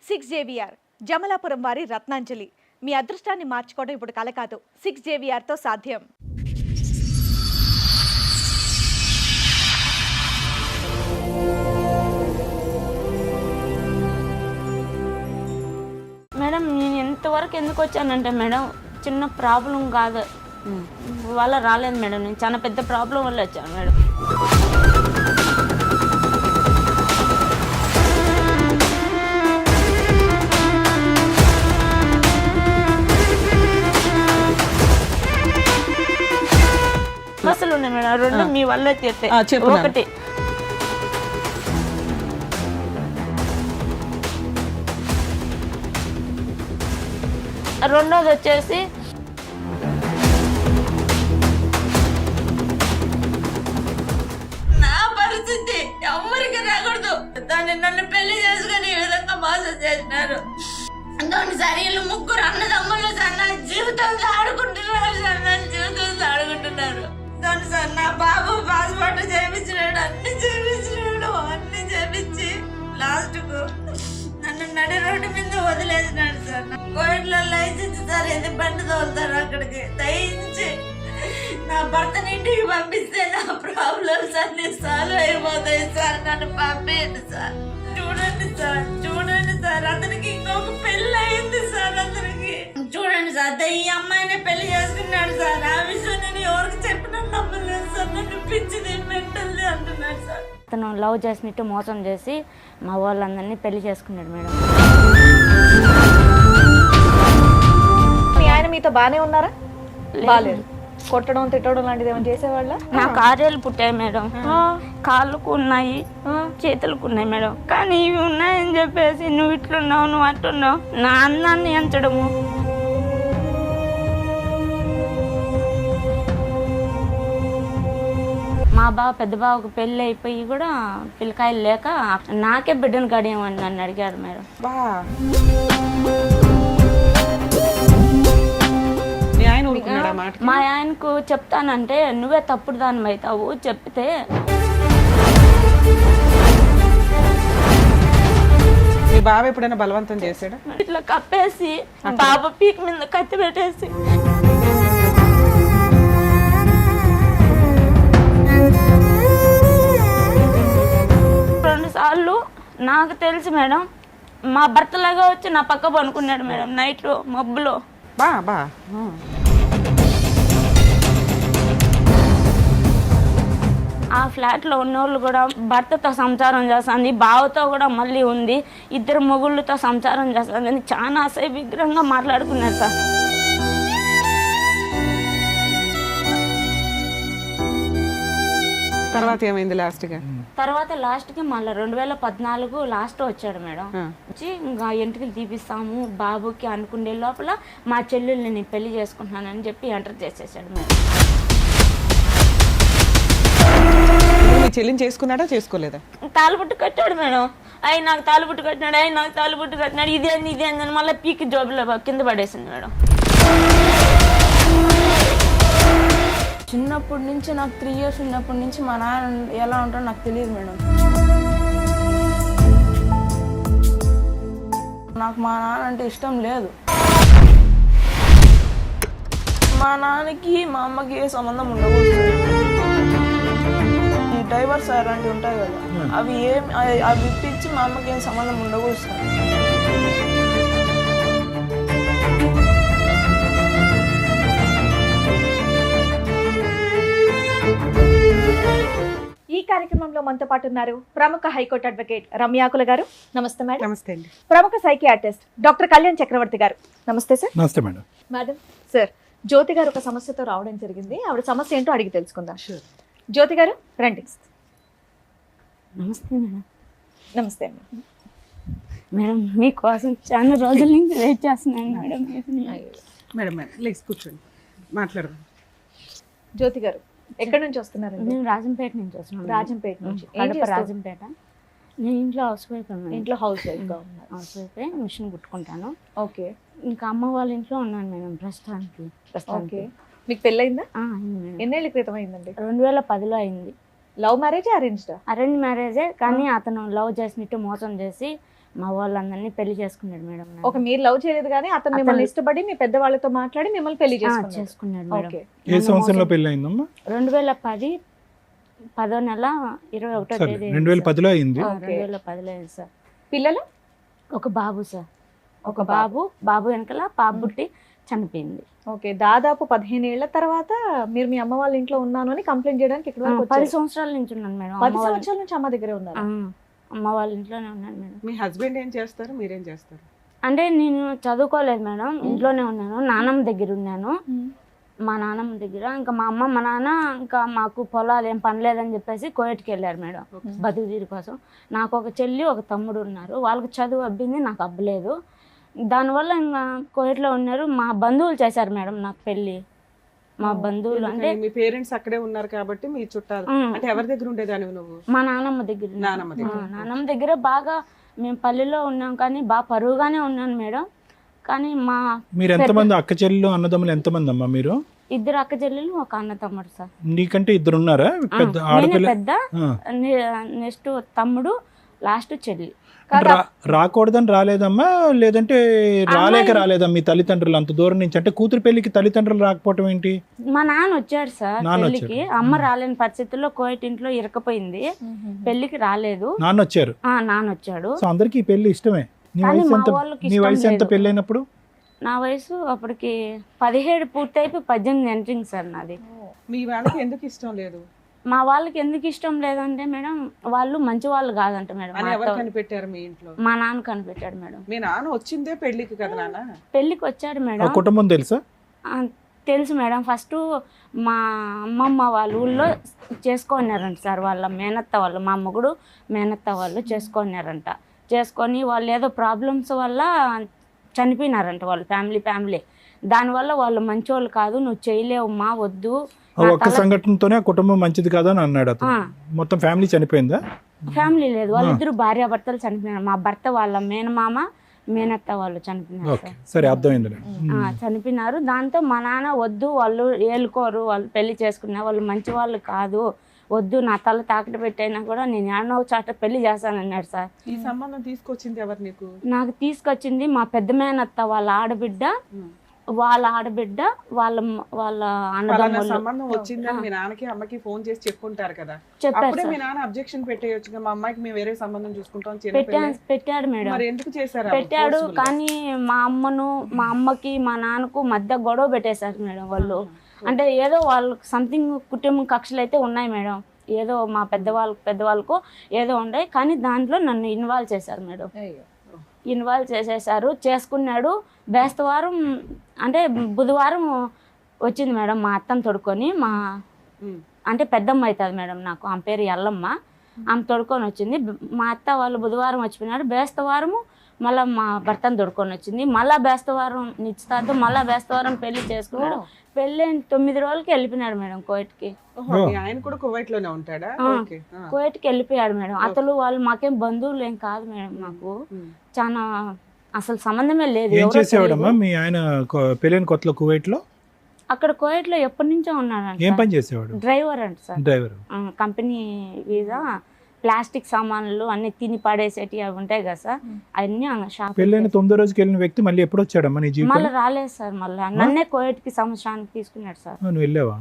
Six JVR Jamalapuram వారి రత్నాంజలి. మీ అదృష్టాన్ని మార్చుకోవడం ఇప్పుడు కల కాదు, సిక్స్ జేవిఆర్తో సాధ్యం. మేడం నేను ఎంతవరకు ఎందుకు వచ్చానంటే మేడం చిన్న ప్రాబ్లం కాదు వల్ల రాలేదు మేడం, నేను చాలా పెద్ద ప్రాబ్లం వల్ల వచ్చాను మేడం. సమస్యలు ఉన్నాయి మేడం, రెండు మీ వల్ల తీర్తాయి. ఒకటి రెండోది వచ్చేసి నా పరిస్థితి ఎవరికి రాకూడదు. దాన్ని నన్ను పెళ్లి చేసుకుని ఈ విధంగా మోసం చేసినారు. దాని సరిలు ముగ్గురు అన్నదమ్ములు సార్ నా జీవితంతో ఆడుకుంటున్నారు సార్, నా జీవితంతో ఆడుకుంటున్నారు. దాని సార్ నా బాబు పాస్పోర్ట్ చేయించినాడు, అన్ని చేపించి లాస్ట్ కు నన్ను నడి రోడ్డు మీద వదిలేసినాడు సార్. కోవిడ్లో లైసెన్స్ సార్ ఇది బండి తోలుతారు అక్కడికి. దయించి నా భర్తని ఇంటికి పంపిస్తే నా ప్రాబ్లమ్స్ అన్ని సాల్వ్ అయిపోతాయి సార్, నన్ను పంపేయండి సార్. చూడండి సార్ అతనికి ఇంకొక పెళ్లి అయింది సార్. అతనికి చూడండి సార్, ఈ అమ్మాయిని పెళ్లి చేసుకున్నాడు సార్. ఆ విషయం నేను ఎవరికి చెప్పినా నమ్మలేదు సార్, నన్ను పిచ్చిది మెంటల్ది అంటున్నాడు సార్. అతను లవ్ చేసినట్టు మోసం చేసి మా వాళ్ళందరినీ పెళ్లి చేసుకున్నాడు మేడం. మీ ఆయన మీతో బానే ఉన్నారా? బాలేదు. కొట్టడం తిట్టడం లాంటిది ఏమైనా చేసేవాళ్ళ? నా కార్యాలు పుట్టాయి మేడం, కాళ్ళకు ఉన్నాయి, చేతులకు ఉన్నాయి మేడం. కానీ ఇవి ఉన్నాయని చెప్పేసి నువ్వు ఇట్లున్నావు, నువ్వు అట్టున్నావు, నా అందాన్ని ఎంచడము. మా పెద్ద బావకు పెళ్ళి అయిపోయి కూడా పిల్లకాయలు లేక నాకే బిడ్డను గడియమని నన్ను అడిగారు మేడం. మా ఆయనకు చెప్తానంటే నువ్వే తప్పుడు దాని అవుతావు చెప్తే మీ బావ ఎప్పుడైనా బలవంతం చేశాడా? ఇట్లా కప్పేసి బాబా పీక్ మీద కత్తి పెట్టేసి సార్లు నాకు తెలుసు మేడం. మా భర్తలాగా వచ్చి నా పక్క పనుకున్నాడు మేడం నైట్లో మబ్బులో. ఆ ఫ్లాట్లో ఉన్నోళ్ళు కూడా భర్తతో సంసారం చేస్తుంది, బావతో కూడా మళ్ళీ ఉంది, ఇద్దరు మొగుళ్ళతో సంసారం చేస్తుంది అని చాలా అసభ్యంగా మాట్లాడుకున్నారు సార్. తర్వాత ఏమైంది? తర్వాత లాస్ట్కి మళ్ళీ 2014 లాస్ట్ వచ్చాడు మేడం. వచ్చి ఇంకా ఎంటికలు తీపిస్తాము బాబుకి అనుకునే లోపల మా చెల్లెల్ని నేను పెళ్లి చేసుకుంటున్నానని చెప్పి ఎంటర్ చేసేసాడు మేడం. మీ చెల్లిని చేసుకున్నాడా చేసుకోలేదా? తాలిబుట్టు కట్టాడు మేడం. అయి నాకు తాలిబుట్టు కట్టినాడు, ఇదే అని మళ్ళీ పీకి జోబులో కింద పడేసింది మేడం. చిన్నప్పటి నుంచి నాకు 3 years ఉన్నప్పటి నుంచి మా నాన్న ఎలా ఉంటాడో నాకు తెలియదు మేడం. నాకు మా నాన్న అంటే ఇష్టం లేదు. మా నాన్నకి మా అమ్మకి ఏ సంబంధం ఉండకూడదు. ఈ డైవర్స్ అలాంటివి ఉంటాయి కదా, అవి ఇప్పించి మా అమ్మకి ఏం సంబంధం ఉండకూడదు సార్. ఈ కార్యక్రమంలో మనతో పాటు ఉన్నారు ప్రముఖ హైకోర్టు అడ్వకేట్ రమ్యాకుల గారు. నమస్తే మేడం. నమస్తే అండి. ప్రముఖ సైకియాట్రిస్ట్ డాక్టర్ కళ్యాణ్ చక్రవర్తి గారు. నమస్తే సార్. నమస్తే మేడం. మేడం సార్, జ్యోతి గారు ఒక సమస్యతో రావడం జరిగింది. ఆవిడ సమస్య ఏంటో అడిగి తెలుసుకుందాం. జ్యోతి గారు రండి. నమస్తే మేడం. నమస్తే అండి. మేడం మీకోసం చాలా రోజుల నుంచి వెయిట్ చేస్తున్నాను మేడం. మేడం కూర్చోండి, మాట్లాడదాం. జ్యోతి గారు ఎక్కడి నుంచి వస్తున్నారు? నేను రాజంపేట నుంచి వస్తున్నాను. రాజంపేట నుంచి. రాజంపేట. నేను ఇంట్లో హౌస్ వైఫ్. ఇంట్లో హౌస్ వైఫ్గా ఉన్నారు. హౌస్ వైఫ్, మిషన్ కుట్టుకుంటాను. ఓకే. ఇంకా అమ్మ వాళ్ళ ఇంట్లో ఉన్నాను మేడం ప్రస్తుతానికి. ఓకే. మీకు పెళ్ళయిందా? అయింది మేడం. ఎన్నేళ్ళ క్రితం అయిందండి? 2010లో అయింది. Love marriage arranged? అరేంజ్ మ్యారేజే, కానీ అతను లవ్ చేసినట్టు మోసం చేసి మా వాళ్ళందరినీ పెళ్లి చేసుకున్నాడు మేడం. ఓకే, మీరు లవ్ చేయలేదు కానీ అతను మిమ్మల్ని ఇష్టపడి మీ పెద్దవాళ్ళతో మాట్లాడి మిమ్మల్ని పెళ్లి చేసుకున్నాడు మేడం. ఓకే, ఏ సంవత్సరంలో పెళ్లి అయిందమ్మా? 2010 10వ నెల 21వ తేదీ 2010లో అయింది. 2010లో అయింది సార్. పిల్లలు? ఒక బాబు సార్, ఒక బాబు వెనకాల పాప పుట్టి చనిపోయింది. ఓకే, దాదాపు 15 ఏళ్ల తర్వాత మీరు మీ అమ్మ వాళ్ళ ఇంట్లో ఉన్నాను అని కంప్లైంట్ చేయడానికి ఇక్కడ వరకు 10 సంవత్సరాల నుంచి ఉన్నాను మేడం. 10 సంవత్సరాల నుంచి అమ్మ దగ్గరే ఉన్నారు? అమ్మ వాళ్ళ ఇంట్లోనే ఉన్నాను మేడం. మీ హస్బెండ్ ఏం చేస్తారు, మీరేం చేస్తారు? అంటే నేను చదువుకోలేదు మేడం, ఇంట్లోనే ఉన్నాను. నానమ్మ దగ్గర ఉన్నాను, మా నాన్నమ్మ దగ్గర. ఇంకా మా అమ్మ మా నాన్న ఇంకా మాకు పొలాలు ఏం పని లేదని చెప్పేసి కోయట్కి వెళ్ళారు మేడం బతుకు తీరు కోసం. నాకు ఒక చెల్లి ఒక తమ్ముడు ఉన్నారు, వాళ్ళకి చదువు అబ్బింది, నాకు అబ్బలేదు. దానివల్ల ఇంకా కోయట్లో ఉన్నారు. మా బంధువులు చేశారు మేడం నాకు పెళ్ళి. మా బంధువులు అంటే మీ పేరెంట్స్ అక్కడే ఉన్నారు కాబట్టి మీ చుట్టాలు. అంటే ఎవరి దగ్గర ఉండేదానివి నువ్వు? మా నాన్నమ్మ దగ్గర. నానమ్మ దగ్గర బాగా మేము పల్లెలో ఉన్నాం, కానీ బాగా పరువుగానే ఉన్నాను మేడం. కానీ మీరు ఎంతమంది అక్క చెల్లెలు అన్నదమ్ములు ఎంతమంది అమ్మా మీరు? 2 అక్క చెల్లెలు, ఒక అన్న తమ్ముడు సార్. నీకంటే 2 ఉన్నారా? పెద్ద ఆడపిల్ల పెద్ద, నెక్స్ట్ తమ్ముడు, లాస్ట్ చెల్లి. రాకూడదని రాలేదమ్మా, లేదంటే రాలేక రాలేదమ్మా మీ తల్లిదండ్రులు అంత దూరం నుంచి? అంటే కూతురు పెళ్లికి తల్లిదండ్రులు రాకపోవటం ఏంటి? మా నాన్న వచ్చాడు సార్ పెళ్లికి, అమ్మ రాలేని పరిస్థితుల్లో కోయట్ ఇంట్లో ఇరకపోయింది, పెళ్లికి రాలేదు. నాన్న వచ్చారు? నాన్న వచ్చాడు. సో అందరికి ఈ పెళ్లి ఇష్టమే. నీ వయసు ఎంత పెళ్లి అయినప్పుడు? నా వయసు అప్పటికి 17 పూర్తి అయిపోయి 18 ఎంట్రింగ్ సార్ నాది. మీ వాళ్ళకి ఎందుకు ఇష్టం లేదు? మా వాళ్ళకి ఎందుకు ఇష్టం లేదంటే మేడం, వాళ్ళు మంచి వాళ్ళు కాదంట మేడం. ఎవరు కనిపెట్టారు మీ ఇంట్లో? మా నాన్న కనిపెట్టాడు మేడం. మీ నాన్న వచ్చిందే పెళ్లికి కదా నాన్న? పెళ్లికి వచ్చాడు మేడం. కుటుంబం తెలుసా? తెలుసు మేడం. ఫస్ట్ మా అమ్మమ్మ వాళ్ళ ఊళ్ళో చేసుకున్నారంట సార్, వాళ్ళ మేనత్త వాళ్ళు, మా మొగుడు మేనత్త వాళ్ళు చేసుకున్నారంట. చేసుకొని వాళ్ళు ఏదో ప్రాబ్లమ్స్ వల్ల చనిపోయినారంట వాళ్ళు, ఫ్యామిలీ. దానివల్ల వాళ్ళు మంచోళ్ళు కాదు, నువ్వు చేయలేవమ్మా, వద్దు. ఒక్క సంఘటనతోనే ఆ కుటుంబం మంచిది కాదు అని అన్నాడు అతను. మొత్తం ఫ్యామిలీ చనిపోయిందా? ఫ్యామిలీ లేదు, వాళ్ళిద్దరు భార్యాభర్తలు చనిపోయినారు. మా భర్త వాళ్ళ మేనమామ మేనత్త వాళ్ళు చనిపోయినారు. సరే, అర్థమైంది. చనిపోయినారు. దాంతో మా నాన్న వద్దు, వాళ్ళు ఏలుకోరు, వాళ్ళు పెళ్లి చేసుకున్నా వాళ్ళు మంచి వాళ్ళు కాదు, వద్దు, నా తల తాకట పెట్టైనా కూడా నేను ఏడనో చాట పెళ్లి చేస్తానన్నాడు సార్. ఈ సంబంధం తీసుకొచ్చింది ఎవరు నీకు? నాకు తీసుకొచ్చింది మా పెద్ద మేనత్త వాళ్ళ ఆడబిడ్డ, వాళ్ళ అన్నదమ్ములు. సంబంధం వచ్చిందని మీ నాన్నకి అమ్మకి ఫోన్ చేసి చెప్పుకుంటారు కదా, అప్పుడే మీ నాన్న అబ్జెక్షన్ పెట్టేయొచ్చు, మా అమ్మాయికి మేము వేరే సంబంధం చూసుకుంటాం. పెట్టాడు మేడం. మరి ఎందుకు చేశారు? పెట్టాడు, కానీ మా అమ్మకి మా నాన్నకు మధ్య గొడవ పెట్టేశారు మేడం వాళ్ళు. అంటే ఏదో వాళ్ళకి సంథింగ్ కుటుంబం కక్షలు అయితే ఉన్నాయి మేడం, ఏదో మా పెద్దవాళ్ళకు ఏదో ఉన్నాయి, కానీ దాంట్లో నన్ను ఇన్వాల్వ్ చేశారు మేడం. ఇన్వాల్వ్ చేసేసారు. చేసుకున్నాడు. బేస్తవారం అంటే బుధవారం వచ్చింది మేడం మా అత్తను తొడుకొని. అంటే పెద్దమ్మ అవుతుంది మేడం నాకు, ఆమె పేరు ఎల్లమ్మ. ఆమె తొడుకొని వచ్చింది. మా అత్త వాళ్ళు బుధవారం వచ్చిపోయినారు. బేస్తవారము మళ్ళీ మా భర్తను తొడుకొని వచ్చింది. మళ్ళీ బేస్తవారం నిశ్చితార్థం, మళ్ళీ బేస్తవారం పెళ్లి చేసుకున్నాడు. పెళ్ళి 9 రోజులకి వెళ్ళిపోయినాడు మేడం కోయట్కి. ఆయన కూడా కువైట్ లోనే ఉంటాడా? కోయట్కి వెళ్ళిపోయాడు మేడం. అతను వాళ్ళు మాకేం బంధువులు ఏం కాదు మేడం, మాకు చాలా అసలు సంబంధమే లేదు. ఏం చేసేవాడమ్మా మీ ఆయన పెళ్ళైన కొత్తలో కువైట్ లో? అక్కడ కోయట్ లో ఎప్పటి నుంచో ఉన్నాడు. ఏం పని చేసేవాడు? డ్రైవర్ అంట sir. Driver. Company visa, plastic సామాన్లు అన్ని తిని పడేసేటి అవి ఉంటాయి కదా సార్, అవన్నీ షాప్. పెళ్ళైన 9వ రోజుకి వెళ్ళిన వ్యక్తి మళ్ళీ ఎప్పుడు వచ్చాడమ్మా నీ జీవితం? మళ్ళీ రాలేదు సార్, మళ్ళీ నన్నే కోయట్ కి సంవత్సరానికి తీసుకున్నాడు సార్. నువ్వు వెళ్ళావా?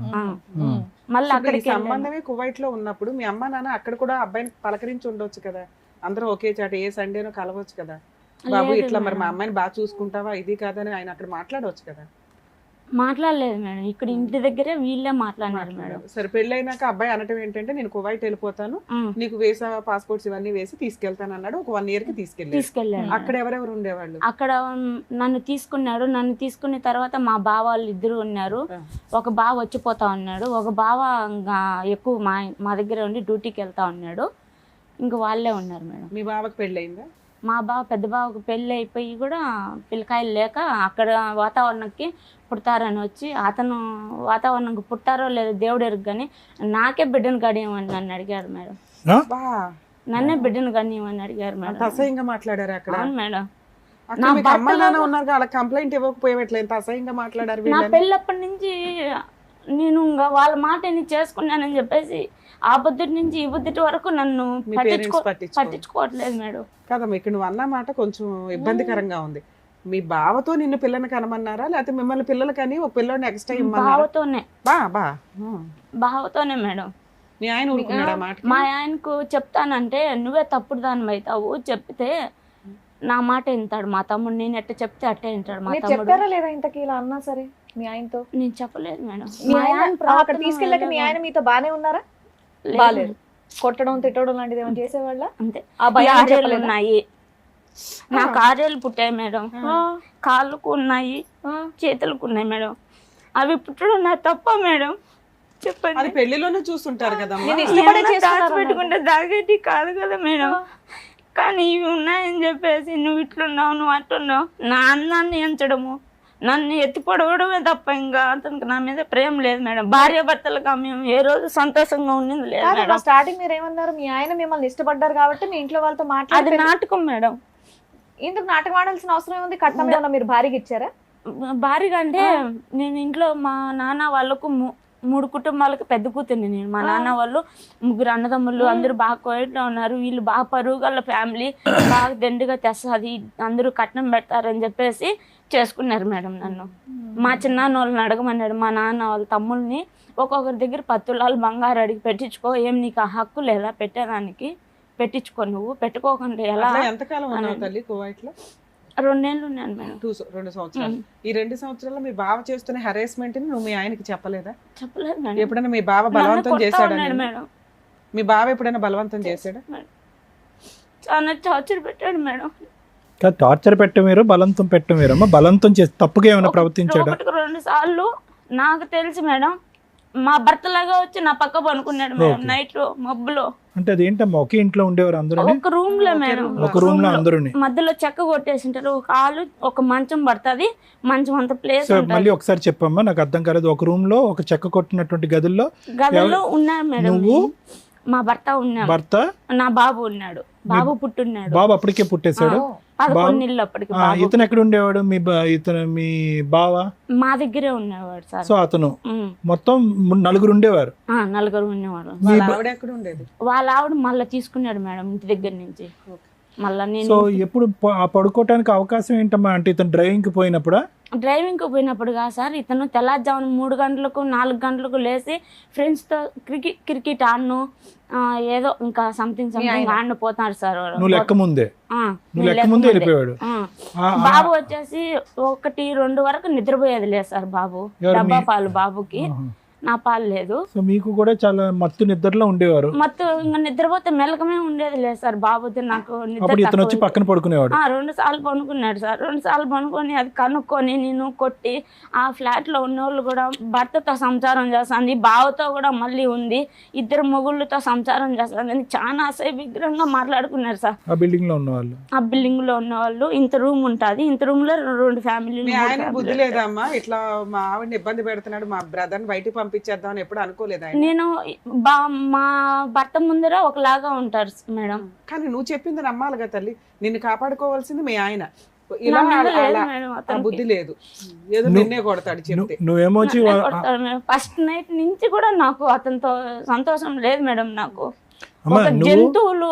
మళ్ళీ అక్కడికి సంబంధమే కువైట్ లో ఉన్నప్పుడు మీ అమ్మ నాన్న అక్కడ కూడా అబ్బాయిని పలకరించి ఉండొచ్చు కదా, అందరూ ఒకే చాట ఏ సండేనో కలవచ్చు కదా, బాబు ఇట్లా మరి మా అమ్మాయిని బాగా చూసుకుంటావా ఇది కాదని ఆయన అక్కడ మాట్లాడవచ్చు కదా. మాట్లాడలేదు మేడం, ఇక్కడ ఇంటి దగ్గరే వీళ్ళే మాట్లాడినారు మేడం. సరే, పెళ్ళైనాక అబ్బాయి అనటం ఏంటంటే నేను కువైట్ వెళ్ళిపోతాను, నీకు వీసా పాస్పోర్ట్స్ ఇవన్నీ వేసి తీసుకెళ్తాను అన్నాడు. ఒక 1 year కి తీసుకెళ్ళాడు. అక్కడ ఎవరెవరు ఉండేవాళ్ళు? అక్కడ నన్ను తీసుకున్నాడు. నన్ను తీసుకున్న తర్వాత మా బావ వాళ్ళు 2 ఉన్నారు. ఒక బావ వచ్చిపోతా ఉన్నాడు, ఒక బావ ఎక్కువ మా దగ్గర ఉండి డ్యూటీకి వెళ్తా ఉన్నాడు. ఇంకా వాళ్ళే ఉన్నారు మేడం. మీ బావకి పెళ్ళయిందా? మా బావ పెద్ద బావకు పెళ్ళి అయిపోయి కూడా పిల్లకాయలు లేక అక్కడ వాతావరణంకి పుడతారని వచ్చి, అతను వాతావరణంకి పుట్టారో లేదో దేవుడు ఎరుగు, కానీ నాకే బిడ్డను గడియమని నన్ను అడిగాడు మేడం. నన్నే బిడ్డను గడియమని అడిగారు మేడం. అసహ్యంగా మాట్లాడారు అక్కడ? అవును మేడం. అమ్మ నాన్న ఉన్నారు, కంప్లైంట్ ఇవ్వకపోయేట్లేదు, అసహ్యంగా మాట్లాడారు. నా పెళ్ళప్పటి నుంచి నేను ఇంకా వాళ్ళ మాట నేను చేసుకున్నానని చెప్పేసి ఆ బుద్ధి నుంచి ఈ బుద్ధి వరకు నన్ను మీ పేరెంట్స్ పట్టించుకోవట్లేదు మేడం. కదమ్మా, ఇక్కడ నువ్వు అన్న మాట కొంచెం ఇబ్బందికరంగా ఉంది. మీ బావతో నిన్ను పిల్లని కనమన్నారా, లేకపోతే మిమ్మల్ని పిల్లలు కానీ ఒక పిల్లని ఎక్స్ట్రా ఇమ్మన్నారా? బావతోనే బావతోనే మేడం. మీ ఆయన ఊరుకున్నాడా మాట? మా ఆయనకు చెప్తానంటే నువ్వే తప్పుడు దాని అవుతావు, చెప్తే నా మాట వింటాడు మా తమ్ముడు. నేను ఎట్ట చెప్తే అట్టే వింటాడు మా మీరు తమ్ముడు. చెప్పారా లేదా ఇంతకీ ఇలా అన్నా సరే మీ ఆయనతో? నేను చెప్పలేదు మేడం. మీ మా ఆయన ఆయన అక్కడ ప్రవర్తన తీసుకెళ్ళాక మీ ఆయన మీతో బానే ఉన్నారా? లేదు. బాలేదు. కొట్టడం తిట్టడం లాంటిది ఏమైనా చేసేవాళ్ళ? అంతే. ఆ భయం ఆరేళ్ళు చెప్పలేదా? ఉన్నాయి నాకు, ఆరేళ్ళు పుట్టాయి మేడం. కాళ్ళకు ఉన్నాయి, చేతులకు ఉన్నాయి మేడం. అవి పుట్టడం నా తప్ప మేడం? చెప్పండి. అది పెళ్లిలోనే చూస్తుంటారు కదా. నేను ఇష్టపడే చేస్తున్నాను పెట్టుకుంటే దాగేటి కాదు కదా మేడం. కానీ ఇవి ఉన్నాయని చెప్పేసి నువ్వు ఇట్లున్నావు, నువ్వు అట్టున్నావు, నా అన్నాన్ని ఎంచడము, నన్ను ఎత్తి పొడవడమే తప్ప ఇంకా అతనికి నా మీద ప్రేమ లేదు మేడం. భార్య భర్తలుగా మేము ఏ రోజు సంతోషంగా ఉండింది లేదు మేడం. స్టార్టింగ్ మీరు ఏమన్నారు? మీ ఆయన మిమ్మల్ని ఇష్టపడ్డారు కాబట్టి మీ ఇంట్లో వాళ్ళతో అది మాట్లాడి నాటకం మేడం. ఇందుకు నాటకం ఆడాల్సిన అవసరం ఉంది? కట్నం ఏమన్నా మీరు భారీగా ఇచ్చారా? భారీగా అంటే నేను ఇంట్లో మా నాన్న వాళ్ళకు 3 కుటుంబాలకు పెద్ద కూతుర్ని నేను. మా నాన్న వాళ్ళు 3 అన్నదమ్ములు, అందరూ బాగా కోయట్లో ఉన్నారు. వీళ్ళు బాగా పరుగుల ఫ్యామిలీ, బాగా దండిగా తెస్తుంది, అందరూ కట్నం పెడతారని చెప్పేసి చేసుకున్నారు మేడం నన్ను. మా చిన్నాన్న వాళ్ళని అడగమన్నాడు మా నాన్న వాళ్ళ తమ్ముళ్ళని. ఒక్కొక్కరి దగ్గర 10 తులాలు బంగారు అడిగి పెట్టించుకో, ఏం నీకు ఆ హక్కు లేదా పెట్టేదానికి? పెట్టించుకో, నువ్వు పెట్టుకోకుండా ఎలా? ఎంతకాలం ఉన్నావు తల్లి కువైట్ లో? 2 నెలలు ఉన్నాను మేడం. 2 సంవత్సరాలు. ఈ 2 సంవత్సరాల్లో మీ బావ చేస్తున్న హెరాస్మెంట్ ని నువ్వు మీ ఆయనకి చెప్పలేదా? చెప్పలేదు మేడం. ఎప్పుడైనా మీ బావ బలవంతం చేశాడా? మేడం మీ బావ ఎప్పుడైనా బలవంతం చేశాడా? చాలా టార్చర్ పెట్టాడు మేడం. టార్చర్ పెట్టం వేరు, బలవంతం పెట్టం వేరు అమ్మా. బలవంతం చేసి తప్పుగా ఏమైనా ప్రవర్తించాడా? 1-2 సార్లు నాకు తెలిసి మేడం మా భర్త లాగా వచ్చి నా పక్క పనుకున్నాడు మేడం. నైట్ లో మబ్బులో. అంటే అదేంటమ్మా, ఒకే ఇంట్లో ఉండేవారు అందరూ? ఒక రూమ్ లో మేడం, ఒక రూమ్ లో అందరూ మధ్యలో చెక్క కొట్టేసింటారు. ఒక హాలు, ఒక మంచం పడుతుంది, మంచం అంత ప్లేస్. మళ్ళీ ఒకసారి చెప్పమ్మా, నాకు అర్థం కాలేదు. ఒక రూమ్ లో ఒక చెక్క కొట్టినటువంటి గదుల్లో ఉన్నారు మేడం. నువ్వు, మా భర్త ఉన్నాడు, భర్త, నా బాబు ఉన్నాడు. బాబు పుట్టున్నాడు. బాబు అప్పటికే పుట్టేశాడు. 11 నెలలు అప్పటికి. ఇతను ఎక్కడ ఉండేవాడు? ఇతను మీ బావ మా దగ్గరే ఉండేవాడు సార్. సో అతను మొత్తం 4 ఉండేవారు. 4 ఉండేవాడు. ఆవిడ ఎక్కడ ఉండేది? వాళ్ళ ఆవిడ మళ్ళీ తీసుకున్నాడు మేడం ఇంటి దగ్గర నుంచి. మళ్ళీ నేను సో ఎప్పుడు పడుకోవటానికి అవకాశం ఏంటమ్మా? అంటే ఇతను డ్రైవింగ్ కి పోయినప్పుడా? డ్రైవింగ్ కు పోయినప్పుడు కాదు సార్. ఇతను తెల్లారుజామున 3 గంటలకు 4 గంటలకు లేచి ఫ్రెండ్స్తో క్రికెట్ ఆడను, ఏదో ఇంకా సంథింగ్ ఆడిన పోతాడు సార్. నువ్వు లెక్క ముందే వెళ్ళిపోయాడు. బాబు వచ్చేసి 1-2 వరకు నిద్రపోయేది లేదు సార్. బాబు డబ్బా పాలు బాబుకి, నా పాలు లేదు. సో మీకు కూడా చాలా మత్తు నిద్రలో ఉండేవారు. మత్తు ఇంకా నిద్రపోతే మెలకమే ఉండేది లేదు సార్. బాబుతో నాకు అప్పుడు ఇతను వచ్చి పక్కన పడుకునేవాడు. 2 సార్లు పనుకున్నాడు సార్. 2 సార్లు పనుకొని అది కనుక్కొని నేను కొట్టి, ఆ ఫ్లాట్ లో ఉన్న వాళ్ళు కూడా భర్తతో సంసారం చేస్తుంది, బావతో కూడా మళ్ళీ ఉంది, 2 మొగుళ్ళతో సంసారం చేస్తుంది అని చాలా అసహ్యంగా మాట్లాడుకున్నారు సార్. ఆ బిల్డింగ్ లో ఉన్న వాళ్ళు, ఆ బిల్డింగ్ లో ఉన్న వాళ్ళు. ఇంత రూమ్ ఉంటుంది, ఇంత రూమ్ లో 2 ఫ్యామిలీలు. మీ ఆయన బుద్ధి లేదమ్మా? ఇట్లా మా ఆవిడని ఇబ్బంది పెడుతున్నాడు, మా బ్రదర్ బయటికి పంపించేద్దాం ఎప్పుడు అనుకోలేదా? నేను మా భర్త ముందర ఒకలాగా ఉంటారు మేడం. కానీ నువ్వు చెప్పింది నమ్మాలిగా తల్లి. నిన్ను కాపాడుకోవాల్సింది మీ ఆయన. ఇలా బుద్ధి లేదు, ఏదో నిన్నే కొడతాడు చెప్తే. నువ్వేమో ఫస్ట్ నైట్ నుంచి కూడా నాకు అతనితో సంతోషం లేదు మేడం. నాకు ఒక జంతువులు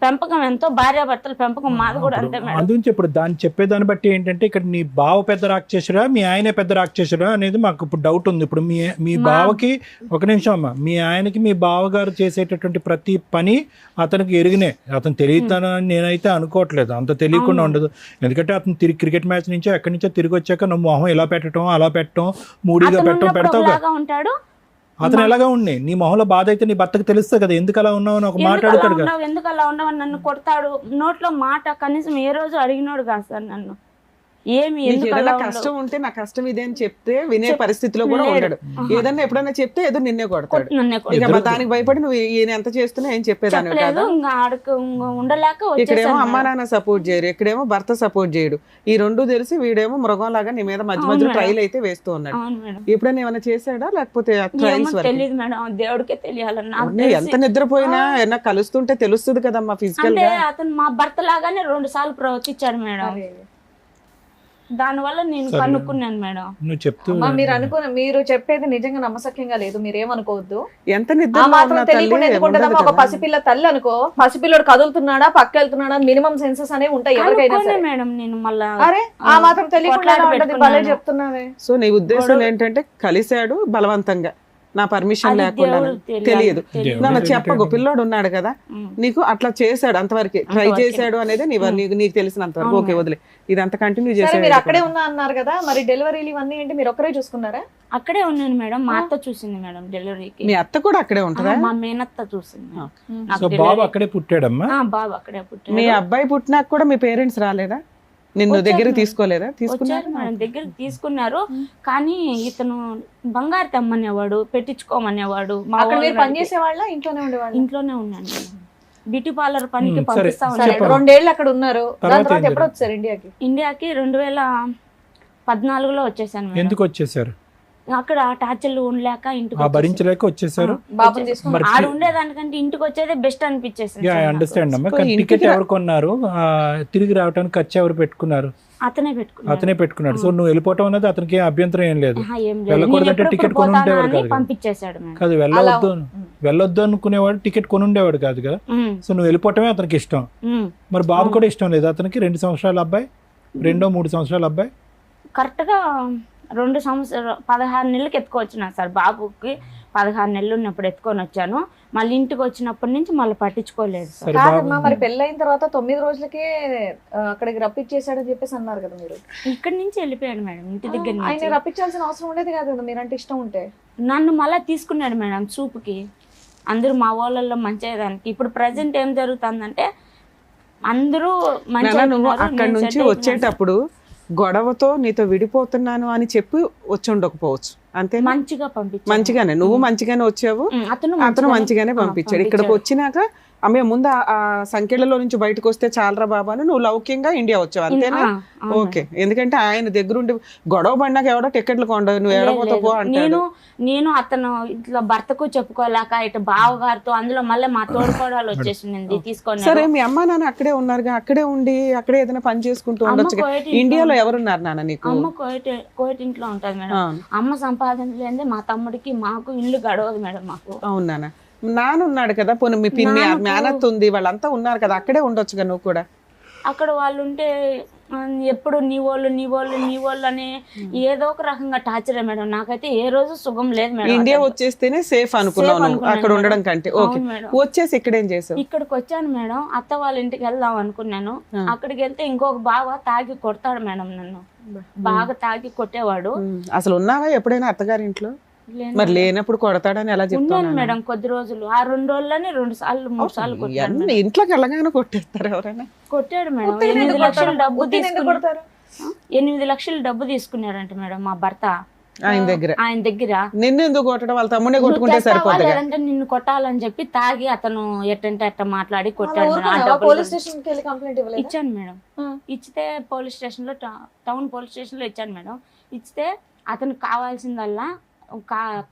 పెంపకం ఎంతో, భార్యాభర్తల పెంపకం మాది కూడా అంతే మేడం. అందుకే ఇప్పుడు దాన్ని చెప్పేదాన్ని బట్టి ఏంటంటే, ఇక్కడ నీ బావ పెద్ద రాక్షసుడా మీ ఆయనే పెద్ద రాక్షసుడా అనేది మాకు ఇప్పుడు డౌట్ ఉంది. ఇప్పుడు మీ బావకి, ఒక నిమిషం అమ్మా, మీ ఆయనకి మీ బావగారు చేసేటటువంటి ప్రతి పని అతనికి ఎరిగినే. అతను తెలియతానని నేనైతే అనుకోవట్లేదు, అంత తెలియకుండా ఉండదు. ఎందుకంటే అతను క్రికెట్ మ్యాచ్ నుంచో ఎక్కడి నుంచో తిరిగి వచ్చాక నువ్వు మొహం ఇలా పెట్టడం, అలా పెట్టడం, మూడీగా పెట్టడం పెడతావు. ఉంటాడు అతను ఎలాగా ఉండి నీ మొహంలో బాధ అయితే నీ భర్తకు తెలుస్తుంది కదా, ఎందుకు అలా ఉన్నావు అని ఒక మాట్లాడతాడు కదా. ఎందుకు అలా ఉన్నావు, నన్ను కొడతాడు. నోట్లో మాట కనీసం ఏ రోజు అడిగినోడు కాదు సార్ నన్ను. ఏమి కష్టం ఉంటే నా కష్టం ఇదే అని చెప్తే వినే పరిస్థితిలో కూడా ఉండడు. ఏదన్నా ఎప్పుడైనా చెప్తే ఏదో నిన్నే కొడతాడు. ఇక దానికి భయపడి నువ్వు ఈయన ఎంత చేస్తున్నా ఏం చెప్పేదాన్ని కాదు. ఉండలేక ఇక్కడేమో అమ్మా నాన్న సపోర్ట్ చేయరు, ఇక్కడేమో భర్త సపోర్ట్ చేయడు. ఈ 2 తెలిసి వీడేమో మృగం లాగా నీ మీద మధ్య మధ్య ట్రైల్ అయితే వేస్తూ ఉన్నాడు. ఎప్పుడైనా ఏమైనా చేశాడా లేకపోతే ట్రైల్స్? తెలియదు మేడం, దేవుడికే తెలియాలన్నా. ఎంత నిద్రపోయినా ఏమన్నా కలుస్తుంటే తెలుస్తుంది కదమ్మా ఫిజికల్ గా. అతను మా భర్త లాగానే 2 సార్లు ప్రవర్తించాడు మేడం. దానివల్ల నేను సరే. కనుక్కున్నాను మేడం. నువ్వు చెప్తూ అమ్మా మీరు చెప్పేది నిజంగా నమ్మసక్యంగా లేదు, మీరేమనుకోవద్దు. ఎంత ఆ నిద్ర మాత్రం తెలియకుండా ఎందుకుంటదమ్మా? ఒక పసిపిల్ల తల్లి అనుకో, పసిపిల్లడు కదులుతున్నాడా పక్క వెళ్తున్నాడా మినిమం సెన్సెస్ అనేవి ఉంటాయి ఎవరికైనా కనుక్కోలే సరే. మేడం నేను మళ్ళా. అరే ఆ మాత్రం తెలియకుండా ఎలా ఉంటది? భలే పెట్టుకున్నాను. చెప్తున్నావే. సో నీ ఉద్దేశం ఏంటంటే కలిశాడు బలవంతంగా, నా పర్మిషన్ అది లేకుండా? దేవుడు తెలియదు. తెలియదు. నన్ను చెప్పకు, పిల్లోడు ఉన్నాడు కదా నీకు, అట్లా చేశాడు అంతవరకు ట్రై చేశాడు అనేది నీకు తెలిసినంత వరకు. ఓకే వదిలే, ఇదంతా కంటిన్యూ సరే మీరు చేశాడు. అక్కడే ఉన్నా అన్నారు కదా, మరి డెలివరీలు ఇవన్నీ ఏంటి మీరు ఒక్కరే చూసుకున్నారా? అక్కడే ఉన్నాను మేడం. మా అత్త చూసింది మేడం డెలివరీకి. మీ అత్త కూడా అక్కడే ఉంటుందా? మా మేనత్త చూసింది మేడం. నాకు సో బాబు delivery- అక్కడే పుట్టాడమ్మా. బాబు అక్కడే పుట్టాడు. మీ అబ్బాయి పుట్టినాక కూడా మీ పేరెంట్స్ రాలేదా? నిన్ను దగ్గర తీసుకోలేదా? తీసుకున్నారు వచ్చారు మేడం, దగ్గరికి తీసుకున్నారు. కానీ ఇతను బంగారు తెమ్మనేవాడు, పెట్టించుకోమనేవాడు. మా అక్కడ మీరు వాళ్ళు పని చేసే వాళ్ళ ఇంట్లోనే ఉండేవాళ్ళ? ఇంట్లోనే ఉన్నాను మేడం. బ్యూటీ పార్లర్ పనికి సరే, పంపిస్తా సరే ఉన్నాడు. 2 ఏళ్ళు అక్కడ ఉన్నారు. తర్వాత దాని తర్వాత ఏం ఎప్పుడు వచ్చారు ఇండియాకి? ఇండియాకి 2014లో వచ్చేసాను మేడం. ఎందుకు వచ్చేసారు? అక్కడ టార్చర్లు ఉండలేక ఇంటికి ఆ భరించలేక వచ్చేసారు. బాబుని తీసుకుని మరి ఆడ ఉండేదానికంటే ఇంటికి వచ్చేదే బెస్ట్ అనిపించేసింది సార్ నాకు. అండర్స్టాండ్ అమ్మా. సో కానీ ఇంటికి టికెట్ ఎవరు కొన్నారు? తిరిగి రావడానికి ఖర్చు ఎవరు పెట్టుకున్నారు? అతనే పెట్టుకున్నాడు. అతనే పెట్టుకున్నాడు. సో నువ్వు వెళ్ళిపోవటం అనేది అతనికి ఏం అభ్యంతరం ఏం లేదు. ఏం లేదు. వెళ్ళకూడదంటే నేను టికెట్ ఎప్పుడెప్పుడు కొని ఉండేవాడు పోతానా అని కాదు. పంపించేశాడు మేడం. కాదు, వెళ్ళొద్దు అనుకునేవాడు, టికెట్ కొని ఉండేవాడు కాదు కదా. సో నువ్వు వెళ్ళిపోవటమే అతనికి ఇష్టం. మరి బాబు కూడా ఇష్టం లేదు అతనికి? 2 సంవత్సరాల అబ్బాయి, 2-3 సంవత్సరాల అబ్బాయి. కరెక్ట్ గా 2 సంవత్సరాలు 16 నెలలకు ఎత్తుకొచ్చినా సార్. బాబుకి 16 నెలలు ఉన్నప్పుడు ఎత్తుకొని వచ్చాను. మళ్ళీ ఇంటికి వచ్చినప్పటి నుంచి మళ్ళీ పట్టించుకోలేదు సార్. సరే బాబు, కాదమ్మా, మరి పెళ్ళైన తర్వాత 9 రోజులకే అక్కడికి రప్పించేసాడని చెప్పేసి అన్నారు కదా మీరు. ఇక్కడి నుంచి వెళ్ళిపోయాడు మేడం, ఇంటి దగ్గర ఆయన నుంచి. రప్పించాల్సిన అవసరం ఉండేది కాదు కదా, మీరంటే ఇష్టం ఉంటే. నన్ను మళ్ళీ తీసుకున్నాడు మేడం చూపుకి. అందరూ మా వాళ్ళల్లో మంచిదానికి. ఇప్పుడు ప్రజెంట్ ఏం జరుగుతుందంటే అందరూ నువ్వు అక్కడి నుంచి వచ్చేటప్పుడు గొడవతో నీతో విడిపోతున్నాను అని చెప్పి వచ్చి ఉండకపోవచ్చు, అంతే? మంచిగా పంపించాడు. మంచిగానే, నువ్వు మంచిగానే వచ్చావు, అతను మంచిగానే పంపించాడు. ఇక్కడికి వచ్చినాక ఆమె ముందు ఆ సంఖ్యలలో నుంచి బయటకు వస్తే చాలరా బాబా అని నువ్వు లౌక్యంగా ఇండియా వచ్చావు, అంతేనా? ఓకే. ఎందుకంటే ఆయన దగ్గరుండి గొడవ పడినాక ఎవడో టికెట్లు కొండవు, నువ్వు ఎడపోతే పో అంటాడు. నేను అతను ఇట్లా భర్తకు చెప్పుకోలేక ఇటు బావగారితో, అందులో మళ్ళీ మా తోడుకోడలు వచ్చేసింది తీసుకొని. సరే, మీ అమ్మ నాన్న అక్కడే ఉన్నారుగా, అక్కడే ఉండి అక్కడే ఏదైనా పని చేసుకుంటూ ఉండొచ్చు. ఇండియాలో ఎవరున్నారు నాన్న నీకు? అమ్మ కోయట్ ఇంట్లో ఉంటది మేడం. అమ్మ సంపాదన లేదే మా తమ్ముడికి మాకు ఇల్లు గడవదు మేడం మాకు. అవును నాన్న. నాన్న ఉన్నాడు కదా, పోనీ మీ పిన్ని మేనత్ ఉంది, వాళ్ళంతా ఉన్నారు కదా, అక్కడే ఉండొచ్చుగా నువ్వు కూడా. అక్కడ వాళ్ళు ఉంటే ఎప్పుడు నీ వాళ్ళు అని ఏదో ఒక రకంగా టార్చర్ మేడం. నాకైతే ఏ రోజు సుఖం లేదు మేడం. ఇండియా వచ్చేస్తేనే సేఫ్ అనుకున్నావు నువ్వు అక్కడ ఉండడం కంటే. ఓకే, వచ్చేసి ఇక్కడ ఏం చేసావు? ఇక్కడికి వచ్చాను మేడం, అత్త వాళ్ళ ఇంటికి వెళ్దాం అనుకున్నాను. అక్కడికి వెళ్తే ఇంకొక బావ తాగి కొడతాడు మేడం నన్ను. బాగా తాగి కొట్టేవాడు. అసలు ఉన్నావా ఎప్పుడైనా అత్తగారి ఇంట్లో? మరి లేనప్పుడు కొడతాడని ఎలా చెప్తాను ఉన్నాను మేడం కొద్ది రోజులు. ఆ 2 రోజుల్లోనే 2 సార్లు 3 సార్లు కొట్టాడు. ఇంట్లోకి వెళ్ళగానే కొట్టేస్తారు ఎవరైనా? కొట్టాడు మేడం. 8 లక్షలు డబ్బు తీసుకున్నాడు. 8 లక్షలు డబ్బు తీసుకున్నాడంట మేడం మా భర్త ఆయన దగ్గర. నిన్ను ఎందుకు కొట్టడం? వాళ్ళ తమ్ముడే కొట్టుకుంటే సరిపోతుంది. లేదంటే నిన్ను కొట్టాలని చెప్పి తాగి అతను ఎట్టంటే అట్ట మాట్లాడి కొట్టాడు. పోలీస్ స్టేషన్ కి వెళ్ళి కంప్లైంట్ ఇవ్వలేదు? ఇచ్చాను మేడం. ఇచ్చితే పోలీస్ స్టేషన్ లో, టౌన్ పోలీస్ స్టేషన్ లో ఇచ్చాను మేడం. ఇచ్చితే అతనికి కావాల్సిందల్లా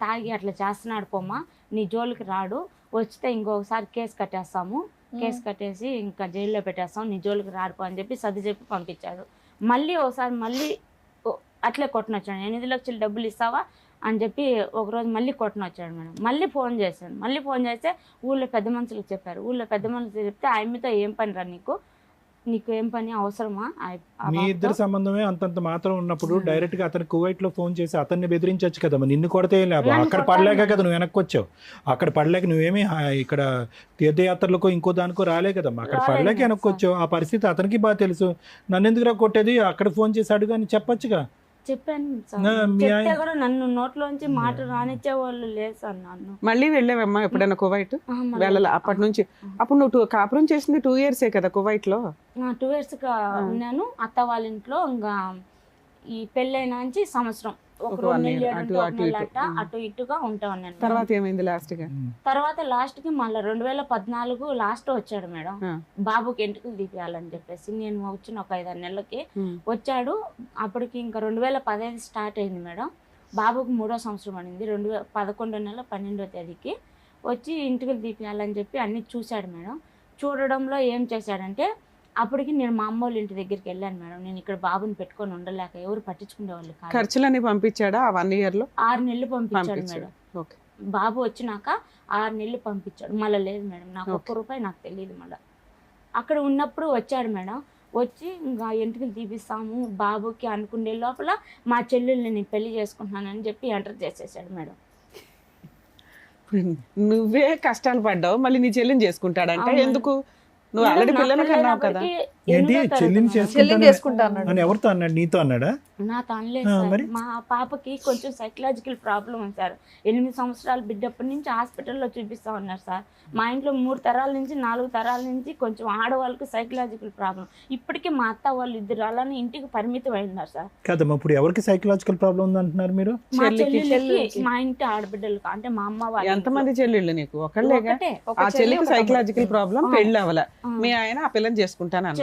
తాగి అట్లా చేస్తున్నాడు పోమ్మా, నీ జోలికి రాడు, వచ్చితే ఇంకొకసారి కేసు కట్టేస్తాము, కేసు కట్టేసి ఇంకా జైల్లో పెట్టేస్తాం, నీ జోలికి రాడుపో అని చెప్పి సర్ది చెప్పి పంపించాడు. మళ్ళీ ఒకసారి మళ్ళీ అట్లే కొట్టనొచ్చాడు. 8 లక్షలు డబ్బులు ఇస్తావా అని చెప్పి ఒకరోజు మళ్ళీ కొట్టనొచ్చాడు మేడం. మళ్ళీ ఫోన్ చేశాను. మళ్ళీ ఫోన్ చేస్తే ఊళ్ళో పెద్ద మనుషులకు చెప్పారు. ఊళ్ళో పెద్ద మనుషులు చెప్తే ఆయనతో ఏం పని రా నీకు ఏం పని అవసరమా? మీ ఇద్దరు సంబంధమే అంతంత మాత్రం ఉన్నప్పుడు డైరెక్ట్ గా అతను కువైట్ లో ఫోన్ చేసి అతన్ని బెదిరించవచ్చు కదా. నిన్ను కొడితే లేవు, అక్కడ పడలేక కదా నువ్వు వెనక్కి వచ్చావు. అక్కడ పడలేక నువ్వేమి ఇక్కడ తీర్థయాత్రలకో ఇంకో దానికో రాలే కదమ్మా. అక్కడ పడలేక వెనక్కి వచ్చావు. ఆ పరిస్థితి అతనికి బాగా తెలుసు. నన్ను ఎందుకు కొట్టేది, అక్కడ ఫోన్ చేసి అడుగు అని చెప్పొచ్చుగా. చెప్పాను చెప్తే కూడా నన్ను నోట్లోంచి మాట రానిచ్చే వాళ్ళు లేదు సార్. నన్ను మళ్ళీ వెళ్ళావమ్మా ఎప్పుడైనా కువైట్? వెళ్ళాలి అప్పటి నుంచి. అప్పుడు నువ్వు కాపురం చేసింది 2 years కదా కువైట్ లో? 2 years ఉన్నాను అత్త వాళ్ళ ఇంట్లో. ఇంకా ఈ పెళ్ళైన నుంచి సంవత్సరం అటు ఇటుగా ఉంటా ఉన్నాను. తర్వాత ఏమైంది లాస్ట్ గా? తర్వాత లాస్ట్ కి మళ్ళీ 2014 లాస్ట్ వచ్చాడు మేడం. బాబుకి ఎంటుకలు తీపియాలని చెప్పేసి. నేను వచ్చిన ఒక 5-6 నెలలకి వచ్చాడు. అప్పటికి ఇంకా 2015 స్టార్ట్ అయింది మేడం. బాబుకి 3వ సంవత్సరం అనింది. 11 నెల 12వ తేదీకి వచ్చి ఇంటికి తీపియాలని చెప్పి అన్ని చూశాడు మేడం. చూడడంలో ఏం చేశాడంటే అప్పటికి నేను మా అమ్మ వాళ్ళ ఇంటి దగ్గరికి వెళ్ళాను మేడం. నేను ఇక్కడ బాబుని పెట్టుకొని ఉండలేక ఎవరు పట్టించుకునే వాళ్ళు కాదు. ఖర్చులన్నీ పంపించాడా ఆ 1 year లో? 6 నెలలు పంపించాడు మేడం. ఓకే. బాబు వచ్చినాక 6 నెలలు పంపించాడు. మళ్ళీ లేదు మేడం, నాకు ₹1 నాకు తెలియదు. మళ్ళీ అక్కడ ఉన్నప్పుడు వచ్చాడు మేడం. వచ్చి ఇంకా ఎంటుకలు తీపిస్తాము బాబుకి అనుకునే లోపల మా చెల్లెల్ని నేను పెళ్లి చేసుకుంటున్నానని చెప్పి ఎంటర్ చేసేసాడు మేడం. నువ్వే కష్టాలు పడ్డావు, మళ్ళీ నీ చెల్లిని చేసుకుంటాడంటే ఎందుకు? నువ్వు ఆల్రెడీ పిల్లలు కన్నావు కదా. ఏంటి చెల్లిని చేసుకుంటా అని ఎవరితో అన్నాడు? నీతో అన్నాడా? నాతో అనలేదు సార్. మా పాపకి కొంచెం సైకలాజికల్ ప్రాబ్లం ఉంది సార్. 8 సంవత్సరాల బిడ్డప్పటి నుంచి హాస్పిటల్లో చూపిస్తా ఉన్నారు సార్. మా ఇంట్లో 3 తరాల నుంచి 4 తరాల నుంచి కొంచెం ఆడవాళ్ళకి సైకలాజికల్ ప్రాబ్లం. ఇప్పటికీ మా అత్త వాళ్ళు 2 అలానే ఇంటికి పరిమితం అయినారు సార్. కదమ్మా, ఇప్పుడు ఎవరికి సైకలాజికల్ ప్రాబ్లం ఉంది అంటున్నారు మీరు? మా చెల్లెళ్ళకి, మా ఇంటి ఆడబిడ్డలకు, అంటే మా అమ్మ వాళ్ళు. ఎంతమంది చెల్లెళ్ళు నీకు? ఒకళ్ళేగా. ఆ చెల్లికి సైకలాజికల్ ప్రాబ్లం, పెళ్ళి అవ్వల. మీ ఆయన ఆ పిల్లని చేసుకుంటాను.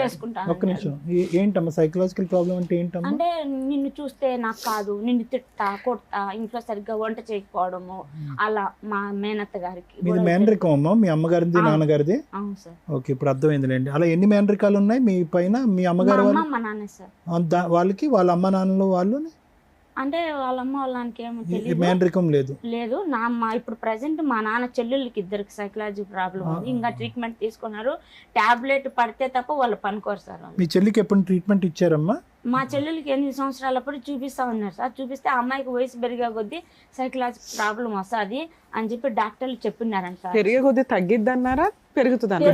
ఒక్క నిమిషం, ఏంటమ్మా సైకలాజికల్ ప్రాబ్లం అంటే ఏంటమ్మా? అంటే నిన్ను చూస్తే నాకు కాదు, నిన్ను తిట్టా కొడతా, ఇంట్లో సరిగ్గా వంట చేయకపోవడము, అలా మా మేనత్త గారికి. మీది మేనరికం అమ్మా? మీ అమ్మగారిది నాన్నగారిది? అవును సార్. ఓకే, ఇప్పుడు అర్థమైందిలేండి. అలా ఎన్ని మేనరికాలు ఉన్నాయి మీ పైన? మీ అమ్మగారు వాళ్ళు, మా నాన్న సార్. వాళ్ళకి వాళ్ళ అమ్మ నాన్నలు వాళ్ళు అంటే వాళ్ళమ్మ వాళ్ళకి ఏమో తెలియదు, మేనరికం లేదు. లేదు ఇప్పుడు ప్రెసెంట్ మా నాన్న చెల్లెళ్ళకి 2 సైకలాజీ ప్రాబ్లం ఉంది. ఇంకా ట్రీట్మెంట్ తీసుకున్నారు. టాబ్లెట్ పడితే తప్ప వాళ్ళు పనుకోరు సార్. మీ చెల్లికి ఎప్పుడు ట్రీట్మెంట్ ఇచ్చారమ్మా? మా చెల్లెలకి 8 సంవత్సరాలప్పుడు చూపిస్తా ఉన్నారు సార్. చూపిస్తే ఆ అమ్మాయికి వయసు పెరిగే కొద్దీ సైకలాజికల్ ప్రాబ్లం వస్తుంది అని చెప్పి డాక్టర్లు చెప్పినారంట సార్. పెరిగే కొద్దీ తగ్గిద్దన్నారా పెరుగుతుందని?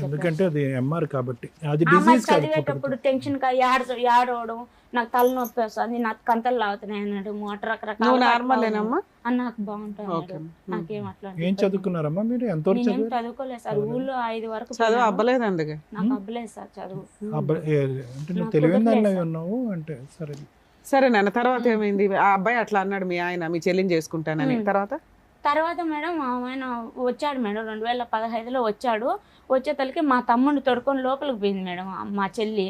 ఎందుకంటే అది ఎంఆర్ కాబట్టి. అది అమ్మాయి చదివేటప్పుడు టెన్షన్ గా ఏడవడం, నాకు తలనొప్పి వస్తుంది, నాకు కంతలు లాగుతున్నాయి అన్నాడు. రకరకాల నాకు బాగుంటుంది. నాకేం అట్లా. ఏం చదువుకున్నారమ్మా మీరు? ఎంతవరకు నేను చదువుకోలేదు సార్. ఊళ్ళో 5 వరకు చదువు అవ్వలేదు. అందుకే నాకు అవ్వలేదు సార్ చదువు. తెలివిందని ఉన్నావు అంటే సరే. సరే నాన్న, తర్వాత ఏమైంది? ఆ అబ్బాయి అట్లా అన్నాడు మీ ఆయన, మీ చెల్లిని చేసుకుంటానని. తర్వాత మేడం ఆయన వచ్చాడు మేడం. 2015లో వచ్చాడు. వచ్చేతలకి మా తమ్ముడిని తొడుకొని లోపలికి పోయింది మేడం మా చెల్లి.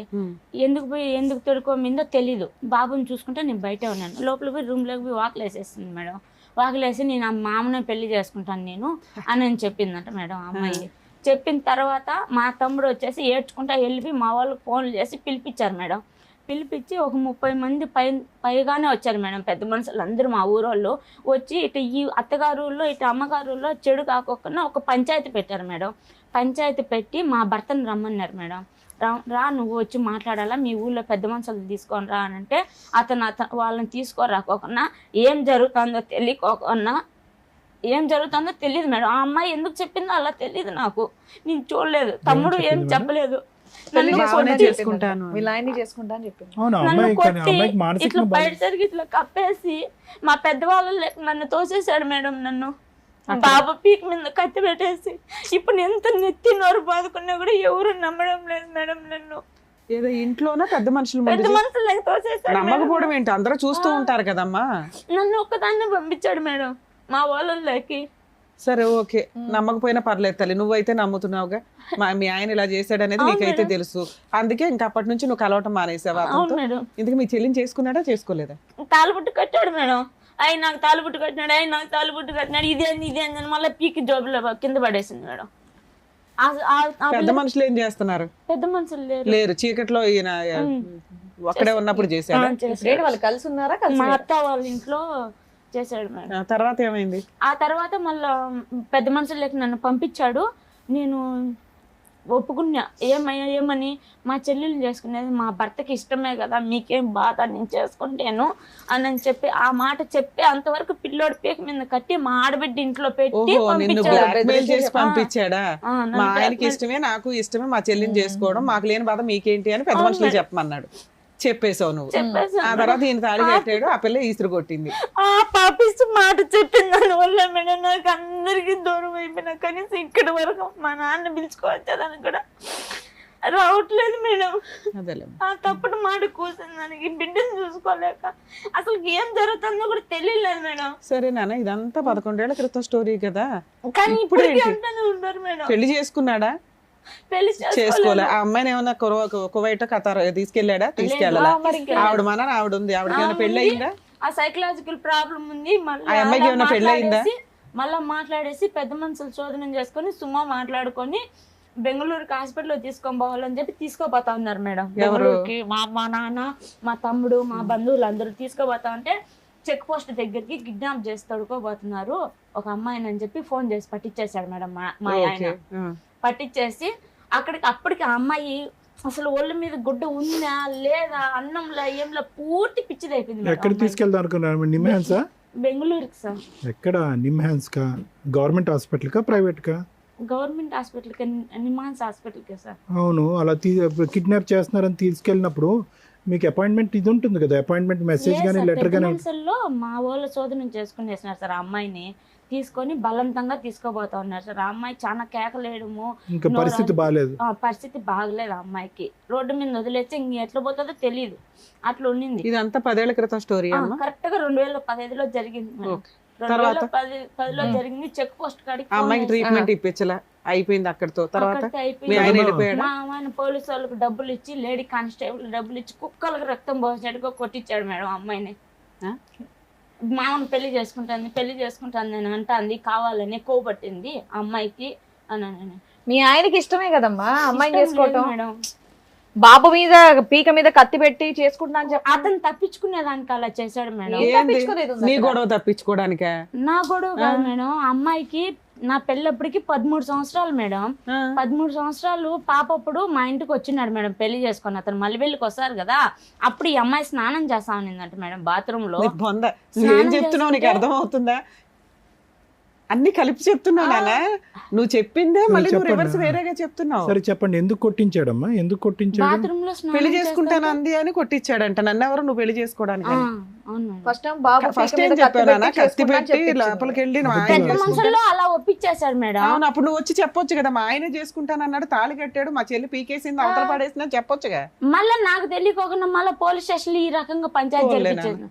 ఎందుకు తొడుకోమిందో తెలీదు. బాబుని చూసుకుంటే నేను బయటే ఉన్నాను. లోపలికి పోయి రూమ్లోకి పోయి వాకులు వేసేస్తుంది మేడం. వాకులు వేసి నేను ఆ మామనే పెళ్లి చేసుకుంటాను నేను అని చెప్పిందంట మేడం అమ్మాయి. చెప్పిన తర్వాత మా తమ్ముడు వచ్చేసి ఏడ్చుకుంటా వెళ్ళిపోయి మా వాళ్ళకి ఫోన్లు చేసి పిలిపించారు మేడం. పిలిపించి ఒక 30 మంది పైగానే వచ్చారు మేడం. పెద్ద మనుషులు అందరూ మా ఊరోళ్ళు వచ్చి ఇటు ఈ అత్తగారుల్లో ఇటు అమ్మగారుల్లో చెడు కాకుండా ఒక పంచాయతీ పెట్టారు మేడం. పంచాయతీ పెట్టి మా భర్తను రమ్మన్నారు మేడం. రా నువ్వు వచ్చి మాట్లాడాలా, మీ ఊళ్ళో పెద్ద మనుషులు తీసుకొని రా అని అంటే అతను వాళ్ళని తీసుకోరాకోకుండా ఏం జరుగుతుందో తెలియదు మేడం. ఆ అమ్మాయి ఎందుకు చెప్పిందో అలా తెలియదు నాకు. నేను చూడలేదు, తమ్ముడు ఏం చెప్పలేదు. ఇట్లా బయట జరిగి ఇట్లా కప్పేసి మా పెద్దవాళ్ళు నన్ను తోసేసాడు మేడం. నన్ను బాబా పీక్ మీద కత్తి పెట్టేసి ఇప్పుడు ఎంత నెత్తి నోరు బాదుకున్నా కూడా ఎవరు నమ్మడం లేదు మేడం నన్ను. ఏదో ఇంట్లోనే పెద్ద మనుషులు తోసేసాడు. నమ్మకపోవడం ఏంటి? అందరూ చూస్తూ ఉంటారు కదమ్మా. నన్ను ఒక్కదాన్నే పంపించాడు మేడం మా వాళ్ళకి. సరే ఓకే, నమ్మకపోయినా పర్లేదు తల్లి, నువ్వైతే నమ్ముతున్నావుగా. మీ ఆయన ఇలా చేశాడు అనేది నీకైతే తెలుసు. అందుకే ఇంకా అప్పటి నుంచి నువ్వు కలవటం మానేసావా? ఇందుకు మీ చెల్లిని చేసుకున్నాడా చేసుకోలేదా? తాళబుట్టు కట్టాడు మేడం. ఆయన నాకు తాళబుట్టు కట్టినాడు. ఇదే అని మళ్ళీ పీకి జోబులో కింద పడేసింది మేడం. పెద్ద మనుషులు ఏం చేస్తున్నారు? పెద్ద మనుషులు లేరు. చీకట్లో ఈయన ఒక్కడే ఉన్నప్పుడు చేశాడు. వాళ్ళు కలిసి ఉన్నారా? మా అత్త వాళ్ళ ఇంట్లో చేశాడు మేడం. తర్వాత ఏమైంది? ఆ తర్వాత మళ్ళా పెద్ద మనుషులకి నన్ను పంపించాడు. నేను ఒప్పుకున్నా. ఏమని మా చెల్లెలు చేసుకునేది మా భర్తకి ఇష్టమే కదా, మీకేం బాధ, నేను చేసుకుంటాను అని చెప్పి ఆ మాట చెప్పి అంతవరకు పిల్లోడి పీక మీద కట్టి మా ఆడబిడ్డ ఇంట్లో పెట్టి పంపించాడా? మా ఆయనకి ఇష్టమే, నాకు ఇష్టమే, మా చెల్లిని చేసుకోవడం, మాకు లేని బాధ మీకేంటి అని పెద్ద మనుషులు చెప్పమన్నాడు. చెప్పేసావు నువ్వు. ఆ తర్వాత ఈయన తాళి కట్టాడు, ఆ పిల్ల ఈసురు కొట్టింది. ఆ పాపిస్తూ మాట చెప్పింది దాని వల్ల మేడం నాకు అందరికి దూరం అయిపోయినా. కనీసం ఇక్కడ వరకు మా నాన్న పిలుచుకోవచ్చదని కూడా రావట్లేదు మేడం. ఆ తప్పుడు మాట కూర్చుంది దానికి. బిడ్డను చూసుకోలేక అసలు ఏం జరుగుతుందో కూడా తెలియలేదు మేడం. సరే నాన్న, ఇదంతా 11 ఏళ్ల క్రితం స్టోరీ కదా. కానీ ఇప్పుడు ఉంటారు మేడం. పెళ్లి చేసుకున్నాడా? పెళ్లి చేసుకోలే. ఆ అమ్మాయిని ఏమన్నా కువైట్ ఖతార్ తీసుకెళ్ళాడా? తీసుకెళ్ళాలా? ఆవిడ మన ఆవిడ ఉంది. ఆవిడకి ఏమైనా పెళ్లి అయిందా? ఆ సైకలాజికల్ ప్రాబ్లం ఉంది. ఆ అమ్మాయికి ఏమైనా పెళ్లి అయిందా? మళ్ళా మాట్లాడేసి పెద్ద మనుషులు శోధనం చేసుకొని సుమా మాట్లాడుకొని బెంగళూరుకి హాస్పిటల్లో తీసుకొని పోవాలని చెప్పి తీసుకోపోతా ఉన్నారు మేడం. బెంగళూరుకి మా నాన్న, మా తమ్ముడు, మా బంధువులు అందరూ తీసుకోపోతా ఉంటే చెక్ పోస్ట్ దగ్గరికి కిడ్నాప్ చేసి తడుకోబోతున్నారు ఒక అమ్మాయిని అని చెప్పి ఫోన్ చేసి పట్టించేశాడు మేడం మా ఆయన. పట్టించేసి అప్పటికి ఆ అమ్మాయి అసలు ఒళ్ళ మీద గుడ్డ ఉందా లేదా అన్నంలో ఏంలో పూర్తి పిచ్చిది అయిపోయింది. ఎక్కడ తీసుకెళ్దాం అనుకున్నారు? నిమ్హాన్సా? బెంగళూరుకి సార్. ఎక్కడ? నిమ్హాన్స్ కా? గవర్నమెంట్ హాస్పిటల్ కా ప్రైవేట్ కా? గవర్నమెంట్ హాస్పిటల్కి, నిమాన్స్ హాస్పిటల్కి సార్. అవును, అలా కిడ్నాప్ చేస్తున్నారని తీసుకెళ్ళినప్పుడు మీకు అపాయింట్మెంట్ ఇది ఉంటుంది కదా, అపాయింట్మెంట్ మెసేజ్ కానీ లెటర్ కానీ. లో మా వాళ్ళ శోధన చేసుకునేసినారు సార్. ఆ అమ్మాయిని తీసుకొని బలవంతంగా తీసుకోబోతా ఉన్నారు సార్. ఆ అమ్మాయి చాలా కేకలేయడము, ఇంకా పరిస్థితి బాగాలేదు. పరిస్థితి బాగలేదు ఆ అమ్మాయికి. రోడ్డు మీద వదిలేస్తే ఇంక ఎట్లా పోతుందో తెలియదు, అట్లా ఉండింది. ఇదంతా 10 ఏళ్ల క్రితం స్టోరీ. కరెక్ట్ గా 2015లో జరిగింది. 2010లో జరిగింది. చెక్ పోస్ట్ కాడికి అమ్మాయికి ట్రీట్మెంట్ ఇప్పించలా, అయిపోయింది అక్కడితో. తర్వాత మా ఆయన పోలీసు వాళ్ళకి డబ్బులు ఇచ్చి, లేడీ కానిస్టేబుల్ డబ్బులు ఇచ్చి కుక్కలకు రక్తం పోసినట్టుగా కొట్టించాడు మేడం అమ్మాయిని. మామని పెళ్లి చేసుకుంటాను అని అంటాంది, కావాలని కోపట్టింది అమ్మాయికి అని. మీ ఆయనకి ఇష్టమే కదమ్మా అమ్మాయిని చేసుకోవటం మేడం. బాబు మీద పీక మీద కత్తి పెట్టి చేసుకుంటా అని చెప్పి అతను తప్పించుకునేదానికి అలా చేశాడు మేడం. నీ గొడవ తప్పించుకోవడానికా? నా గొడవ కాదు మేడం. అమ్మాయికి నా పెళ్ళప్పటికి 13 సంవత్సరాలు మేడం. 13 సంవత్సరాలు పాపప్పుడు మా ఇంటికి వచ్చినాడు మేడం పెళ్లి చేసుకుని. అతను మళ్ళీ వస్తారు కదా, అప్పుడు ఈ అమ్మాయి స్నానం చేస్తా ఉన్నిందంట మేడం బాత్రూమ్ లో. ఏం చెప్తున్నావు నీకు అర్థం అవుతుందా? అన్ని కలిపి చెప్తున్నావు నానా, నువ్వు చెప్పిందే మళ్ళీ నువ్వు రివర్స్ వేరేగా చెప్తున్నావు. సరే చెప్పండి, ఎందుకు కొట్టించాడమ్మా? ఎందుకు కొట్టించాడు? బాత్రూమ్ లో పెళ్లి చేసుకుంటాను అంది అని కొట్టించాడంట. నన్ను ఎవరు నువ్వు పెళ్లి చేసుకోవడానికి? ఫస్ట్ ఏం చెప్పానా? కత్తి పెట్టి లోపలికి వెళ్ళి పెద్ద మనుషుల్లో అలా ఒప్పించేశాడు మేడం. అవును, అప్పుడు నువ్వు వచ్చి చెప్పొచ్చు కదా, మా ఆయన చేసుకుంటాను అన్నాడు, తాళి కట్టాడు, మా చెల్లి పీకేసింది, అవతల పడేసింది అని చెప్పొచ్చుగా. మళ్ళీ నాకు తెలియకోకుండా మళ్ళీ పోలీస్ స్టేషన్ ఈ రకంగా పంచాయతీ జరిపించాడు.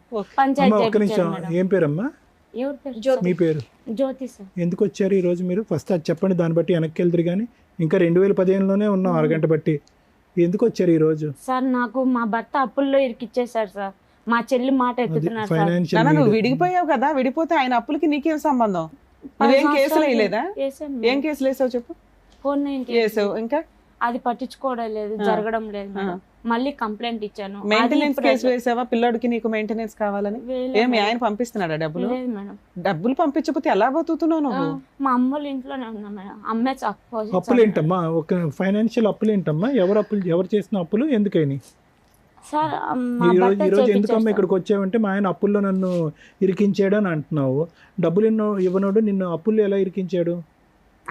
ఒక్క నిమిషం, ఏం పేరమ్మా? ఎవరి పేరు? మీ పేరు? జ్యోతి సార్. ఎందుకు వచ్చారు ఈ రోజు మీరు? ఫస్ట్ అది చెప్పండి, దాన్ని బట్టి వెనక్కి వెళ్తారు. కానీ ఇంకా 2015లోనే ఉన్నాం, అరగంట బట్టి. ఎందుకు వచ్చారు ఈ రోజు? సార్ నాకు మా భర్త అప్పుల్లో ఇరికిచ్చేసారు సార్. మా చెల్లి మాట ఎత్తుతున్నారు సార్. ఫైనాన్షియల్ నువ్వు విడిగిపోయావు కదా, విడిపోతే ఆయన అప్పులకి నీకేం సంబంధం? నువ్వేం కేసులు వేయలేదా? ఏం కేసులు వేసావు చెప్పు? 490 వేసావు. ఇంకా అది పట్టించుకోవడం లేదు, జరగడం లేదు మేడం. మళ్ళీ కంప్లైంట్ ఇచ్చాను. మెయింటెనెన్స్ కేసు వేసావా? పిల్లోడికి నీకు మెయింటెనెన్స్ కావాలని ఏమి ఆయన పంపిస్తున్నాడా డబ్బులు? లేదు మేడం. డబ్బులు పంపించకపోతే ఎలా బతుకుతున్నావు నువ్వు? మా అమ్మోళ్ళ ఇంట్లోనే ఉన్నా మేడం. అమ్మే అప్పులు ఏంటమ్మా? ఒక ఫైనాన్షియల్ అప్పులు ఏంటమ్మా? ఎవరు చేసిన అప్పులు ఎందుకని? సార్ ఈ రోజు ఎందుకమ్మా ఇక్కడికి వచ్చావంటే, మా ఆయన అప్పుల్లో నన్ను ఇరికించాడు అని అంటున్నావు. డబ్బులు ఇవ్వనోడు నిన్ను అప్పుల్లో ఎలా ఇరికించాడు?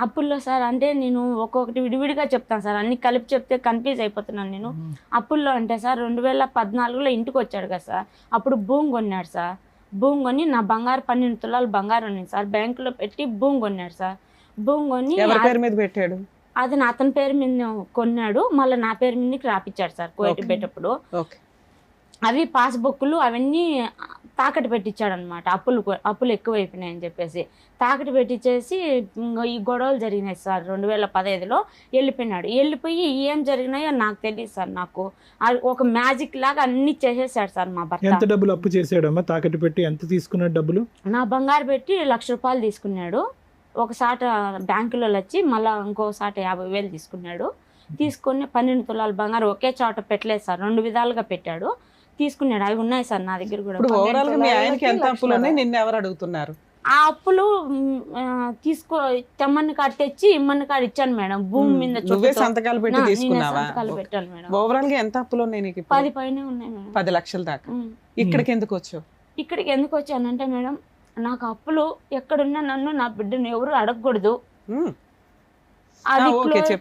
అప్పుల్లో సార్ అంటే నేను ఒక్కొక్కటి విడివిడిగా చెప్తాను సార్, అన్ని కలిపి చెప్తే కన్ఫ్యూజ్ అయిపోతున్నాను నేను. అప్పుల్లో అంటే సార్ 2014లో ఇంటికి వచ్చాడు కదా సార్, అప్పుడు భూమి కొన్నాడు సార్. భూమి కొని నా బంగారు 12 తులాలు బంగారం ఉంది సార్, బ్యాంకులో పెట్టి భూమి కొన్నాడు సార్. భూమి కొని ఎవరి పేరు మీద పెట్టాడు? అది అతని పేరు మీద కొన్నాడు, మళ్ళీ నా పేరు మీదకి రాపిచ్చాడు సార్ కోయటి పెట్టేటప్పుడు. అవి పాస్బుక్లు అవన్నీ తాకట్టు పెట్టించాడు అనమాట. అప్పులు ఎక్కువైపోయినాయని చెప్పేసి తాకట్టు పెట్టించేసి ఈ గొడవలు జరిగినాయి సార్. 2015లో వెళ్ళిపోయినాడు. వెళ్ళిపోయి ఏం జరిగినాయో నాకు తెలియదు సార్. నాకు ఒక మ్యాజిక్ లాగా అన్ని చేసేసాడు సార్ మా భర్త. ఎంత డబ్బులు అప్పు చేసాడమ్మా? తాకట్టు పెట్టి ఎంత తీసుకున్నాడు డబ్బులు? నా బంగారు పెట్టి 1,00,000 రూపాయలు తీసుకున్నాడు. ఒకసాట బ్యాంకులో వచ్చి మళ్ళీ ఇంకోసాట 50,000 తీసుకున్నాడు. తీసుకుని 12 తులాలు బంగారు ఒకే చోట పెట్టలేదు సార్, 2 విధాలుగా పెట్టాడు. తీసుకున్నాడు. అవి ఉన్నాయి సార్ నా దగ్గర కూడా. ఓవరాల్ గా మీ ఆయనకి ఎంత అప్పులు ఉన్నాయి? నిన్ను ఎవరు అడుగుతున్నారు? ఆ అప్పులు తెమ్మని కాడ తెచ్చి ఇమ్మని కాడ ఇచ్చాను మేడం. భూమి మీద నువ్వే సంతకాలు పెట్టి తీసుకున్నావా? పెట్టాను మేడం. ఓవరాల్ గా ఎంత అప్పులు ఉన్నాయి నీకు? 10 పైనే ఉన్నాయి మేడం. 10 లక్షల దాకా. ఇక్కడికి ఎందుకు వచ్చావు? ఇక్కడికి ఎందుకు వచ్చానంటే మేడం, నాకు అప్పులు ఎక్కడున్నా నన్ను నా బిడ్డను ఎవరు అడగకూడదు, అది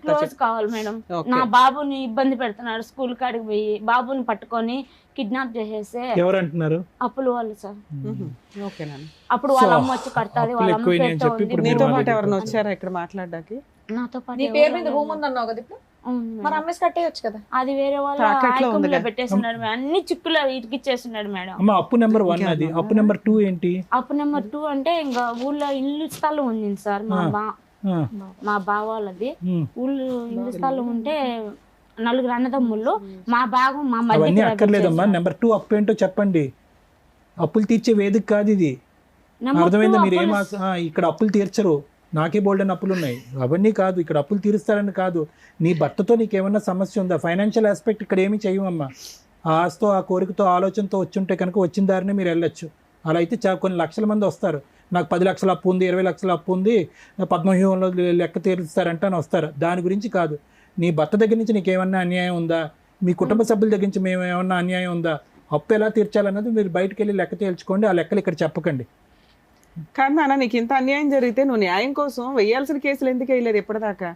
క్లోజ్ కావాలి మేడం. నా బాబుని ఇబ్బంది పెడుతున్నాడు, స్కూల్ కాడికి పోయి బాబుని పట్టుకొని కిడ్నాప్ చేసేస్తే ఎవరంటున్నారు? అప్పులు వాళ్ళు సార్. అప్పుడు సో, వాళ్ళ అమ్మ వచ్చి కడతాది, వాళ్ళ అమ్మ పేరుతో ఉంది. నీతో పాటు ఎవరైనా వచ్చారా ఇక్కడ మాట్లాడడానికి? నాతో పాటు నీ పేరు మీద భూమి ఉందన్నావు కదా ఇప్పుడు, మరి అమ్మేసి కట్టేయచ్చు కదా. అది వేరే వాళ్ళ ఆయకంలో పెట్టేస్తున్నాడు మేడం. అన్ని చిక్కులు ఇరికిచ్చేస్తున్నాడు మేడం. అమ్మ అప్పు నెంబర్ 1 అది. అప్పు నెంబర్ 2 ఏంటి? అప్పు నెంబర్ 2 అంటే ఇంకా ఊళ్ళో ఇల్లు స్థలం ఉంది సార్ మా బావ వాళ్ళది. ఊళ్ళో ఇల్లు స్థలం ఉంటే 4 అన్నదమ్ముళ్ళు, మా భాగం మా మధ్య. అక్కర్లేదమ్మా, నెంబర్ 2 అప్పు ఏంటో చెప్పండి. అప్పులు తీర్చే వేదిక కాదు ఇది, అర్థమైందా? మీరు ఇక్కడ అప్పులు తీర్చరు. నాకే బోల్డెన్ అప్పులు ఉన్నాయి. అవన్నీ కాదు, ఇక్కడ అప్పులు తీరుస్తారని కాదు, నీ భర్తతో నీకేమన్నా సమస్య ఉందా? ఫైనాన్షియల్ ఆస్పెక్ట్ ఇక్కడ ఏమీ చేయమమ్మా. ఆ ఆశతో, ఆ కోరికతో, ఆలోచనతో వచ్చుంటే కనుక వచ్చిన దారినే మీరు వెళ్ళొచ్చు. అలా అయితే కొన్ని లక్షల మంది వస్తారు, నాకు 10 లక్షల అప్పు ఉంది, 20 లక్షల అప్పు ఉంది, పద్మవ్యూహంలో లెక్క తీరుస్తారంటే అని వస్తారు. దాని గురించి కాదు. నీ భర్త దగ్గర నుంచి నీకేమన్నా అన్యాయం ఉందా? మీ కుటుంబ సభ్యుల దగ్గర నుంచి మేము ఏమన్నా అన్యాయం ఉందా? అప్పు ఎలా తీర్చాలన్నది మీరు బయటకు వెళ్ళి లెక్క తేల్చుకోండి. ఆ లెక్కలు ఇక్కడ చెప్పకండి. కానీ నాన్న, నీకు ఇంత అన్యాయం జరిగితే నువ్వు న్యాయం కోసం వేయాల్సిన కేసులు ఎందుకు వేయలేదు ఇప్పటిదాకా?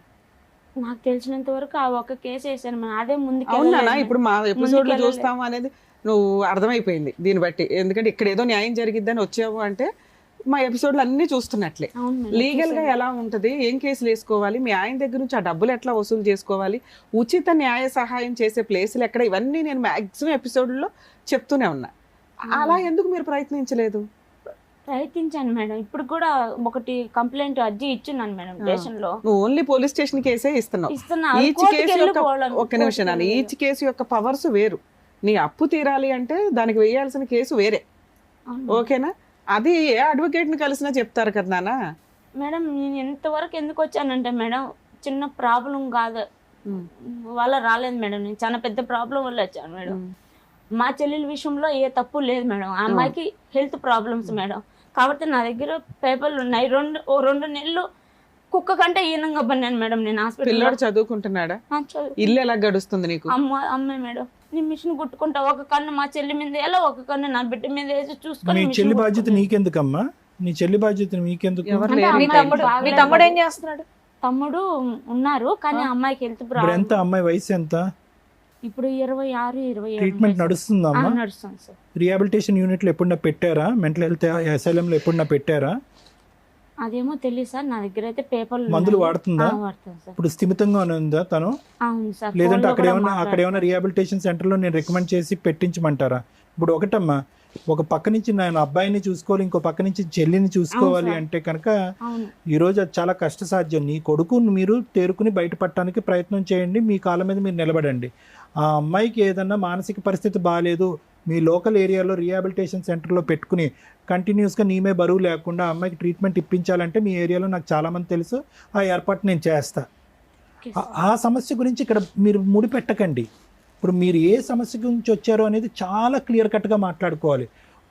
నాకు తెలిసినంత వరకు ఆ ఒక్క కేసు వేసాను మేడం, అదే ముందుకు అవునా? వెళ్ళలేదు. ఇప్పుడు మా ఎపిసోడ్ లో ముందుకెళ్ళలేదు. చూస్తాము అనేది నువ్వు అర్థమైపోయింది దీన్ని బట్టి. ఎందుకంటే ఇక్కడ ఏదో న్యాయం జరిగిద్దని వచ్చావు అంటే మా ఎపిసోడ్లు అన్ని చూస్తున్నట్లే. అవును మేడం, లీగల్ గా ఎలా ఉంటది, ఏం కేసులు వేసుకోవాలి, మీ ఆయన దగ్గర నుంచి ఆ డబ్బులు ఎట్లా వసూలు చేసుకోవాలి, ఉచిత న్యాయ సహాయం చేసే ప్లేసులు ఎక్కడ, ఇవన్నీ నేను మాక్సిమం ఎపిసోడ్లో చెప్తూనే ఉన్నా. అలా ఎందుకు మీరు ప్రయత్నించలేదు? ప్రయత్నించాను మేడం. ఇప్పుడు కూడా ఒకటి కంప్లైంట్ అర్జీ ఇచ్చున్నాను మేడం స్టేషన్ లో. నువ్వు ఓన్లీ పోలీస్ స్టేషన్ కేసే ఇస్తున్నావు. ఇస్తున్నా. ఈచ్ కేసు యొక్క ఒక్క నిమిషం నాన్న, ఈచ్ కేసు యొక్క పవర్స్ వేరు. నీ అప్పు తీరాలి అంటే దానికి వేయాల్సిన కేసు వేరే. ఓకేనా? అది ఏ అడ్వకేట్ ని కలిసినా చెప్తారు కదా నాన్న. మేడం నేను ఎంతవరకు ఎందుకు వచ్చానంటే మేడం, చిన్న ప్రాబ్లం కాదు వల్ల రాలేదు మేడం, నేను చాలా పెద్ద ప్రాబ్లం వల్ల వచ్చాను మేడం. మా చెల్లెల విషయంలో ఏ తప్పు లేదు మేడం, ఆ అమ్మాయికి హెల్త్ ప్రాబ్లమ్స్ మేడం. కాబట్టి నా దగ్గర పేపర్లు ఉన్నాయి. 2 నెలలు కుక్క కంటే ఈనంగా పన్నాను మేడం నేను హాస్పిటల్. పిల్లాడు చదువుకుంటున్నాడా? ఇల్లు ఎలా గడుస్తుంది నీకు? అమ్మాయి మేడం, నీ మిషన్ కుట్టుకుంటా, ఒక కన్ను మా చెల్లి మీద ఎలా, ఒక కన్ను నా బిడ్డ మీద వేసి చూసుకొని. మీ చెల్లి బాధ్యత నీకెందుకమ్మా? నీ చెల్లి బాధ్యత నీకెందుకు? మీ తమ్ముడు ఏం చేస్తున్నాడు? తమ్ముడు ఉన్నారు కానీ అమ్మాయికి హెల్త్ ఇప్పుడు ప్రాబ్లం. ఎంత అమ్మాయి వయసు ఎంత? ఇప్పుడు 26, 27 ట్రీట్మెంట్ నడుస్తుందమ్మా? నడుస్తుంది సార్. రిహాబిలిటేషన్ యూనిట్లో ఎప్పుడన్నా పెట్టారా? మెంటల్ హెల్త్ అసైలంలో ఎప్పుడన్నా పెట్టారా? అదేమో తెలియదు సార్, నా దగ్గర అయితే పేపర్లు మందులు వాడుతుందా? వాడుతుంది సార్. ఇప్పుడు స్థిమితంగా ఉందా తను? అవును సార్. లేదంటే అక్కడ ఏమైనా రిహాబిలిటేషన్ సెంటర్లో నేను రికమెండ్ చేసి పెట్టించమంటారా? ఇప్పుడు ఒకటమ్మా, ఒక పక్క నుంచి నేను అబ్బాయిని చూసుకోవాలి, ఇంకో పక్క నుంచి చెల్లిని చూసుకోవాలి అంటే కనుక ఈరోజు అది చాలా కష్టసాధ్యం. నీ కొడుకు మీరు తేరుకుని బయటపడటానికి ప్రయత్నం చేయండి, మీ కాళ్ళ మీద మీరు నిలబడండి. ఆ అమ్మాయికి ఏదన్నా మానసిక పరిస్థితి బాగాలేదు, మీ లోకల్ ఏరియాలో రిహాబిలిటేషన్ సెంటర్లో పెట్టుకుని కంటిన్యూస్గా నీమే బరువు లేకుండా అమ్మాయికి ట్రీట్మెంట్ ఇప్పించాలంటే మీ ఏరియాలో నాకు చాలామంది తెలుసు, ఆ ఏర్పాటు నేను చేస్తా. ఆ సమస్య గురించి ఇక్కడ మీరు ముడిపెట్టకండి. ఇప్పుడు మీరు ఏ సమస్య గురించి వచ్చారో అనేది చాలా క్లియర్ కట్గా మాట్లాడుకోవాలి.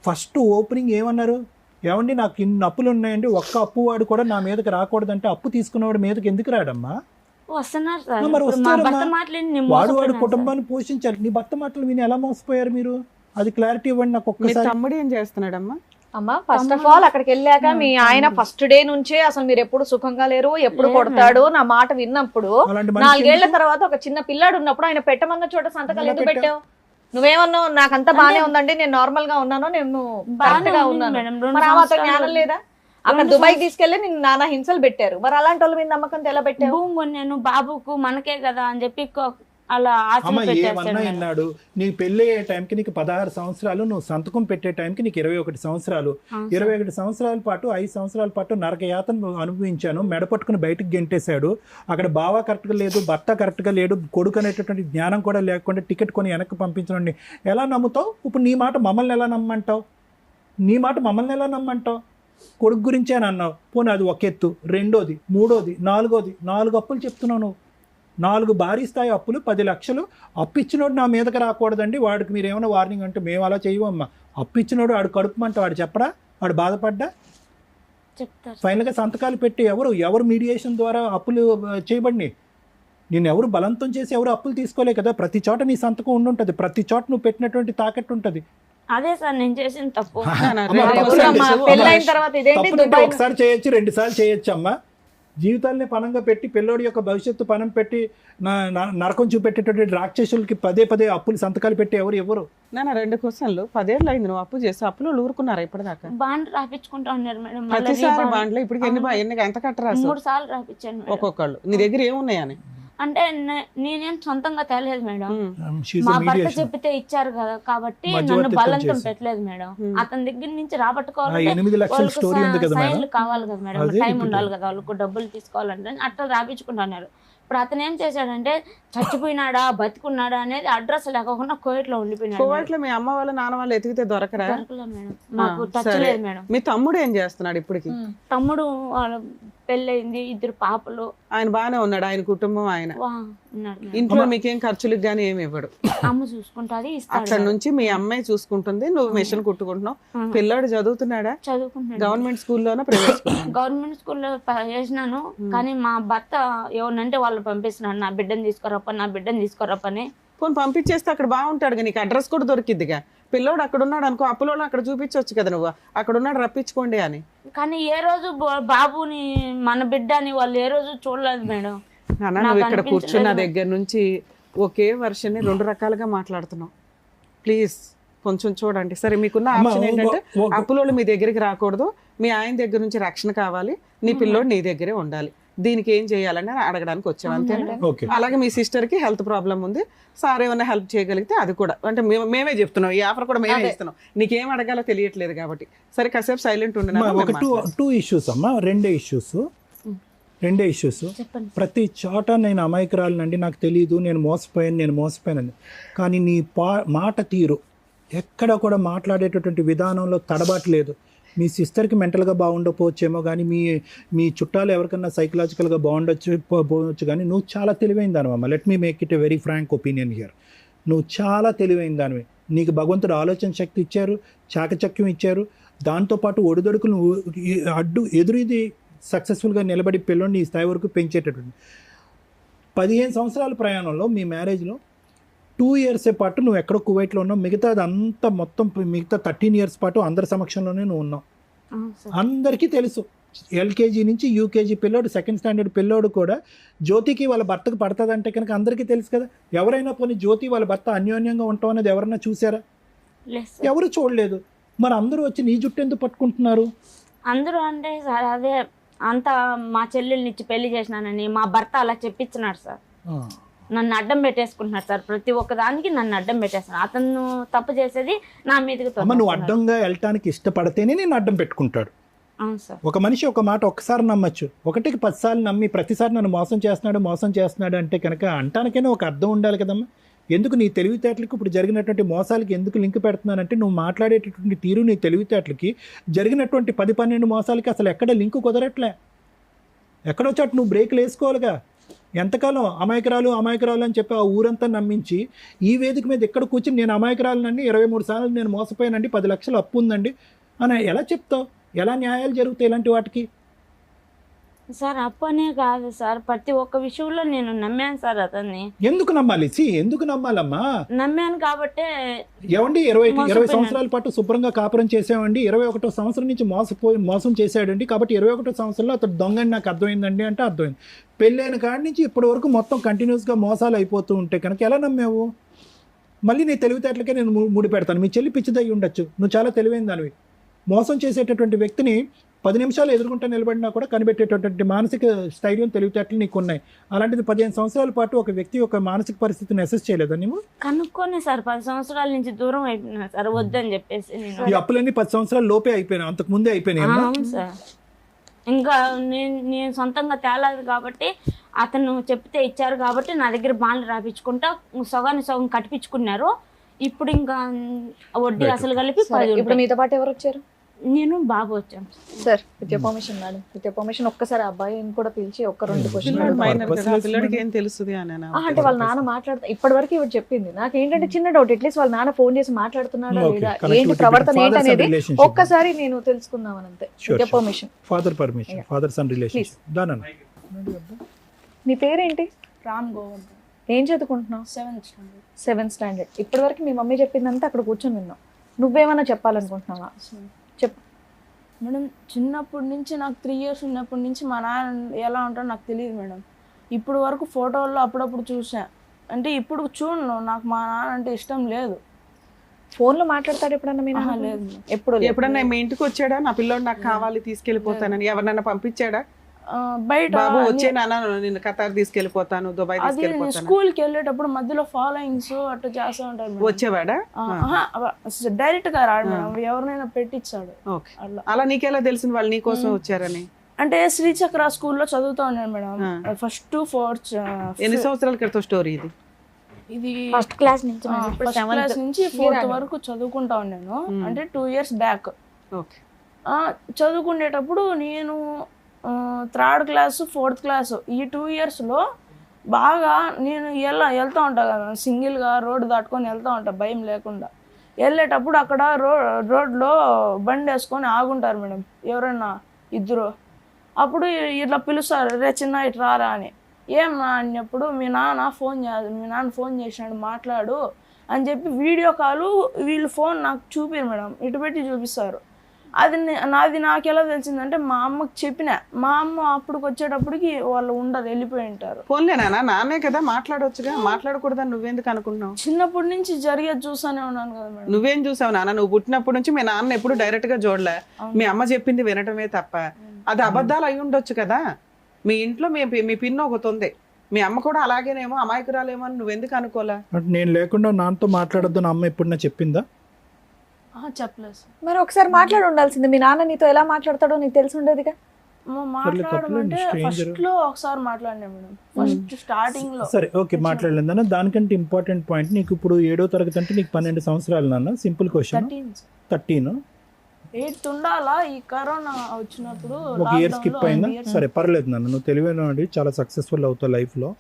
ఫస్ట్ ఓపెనింగ్ ఏమన్నారు? ఏమండి నాకు ఇన్ని అప్పులు ఉన్నాయండి, ఒక్క అప్పు వాడు కూడా నా మీదకి రాకూడదంటే అప్పు తీసుకున్నవాడు మీదకి ఎందుకు రాడమ్మా? వస్తున్నారు సార్. మరి వాడు వస్తున్నారు. కుటుంబాన్ని పోషించాలి. నీ భర్త మాటలు విని ఎలా మోసపోయారు మీరు? అది క్లారిటీ ఇవ్వండి నాకు మీ ఒక్కసారి. తమ్ముడు ఏం చేస్తున్నాడమ్మా? అమ్మా, ఫస్ట్ ఆఫ్ ఆల్ అక్కడికి వెళ్ళాక మీ ఆయన ఫస్ట్ డే నుంచే అసలు మీరు ఎప్పుడు సుఖంగా లేరు, ఎప్పుడు కొడతాడు నా మాట విన్నప్పుడు, అలాంటి 4 ఏళ్ల తర్వాత ఒక చిన్న పిల్లాడు ఉన్నప్పుడు ఆయన పెట్టమన్న చోట సంతకాలు ఎందుకు పెట్టావు? నువ్వేమన్నావు? నాకంతా బానే ఉందండి, నేను నార్మల్ గా ఉన్నాను, నేను కరెక్ట్ గా ఉన్నాను. మరి ఆ మాత్రం జ్ఞానం లేదా? అక్కడ దుబాయ్ తీసుకెళ్లి నిన్ను నానా హింసలు పెట్టారు, మరి అలాంటి వాళ్ళ మీద నమ్మకంతో ఎలా పెట్టావు? నేను బాబుకు మనకే కదా అని చెప్పి అలా అమ్మ ఆశలు ఏమన్నా పెట్టేస్తాను. విన్నాడు? నీకు పెళ్ళి అయ్యే టైంకి నీకు 16 సంవత్సరాలు, నువ్వు సంతకం పెట్టే టైంకి నీకు 21 సంవత్సరాలు. 21 సంవత్సరాల పాటు 5 సంవత్సరాల పాటు నరక యాతన అనుభవించాను. మెడపట్టుకుని బయటకు గెంటేశాడు. అక్కడ బావ కరెక్ట్గా లేదు, భర్త కరెక్ట్గా లేడు, కొడుకు అనేటటువంటి జ్ఞానం కూడా లేకుండా టికెట్ కొని వెనక్కి పంపించండి. ఎలా నమ్ముతావు? ఇప్పుడు నీ మాట మమ్మల్ని ఎలా నమ్మంటావు? నీ మాట మమ్మల్ని ఎలా నమ్మంటావు? కొడుకు గురించే అని అన్నావు. పోనీ అది ఒక ఎత్తు. రెండోది, మూడోది, నాలుగోది, 4 అప్పులు చెప్తున్నావు నువ్వు. 4 భారీ స్థాయి అప్పులు, 10 లక్షలు. అప్పు ఇచ్చినోడు నా మీదకి రాకూడదండి, వాడికి మీరు ఏమైనా వార్నింగ్ అంటే మేము అలా చేయవమ్మా. అప్పు ఇచ్చినోడు వాడు కడుపుమంటే వాడు చెప్పడా? వాడు బాధపడ్డా? చెప్తారు. ఫైనల్గా సంతకాలు పెట్టి ఎవరు మీడియేషన్ ద్వారా అప్పులు చేయబడినాయి? నేను ఎవరు బలవంతం చేసి ఎవరు అప్పులు తీసుకోలే కదా. ప్రతి చోట నీ సంతకం ఉండుంటది, ప్రతి చోట నువ్వు పెట్టినటువంటి తాకట్టు ఉంటుంది. అదే సార్ నేను చేసిన తప్పు. పెళ్ళైన తర్వాత ఇదేంటి దుబాయ్ ఒకసారి చేయొచ్చు, 2 సార్లు చేయొచ్చు అమ్మా. జీవితాల్ని పనంగా పెట్టి పిల్లోడి యొక్క భవిష్యత్తు పనం పెట్టి నరకం చూపెట్టేటువంటి రాక్షసులకి పదే అప్పులు సంతకాలు పెట్టి ఎవరు? నాన్న 2 క్వశ్చన్లు. 10 ఏళ్ళు అయింది నువ్వు అప్పు చేసి, అప్పులో ఊరుకున్నారా ఇప్పటిదాకా? బాండ్ రాపించుకుంటా ఉన్నారు మేడం. ప్రతిసారి బాండ్లు ఇప్పటికి ఎన్ని ఎంత కట్టరా? 3 సార్లు రాపించాను మేడం. ఒక్కొక్కళ్ళు. నీ దగ్గర ఏమున్నాయని? అంటే నేనేం సొంతంగా తేలేదు మేడం, మా భర్త చెప్పితే ఇచ్చారు కదా కాబట్టి నన్ను బలంతం పెట్టలేదు మేడం. అతని దగ్గర నుంచి రాబట్టుకోవాలంటే 8 లక్షల స్టోరీ ఉంది కదా మేడం, సైన్లు కావాలి కదా మేడం, టైం ఉండాలి కదా వాళ్ళకు డబ్బులు తీసుకోవాలంటే అట్లా రాపించుకుంటున్నారు. ఇప్పుడు అతను ఏం చేశాడంటే చచ్చిపోయినాడా బతికున్నాడా అనేది అడ్రస్ లేకుండా కోవిడ్ లో ఉండిపోయినాడు. కోవిడ్ లో మీ అమ్మ వాళ్ళు నాన్న వాళ్ళు ఎతికితే దొరకరా? దొరకలేదు మేడం, మాకు టచ్ లేదు మేడం. మీ తమ్ముడు ఏం చేస్తున్నాడు ఇప్పటికి? తమ్ముడు పెళ్ళయింది, 2 పాపలు. ఆయన బాగానే ఉన్నాడు, ఆయన కుటుంబం ఆయన ఉన్నాడు మేడం. ఇంట్లో మీకేం ఖర్చులకు గానీ ఏమి ఇవ్వడు, అమ్మ చూసుకుంటాది, అక్కడ ఇస్తాడు. నుంచి మీ అమ్మాయి చూసుకుంటుంది, నువ్వు మిషన్ కుట్టుకుంటున్నావు. పిల్లాడు చదువుతున్నాడా? చదువుకుంటున్నాడు. గవర్నమెంట్ స్కూల్లోనా ప్రైవేట్ స్కూల్? గవర్నమెంట్ స్కూల్లో వేసినాను, కానీ మా భర్త ఎవరినంటే వాళ్ళు పంపిస్తున్నాడు, నా బిడ్డను తీసుకోరప్పని. పోనీ పంపించేస్తే అక్కడ బాగుంటాడు, నీకు అడ్రస్ కూడా దొరికిద్దిగా. పిల్లోడు అక్కడ ఉన్నాడు అనుకో, అప్పులోడు అక్కడ చూపించవచ్చు కదా, నువ్వు అక్కడ ఉన్నాడు రప్పించుకోండి అని. కానీ ఏ రోజు బాబుని మన బిడ్డ అని వాళ్ళు ఏ రోజు చూడలేదు మేడం. నాన్న నువ్వు ఇక్కడ కూర్చున్న దగ్గర నుంచి ఒకే వర్షన్ని 2 రకాలుగా మాట్లాడుతున్నావు. ప్లీజ్ కొంచెం చూడండి. సరే, మీకున్న ఆప్షన్ ఏంటంటే అప్పులోళ్ళు మీ దగ్గరికి రాకూడదు, మీ ఆయన దగ్గర నుంచి రక్షణ కావాలి, నీ పిల్లోడు నీ దగ్గరే ఉండాలి. దీనికి ఏం చేయాలని అడగడానికి వచ్చావు, అంతేనా? అలాగే మీ సిస్టర్ కి హెల్త్ ప్రాబ్లం ఉంది, సార్ ఏమైనా హెల్ప్ చేయగలిగితే అది కూడా, అంటే మేమే చెప్తున్నాం, ఈ ఆఫర్ కూడా మేమే ఇస్తున్నాం, నీకేం అడగాలో తెలియట్లేదు కాబట్టి. సరే కాసేపు సైలెంట్ ఉండు. టూ ఇష్యూస్ అమ్మా, రెండే ఇష్యూస్. ప్రతి చోట నేను అమాయకురాలనండి, నాకు తెలియదు, నేను మోసపోయాను. కానీ నీ మాట తీరు ఎక్కడ కూడా మాట్లాడేటటువంటి విధానంలో తడబాటు లేదు. మీ సిస్టర్కి మెంటల్గా బాగుండకపోవచ్చేమో, కానీ మీ చుట్టాలు ఎవరికన్నా సైకలాజికల్గా పోవచ్చు, కానీ నువ్వు చాలా తెలివైన దానివమ్మ. Let me make it a very frank opinion here. నువ్వు చాలా తెలివైన దానివి, నీకు భగవంతుడు ఆలోచన శక్తి ఇచ్చారు, చాకచక్యం ఇచ్చారు, దాంతోపాటు ఒడిదొడుకులు ఎదురుది సక్సెస్ఫుల్గా నిలబడి పిల్లని ఈ స్థాయి వరకు పెంచేటటువంటి 15 సంవత్సరాల ప్రయాణంలో మీ మ్యారేజ్లో 2 years పాటు నువ్వు ఎక్కడో కువైట్లో ఉన్నావు, మిగతా మొత్తం 13 years పాటు అందరి సమక్షంలోనే నువ్వు ఉన్నావు. అందరికీ తెలుసు, ఎల్కేజీ నుంచి యూకేజీ పిల్లోడు, 2nd standard పిల్లోడు కూడా జ్యోతికి వాళ్ళ భర్తకు పడుతుందంటే కనుక అందరికీ తెలుసు కదా. ఎవరైనా పోనీ జ్యోతి వాళ్ళ భర్త అన్యోన్యంగా ఉంటాం అనేది ఎవరైనా చూసారా? ఎవరు చూడలేదు. మరి అందరూ వచ్చి నీ జుట్టు ఎందుకు పట్టుకుంటున్నారు? అందరూ అంటే సార్ అదే అంత మా చెల్లెల్ని ఇచ్చి పెళ్లి చేసినానని మా భర్త అలా చెప్పించినాడు సార్. నన్ను అడ్డం పెట్టేసుకుంటున్నాడు సార్, ప్రతి ఒక్క దానికి నన్ను అడ్డం పెట్టేస్తున్నాడు. అతను తప్పు చేసేది నా మీదకి. నువ్వు అడ్డంగా వెళ్ళటానికి ఇష్టపడితేనే నేను అడ్డం పెట్టుకుంటాడు. అవును సార్. ఒక మనిషి ఒక మాట ఒక్కసారి నమ్మచ్చు, 1కి 10 సార్లు నమ్మి ప్రతిసారి నన్ను మోసం చేస్తున్నాడు అంటే కనుక అంటానికైనా ఒక అర్థం ఉండాలి కదమ్మా. ఎందుకు నీ తెలివితేటలకు ఇప్పుడు జరిగినటువంటి మోసాలకి ఎందుకు లింక్ పెడుతున్నానంటే, నువ్వు మాట్లాడేటటువంటి తీరు నీ తెలివితేటలకి జరిగినటువంటి 10-12 మోసాలకి అసలు ఎక్కడ లింకు కుదరట్లే. ఎక్కడో చోట నువ్వు బ్రేక్లు వేసుకోవాలిగా. ఎంతకాలం అమాయకురాలు అని చెప్పి ఆ ఊరంతా నమ్మించి ఈ వేదిక మీద ఎక్కడ కూర్చుని నేను అమాయకురాలనండి, 23 సార్లు నేను మోసపోయానండి, 10 లక్షలు అప్పు ఉందండి అని ఎలా చెప్తావు? ఎలా న్యాయాలు జరుగుతాయి ఇలాంటి వాటికి? సార్ అప్పనే కాదు సార్, ప్రతి ఒక్క విషయంలో నేను నమ్మాను సార్ అతన్ని. ఎందుకు నమ్మాలి? ఎందుకు నమ్మాలమ్మా? నమ్మాను కాబట్టే. ఏమండి 20 సంవత్సరాల పాటు శుభ్రంగా కాపురం చేసామండి, 21వ సంవత్సరం నుంచి మోసం చేశాడండి, కాబట్టి 21వ సంవత్సరంలో అతడు దొంగని నాకు అర్థమైందండి అంటే అర్థమైంది. పెళ్ళైన కాడి నుంచి ఇప్పటి వరకు మొత్తం కంటిన్యూస్గా మోసాలు అయిపోతూ ఉంటే కనుక ఎలా నమ్మావు? మళ్ళీ నీ తెలివితేటలకే నేను ముడి పెడతాను. మీ చెల్లి పిచ్చిదయ్యి ఉండొచ్చు, నువ్వు చాలా తెలివైన దానివి. మోసం చేసేటటువంటి వ్యక్తిని 10 నిమిషాలు ఎదుర్కొంటూ నిలబడినా కూడా కనిపెట్టేటటువంటి మానసిక స్థైర్యం, తెలివితేటలు నీకు ఉన్నాయి. అలాంటిది 15 సంవత్సరాల పాటు ఒక వ్యక్తి యొక్క మానసిక పరిస్థితిని అసెస్ చేయలేదా నువ్వు? కనుక్కొని సార్ 10 సంవత్సరాల నుంచి దూరం అయిపోయినా సార్, వద్దని చెప్పేసి. ఈ అప్పులన్నీ 10 సంవత్సరాల లోపే అయిపోయినాయి, అంతకు ముందే అయిపోయినాయి. అవును సార్. ఇంకా నేను సొంతంగా తేలాలి కాబట్టి అతను చెప్తే ఇచ్చారు కాబట్టి నా దగ్గర బాండ్లు రాపించుకుంటా సగాన్ని సగం కట్టిపించుకున్నారు. ఇప్పుడు ఇంకా వడ్డీ అసలు కలిపి 10. ఇప్పుడు మీతో పాటు ఎవరు వచ్చారు? నేను బాబు వచ్చాను sir. With your permission madam, with your permission ఒక్కసారి అబ్బాయిని కూడా పిలిచి 1-2 క్వశ్చన్. పిల్లడికి ఏం తెలుస్తుంది అని అంటే వాళ్ళ నాన్న మాట్లాడుతా ఇప్పటి వరకు ఇవి చెప్పింది. నాకు ఏంటంటే చిన్న డౌట్, అట్లీస్ట్ వాళ్ళ నాన్న ఫోన్ చేసి మాట్లాడుతున్నాడా లేదా, ఏంటి ప్రవర్తన ఏంటనేది ఒక్కసారి నేను తెలుసుకుందామని అంతే. With your permission. Father son relation. నీ పేరేంటి? రామ్ గోవర్ధన్. ఏం చదువుకుంటున్నావు? 7th standard. ఇప్పటి వరకు మీ మమ్మీ చెప్పిందంతా అక్కడ కూర్చొని విన్నావు. నువ్వేమన్నా చెప్పాలనుకుంటున్నావా? చెప్పు మేడం. చిన్నప్పటి నుంచి నాకు 3 years ఉన్నప్పటి నుంచి మా నాన్న ఎలా ఉంటాడో నాకు తెలియదు మేడం. ఇప్పుడు వరకు ఫోటోల్లో అప్పుడప్పుడు చూసా, అంటే ఇప్పుడు చూడను, నాకు మా నాన్న అంటే ఇష్టం లేదు. ఫోన్ లో మాట్లాడతాడు ఎప్పుడన్నా? మీ నాన్న లేదు. ఎప్పుడన్నా మీ ఇంటికి వచ్చాడా? నా పిల్లోడు నాకు కావాలి తీసుకెళ్లిపోతానని ఎవరన్నా పంపించాడా? బయట బాబు వచ్చే నాన్న నిన్ను ఖతార్ తీసుకెళ్లిపోతాను, దుబాయ్ తీసుకెళ్లిపోతాను. స్కూల్ కి వెళ్ళేటప్పుడు మధ్యలో ఫాలోయింగ్స్ అట్లా చేస్తూ ఉంటాడు. వచ్చేవాడా? డైరెక్ట్ గా రాడు మేడం, ఎవరినైనా పెట్టించాడు. అలా నీకెలా తెలిసింది వాళ్ళు నీ కోసం వచ్చారని? అంటే శ్రీచక్ర స్కూల్లో చదువుతా ఉన్నాను మేడం, 1st to 4th. ఎన్ని సంవత్సరాల క్రితం స్టోరీ ఇది? ఇది ఫస్ట్ క్లాస్ నుంచి 1st నుంచి 4th వరకు చదువుకుంటా ఉన్నాను. అంటే 2 years బ్యాక్. చదువుకునేటప్పుడు నేను థర్డ్ క్లాసు 4th క్లాసు ఈ 2 ఇయర్స్లో బాగా నేను వెళ్తూ ఉంటా కదా సింగిల్గా రోడ్డు దాటుకొని వెళ్తూ ఉంటా భయం లేకుండా. వెళ్ళేటప్పుడు అక్కడ రోడ్లో బండి వేసుకొని ఆగుంటారు మేడం ఎవరన్నా ఇద్దరు. అప్పుడు ఇట్లా పిలుస్తారు, రే చిన్న ఇటు రారా అని. ఏం నా అన్నప్పుడు మీ నాన్న ఫోన్ చేసినాడు మాట్లాడు అని చెప్పి వీడియో కాలు వీళ్ళు ఫోన్ నాకు చూపిరు మేడం, ఇటు పెట్టి చూపిస్తారు. అది నాకు ఎలా తెలిసిందంటే మా అమ్మకి చెప్పిన, మా అమ్మ అప్పుడు వచ్చేటప్పటికి వాళ్ళు ఉండరు, వెళ్ళిపోయి ఉంటారు. ఫోన్లేనా నాన్నే కదా మాట్లాడొచ్చుగా, మాట్లాడకూడదని నువ్వెందుకు అనుకుంటున్నావు? చిన్నప్పటి నుంచి జరిగేది చూసానే ఉన్నాను కదా మేడం. నువ్వేం చూసావు నాన్న? నువ్వు పుట్టినప్పటి నుంచి మీ నాన్న ఎప్పుడు డైరెక్ట్ గా చూడలే, మీ అమ్మ చెప్పింది వినటమే తప్ప. అది అబద్ధాలు అయి ఉండొచ్చు కదా. మీ ఇంట్లో మీ పిన్న ఒకటి ఉంది, మీ అమ్మ కూడా అలాగేనేమో అమాయకురాలేమో అని నువ్వెందుకు అనుకోలే? అంటే నేను లేకుండా నాన్నతో మాట్లాడొద్దు నా అమ్మ ఎప్పుడన్నా చెప్పిందా? చెప్పలేదు సార్. మరి ఒకసారి మాట్లాడి ఉండాల్సింది. మీ నాన్న నీతో ఎలా మాట్లాడతాడో నీకు తెలిసి ఉండేదిగా. మాట్లాడమంటే ఫస్ట్ లో ఒకసారి మాట్లాడినా మేడం, ఫస్ట్ స్టార్టింగ్ లో. సరే ఓకే మాట్లాడలేదు నాన్న. దానికంటే ఇంపార్టెంట్ పాయింట్, నీకు ఇప్పుడు 7వ తరగతి అంటే నీకు 12 సంవత్సరాలు నాన్న. Simple question. 13 8 ఉండాలా? ఈ కరోనా వచ్చినప్పుడు ఒక ఇయర్ స్కిప్ అయిందా? సరే పర్లేదు నాన్న, నువ్వు తెలివైన చాలా సక్సెస్ఫుల్ అవుతావు లైఫ్లో.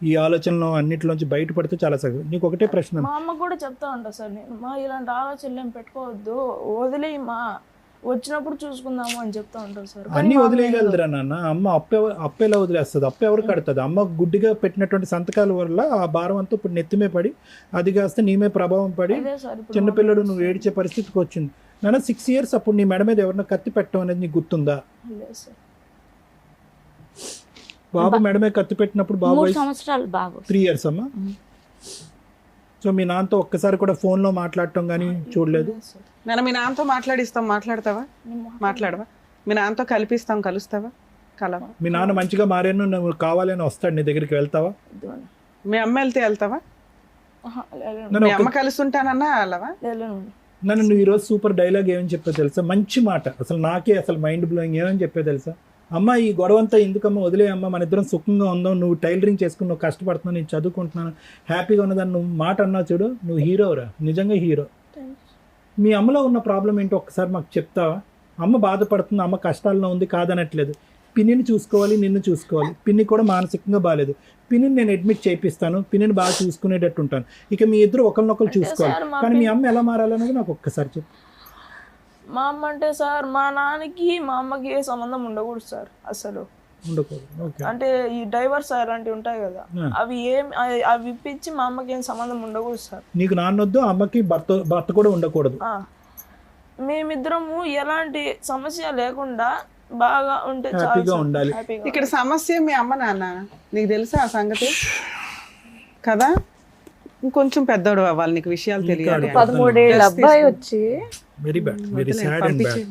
ఈ ఆలోచనలు అన్నిటిలోంచి బయటపడితే చాలా సక్సెస్. నీకు ఒకటే ప్రశ్న. మా అమ్మ కూడా చెప్తా ఉంటా సార్, నేను ఇలాంటి ఆలోచనలు ఏం పెట్టుకోవద్దు, వదిలేయి వచ్చినప్పుడు చూసుకుందాము అని చెప్తా ఉంటారు సార్. అన్ని వదిలేయగలదురా నాన్న. అమ్మ అప్పేలా వదిలేస్తుంది? అప్ప ఎవరు కడుతుంది? అమ్మ గుడ్డిగా పెట్టినటువంటి సంతకాల వల్ల ఆ భారం అంతా ఇప్పుడు నెత్తిమే పడి అది కాస్త నీమే ప్రభావం పడి చిన్నపిల్లడు నువ్వు ఏడ్చే పరిస్థితికి వచ్చింది నాన్న. 6 ఇయర్స్ అప్పుడు నీ మెడ మీద ఎవరైనా కత్తి పెట్టడం అనేది నీకు గుర్తుందా? బాబు మెడ మీద కత్తి పెట్టినప్పుడు బాబు 3 సంవత్సరాలు బాబు 3 ఇయర్స్ అమ్మా. సో మీ నాన్నతో ఒక్కసారి కూడా ఫోన్లో మాట్లాడటం కానీ చూడలేదు? నేను మీ నాన్నతో మాట్లాడిస్తాం, మాట్లాడతావా? మాట్లాడవా? మీ నాన్నతో కలుస్తావా? కలవా? మీ నాన్న మంచిగా మారాను నువ్వు కావాలని వస్తాడు నీ దగ్గరికి, వెళ్తావా? మీ అమ్మ వెళ్తావా? మీ అమ్మ కలుస్తుంటానన్నా వెళ్ళవా? నన్ను నువ్వు ఈరోజు సూపర్ డైలాగ్ ఏమని చెప్పా తెలుసా? మంచి మాట, అసలు నాకే అసలు మైండ్ బ్లోయింగ్. ఏమని చెప్పా తెలుసా? అమ్మ ఈ గొడవంతా ఎందుకమ్మా, వదిలే అమ్మ, మన ఇద్దరం సుఖంగా ఉందాం, నువ్వు టైలరింగ్ చేసుకుని నువ్వు కష్టపడుతున్నావు, నేను చదువుకుంటున్నాను, హ్యాపీగా ఉన్నదాన్ని నువ్వు మాట అన్నావు చూడు, నువ్వు హీరోరా, నిజంగా హీరో. మీ అమ్మలో ఉన్న ప్రాబ్లం ఏంటో ఒక్కసారి మాకు చెప్తావా? అమ్మ బాధపడుతుంది, అమ్మ కష్టాల్లో ఉంది కాదనట్లేదు. పిన్నిని చూసుకోవాలి, నిన్ను చూసుకోవాలి. పిన్ని కూడా మానసికంగా బాగాలేదు, పిన్నిని నేను అడ్మిట్ చేయిస్తాను, పిన్నిని బాగా చూసుకునేటట్టు ఉంటాను. ఇక మీ ఇద్దరు ఒకరినొకరు చూసుకోవాలి. కానీ మీ అమ్మ ఎలా మారాలనేది నాకు ఒక్కసారి చెప్పు. మా అమ్మ అంటే సార్, మా నాన్నకి మా అమ్మకి ఏ సంబంధం ఉండకూడదు సార్, అసలు ఉండకూడదు. అంటే ఈ డైవర్స్ అలాంటివి ఉంటాయి కదా, అవి ఇప్పించి మా అమ్మకి ఏం సంబంధం ఉండకూడదు సార్. నీకు నాన్నొద్దు, అమ్మకి భర్త కూడా ఉండకూడదు. మేమిద్దరము ఎలాంటి సమస్య లేకుండా బాగా ఉంటే హ్యాపీగా ఉండాలి. ఇక్కడ సమస్య మీ అమ్మ నాన్న, నీకు తెలుసా ఆ సంగతి కదా? ఇంకొంచెం పెద్దోడు అవ్వాలి, నీకు విషయాలు తెలియాలి. 13 ఏళ్ళ అబ్బాయి వచ్చి very bad, very sad and bad,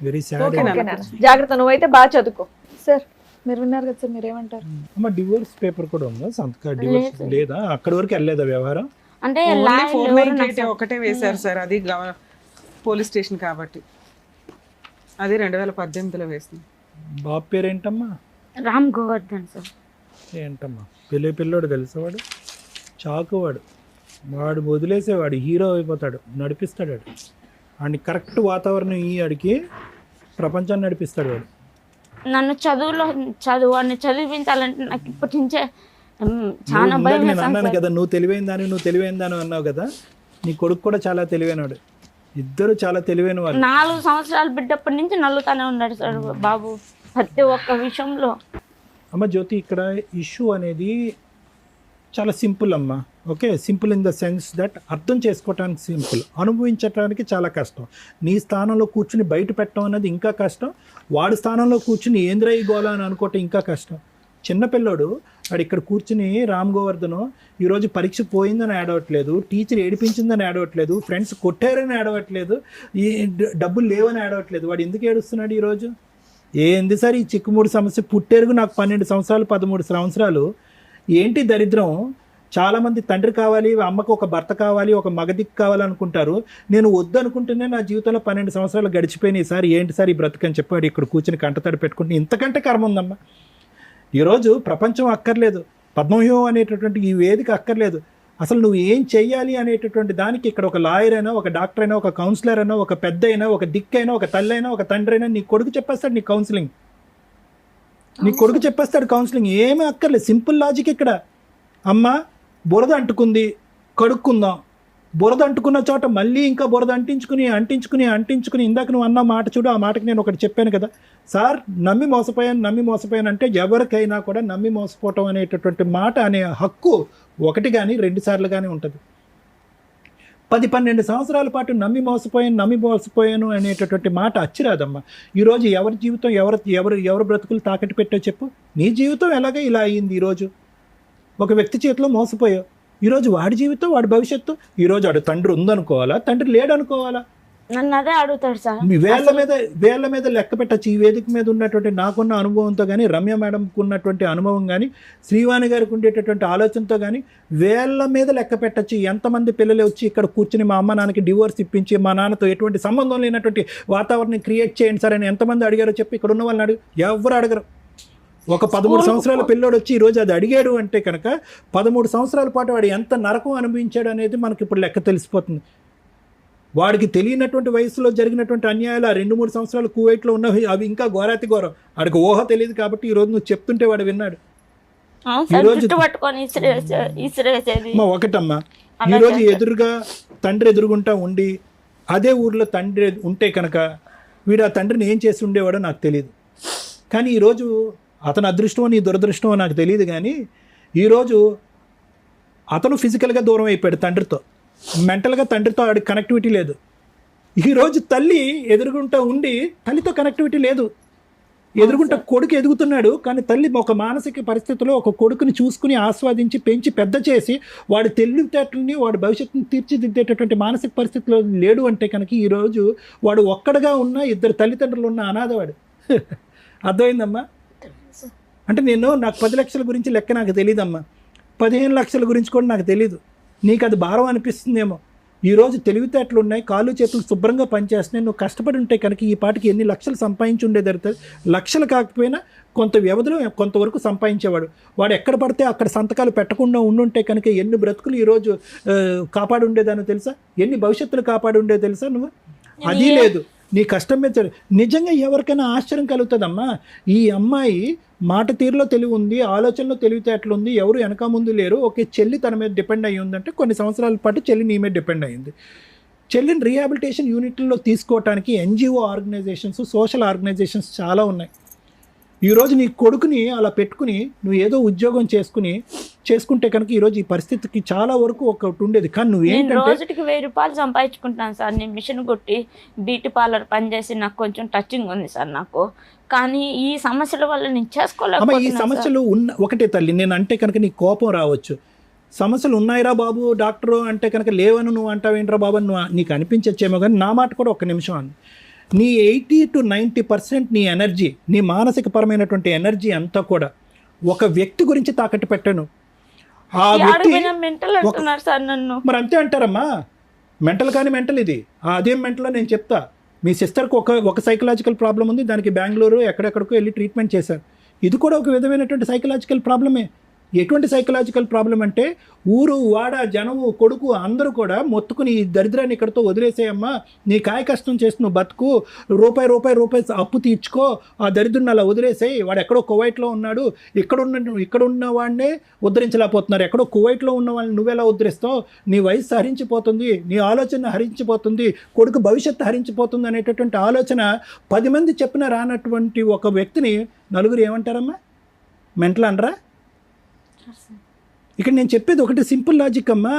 very sad. జాగ్రత్త, నువ్వైతే బాగా చదువుకో. సార్ మీరు విన్నారు కదా సార్, మీరేమంటారు? అమ్మ డివోర్స్ పేపర్ కూడా ఉందా? సంతకం డివోర్స్ లేదా? అక్కడి వరకు వెళ్ళలేదా వ్యవహారం? అంటే 498 ఒకటే వేశారు సార్, అది పోలీస్ స్టేషన్ కాబట్టి, అది 2018లో వేసింది. బాబు పేరు ఏంటమ్మా? రామ్ గోవర్ధన్ సార్. ఏంటమ్మా పిల్లోడు తెలుసా? వాడు చాకువాడు, వాడు వదిలేసేవాడు, హీరో అయిపోతాడు, నడిపిస్తాడు వాడు. వాడిని కరెక్ట్ వాతావరణం ఆడికి ప్రపంచాన్ని నడిపిస్తాడు వాడు. నన్ను వాడిని చదివించాలంటే నాకు ఇప్పటి నుంచే చాలా భయం. నేను అన్నాను కదా నువ్వు తెలివైందాను అన్నావు కదా, నీ కొడుకు కూడా చాలా తెలివైనవాడు, ఇద్దరు చాలా తెలివైన వాళ్ళు. 4 సంవత్సరాలు బిడ్డప్పటి నుంచి నల్లుతానే ఉన్నాడు సార్ బాబు ప్రతి ఒక్క విషయంలో. అమ్మ జ్యోతి, ఇక్కడ ఇష్యూ అనేది చాలా సింపుల్ అమ్మా. Okay, simple in the sense that అర్థం చేసుకోవటానికి సింపుల్, అనుభవించడానికి చాలా కష్టం. నీ స్థానంలో కూర్చుని బయట పెట్టడం అనేది ఇంకా కష్టం, వాడి స్థానంలో కూర్చుని ఏంద్రయ్య గోలా అని అనుకోవటం ఇంకా కష్టం. చిన్నపిల్లోడు వాడు ఇక్కడ కూర్చుని రామ్ గోవర్ధను ఈరోజు పరీక్ష పోయిందని ఏడవట్లేదు, టీచర్ ఏడిపించిందని ఏడవట్లేదు, ఫ్రెండ్స్ కొట్టారని ఏడవట్లేదు, ఈ డబ్బులు లేవని ఏడవట్లేదు. వాడు ఎందుకు ఏడుస్తున్నాడు ఈరోజు? ఏంది సార్ ఈ చిక్కుముడి సమస్య? పుట్టేరుగు నాకు 12 సంవత్సరాలు 13 సంవత్సరాలు. ఏంటి దరిద్రం? చాలామంది తండ్రి కావాలి, అమ్మకు ఒక భర్త కావాలి, ఒక మగదిక్కు కావాలనుకుంటారు. నేను వద్దు అనుకుంటేనే నా జీవితంలో 12 సంవత్సరాలు గడిచిపోయినాయి సార్, ఏంటి సార్ ఈ బ్రతుకని చెప్పాడు ఇక్కడ కూర్చుని కంటతడి పెట్టుకుంటే. ఇంతకంటే కర్మ ఉందమ్మా. ఈరోజు ప్రపంచం అక్కర్లేదు, పద్మవ్యూహం అనేటటువంటి ఈ వేదిక అక్కర్లేదు. అసలు నువ్వు ఏం చెయ్యాలి అనేటటువంటి దానికి ఇక్కడ ఒక లాయర్ అయినా, ఒక డాక్టర్ అయినా, ఒక కౌన్సిలర్ అయినా, ఒక పెద్ద అయినా, ఒక దిక్కైనా, ఒక తల్లి అయినా, ఒక తండ్రి అయినా నీ కొడుకు చెప్పేస్తాడు నీ కౌన్సిలింగ్. నీ కొడుకు చెప్పేస్తాడు కౌన్సిలింగ్, ఏమీ అక్కర్లేదు, సింపుల్ లాజిక్ ఇక్కడ. అమ్మ బురద అంటుకుంది, కడుక్కుందాం. బురద అంటుకున్న చోట మళ్ళీ ఇంకా బురద అంటించుకుని ఇందాక నువ్వు అన్న మాట చూడు, ఆ మాటకి నేను ఒకటి చెప్పాను కదా సార్, నమ్మి మోసపోయాను అంటే ఎవరికైనా కూడా నమ్మి మోసపోవటం అనేటటువంటి మాట అనే హక్కు ఒకటి కానీ 2 సార్లు కానీ ఉంటుంది. 10-12 సంవత్సరాల పాటు నమ్మి మోసపోయాను అనేటటువంటి మాట అచ్చిరాదమ్మా. ఈరోజు ఎవరి జీవితం ఎవరు బ్రతుకులు తాకట్టు పెట్టో చెప్పు. నీ జీవితం ఎలాగ ఇలా అయ్యింది. ఈరోజు ఒక వ్యక్తి చేతిలో మోసపోయావు, ఈరోజు వాడి జీవితం, వాడి భవిష్యత్తు. ఈరోజు వాడు తండ్రి ఉందనుకోవాలా, తండ్రి లేడనుకోవాలా? నన్ను అదే అడుగుతాడు సార్. మీ వేళ్ల మీద లెక్క పెట్టచ్చు. ఈ వేదిక మీద ఉన్నటువంటి నాకున్న అనుభవంతో కానీ, రమ్య మేడంకు ఉన్నటువంటి అనుభవం కానీ, శ్రీవాణి గారికి ఉండేటటువంటి ఆలోచనతో కానీ వేళ్ల మీద లెక్క పెట్టచ్చు. ఎంతమంది పిల్లలు వచ్చి ఇక్కడ కూర్చుని మా అమ్మ నాన్నకి డివోర్స్ ఇప్పించి మా నాన్నతో ఎటువంటి సంబంధం లేనటువంటి వాతావరణం క్రియేట్ చేయండి సార్ అని ఎంతమంది అడిగారో చెప్పి ఇక్కడ ఉన్న వాళ్ళని అడుగు, ఎవరు అడగరు. ఒక 13 సంవత్సరాల పిల్లోడు వచ్చి ఈరోజు అది అడిగాడు అంటే కనుక 13 సంవత్సరాల పాటు వాడు ఎంత నరకం అనుభవించాడు అనేది మనకి ఇప్పుడు లెక్క తెలిసిపోతుంది. వాడికి తెలియనటువంటి వయసులో జరిగినటువంటి అన్యాయాలు ఆ 2-3 సంవత్సరాలు కువైట్లో ఉన్నవి అవి ఇంకా ఘోరాతి ఘోరం. వాడికి ఊహ తెలియదు కాబట్టి ఈరోజు నువ్వు చెప్తుంటే వాడు విన్నాడు. ఒకటమ్మా, ఈరోజు ఎదురుగా తండ్రి ఎదురుగుంటా ఉండి అదే ఊర్లో తండ్రి ఉంటే కనుక వీడు ఆ తండ్రిని ఏం చేసి ఉండేవాడో నాకు తెలియదు. కానీ ఈరోజు అతను అదృష్టమో నీ దురదృష్టమో నాకు తెలియదు, కానీ ఈరోజు అతను ఫిజికల్గా దూరం అయిపోయాడు తండ్రితో, మెంటల్గా తండ్రితో ఆడికి కనెక్టివిటీ లేదు. ఈరోజు తల్లి ఎదురుగుంటా ఉండి తల్లితో కనెక్టివిటీ లేదు. ఎదురుగుంటా కొడుకు ఎదుగుతున్నాడు, కానీ తల్లి ఒక మానసిక పరిస్థితిలో ఒక కొడుకుని చూసుకుని ఆస్వాదించి పెంచి పెద్ద చేసి వాడి తెలివితేటల్ని వాడి భవిష్యత్తుని తీర్చిదిద్దేటటువంటి మానసిక పరిస్థితిలో లేడు అంటే కనుక ఈరోజు వాడు ఒక్కడగా ఉన్న 2 తల్లిదండ్రులు ఉన్న అనాథవాడు. అర్థమైందమ్మా? అంటే నాకు 10 లక్షల గురించి లెక్క నాకు తెలియదమ్మా, 15 లక్షల గురించి కూడా నాకు తెలీదు. నీకు అది భారం అనిపిస్తుందేమో. ఈరోజు తెలివితేటలు ఉన్నాయి, కాళ్ళు చేతులు శుభ్రంగా పనిచేస్తున్నాయి. నువ్వు కష్టపడి ఉంటే కనుక ఈ పాటికి ఎన్ని లక్షలు సంపాదించి ఉండేది. లక్షలు కాకపోయినా కొంత వ్యవధిలో కొంతవరకు సంపాదించేవాడు. వాడు ఎక్కడ పడితే అక్కడ సంతకాలు పెట్టకుండా ఉండుంటే కనుక ఎన్ని బ్రతుకులు ఈరోజు కాపాడు ఉండేదానో తెలుసా, ఎన్ని భవిష్యత్తులు కాపాడు ఉండేదో తెలుసా నువ్వు? అది లేదు. నీ కష్టం మీద నిజంగా ఎవరికైనా ఆశ్చర్యం కలుగుతుందమ్మా. ఈ అమ్మాయి మాట తీరులో తెలివి ఉంది, ఆలోచనలో తెలివితేటలు ఉంది, ఎవరు వెనక ముందు లేరు. ఓకే, చెల్లి తన మీద డిపెండ్ అయ్యి ఉందంటే కొన్ని సంవత్సరాల పాటు చెల్లి నీ మీద డిపెండ్ అయ్యింది. చెల్లిని రీహాబిలిటేషన్ యూనిట్లో తీసుకోవడానికి NGO ఆర్గనైజేషన్స్, సోషల్ ఆర్గనైజేషన్స్ చాలా ఉన్నాయి. ఈరోజు నీ కొడుకుని అలా పెట్టుకుని నువ్వు ఏదో ఉద్యోగం చేసుకుంటే కనుక ఈరోజు ఈ పరిస్థితికి చాలా వరకు ఒకటి ఉండేది. కానీ నువ్వేంటంటే రోజుకి 1000 రూపాయలు సంపాదించుకుంటాను సార్. నేను మిషన్ కొట్టి బ్యూటీ పార్లర్ పనిచేసి నాకు కొంచెం టచింగ్ ఉంది సార్ నాకు. కానీ ఈ సమస్యల వల్ల నేను చేసుకోలేకపోతున్నాను. ఈ సమస్యలు ఒకటే తల్లి, నేను అంటే కనుక నీకు కోపం రావచ్చు. సమస్యలు ఉన్నాయిరా బాబు డాక్టరు అంటే కనుక లేవని నువ్వు అంటావేంట్రా బాబు అని నీకు అనిపించచ్చేమో, కానీ నా మాట కూడా 1 నిమిషం అని. నీ 80 to 90% నీ ఎనర్జీ, నీ మానసిక పరమైనటువంటి ఎనర్జీ అంతా కూడా ఒక వ్యక్తి గురించి తాకట్టు పెట్టాను. ఆ వ్యక్తి మరి అంతే అంటారమ్మా, మెంటల్ కానీ మెంటల్ ఇది. అదేం మెంటల్ నేను చెప్తా. మీ సిస్టర్కి ఒక సైకలాజికల్ ప్రాబ్లం ఉంది, దానికి బెంగళూరు ఎక్కడెక్కడికో వెళ్ళి ట్రీట్మెంట్ చేశారు. ఇది కూడా ఒక విధమైనటువంటి సైకలాజికల్ ప్రాబ్లమే. ఎటువంటి సైకలాజికల్ ప్రాబ్లం అంటే ఊరు వాడ జనము కొడుకు అందరూ కూడా మొత్తుకుని ఈ దరిద్రాన్ని ఇక్కడితో వదిలేసేయమ్మా, నీ కాయ కష్టం చేసి నువ్వు బతుకు, రూపాయి అప్పు తీర్చుకో, ఆ దరిద్రుని అలా వదిలేసేయి. వాడు ఎక్కడో కువైట్లో ఉన్నాడు, ఇక్కడున్న వాడినే ఉద్ధరించలేకపోతున్నారు, ఎక్కడో కువైట్లో ఉన్న వాళ్ళని నువ్వెలా ఉద్ధరిస్తావు? నీ వయసు హరించిపోతుంది, నీ ఆలోచన హరించిపోతుంది, కొడుకు భవిష్యత్తు హరించిపోతుంది అనేటటువంటి ఆలోచన 10 మంది చెప్పిన రానటువంటి ఒక వ్యక్తిని నలుగురు ఏమంటారమ్మా? మెంటల్ అనరా? ఇక్కడ నేను చెప్పేది ఒకటి సింపుల్ లాజిక్ అమ్మా.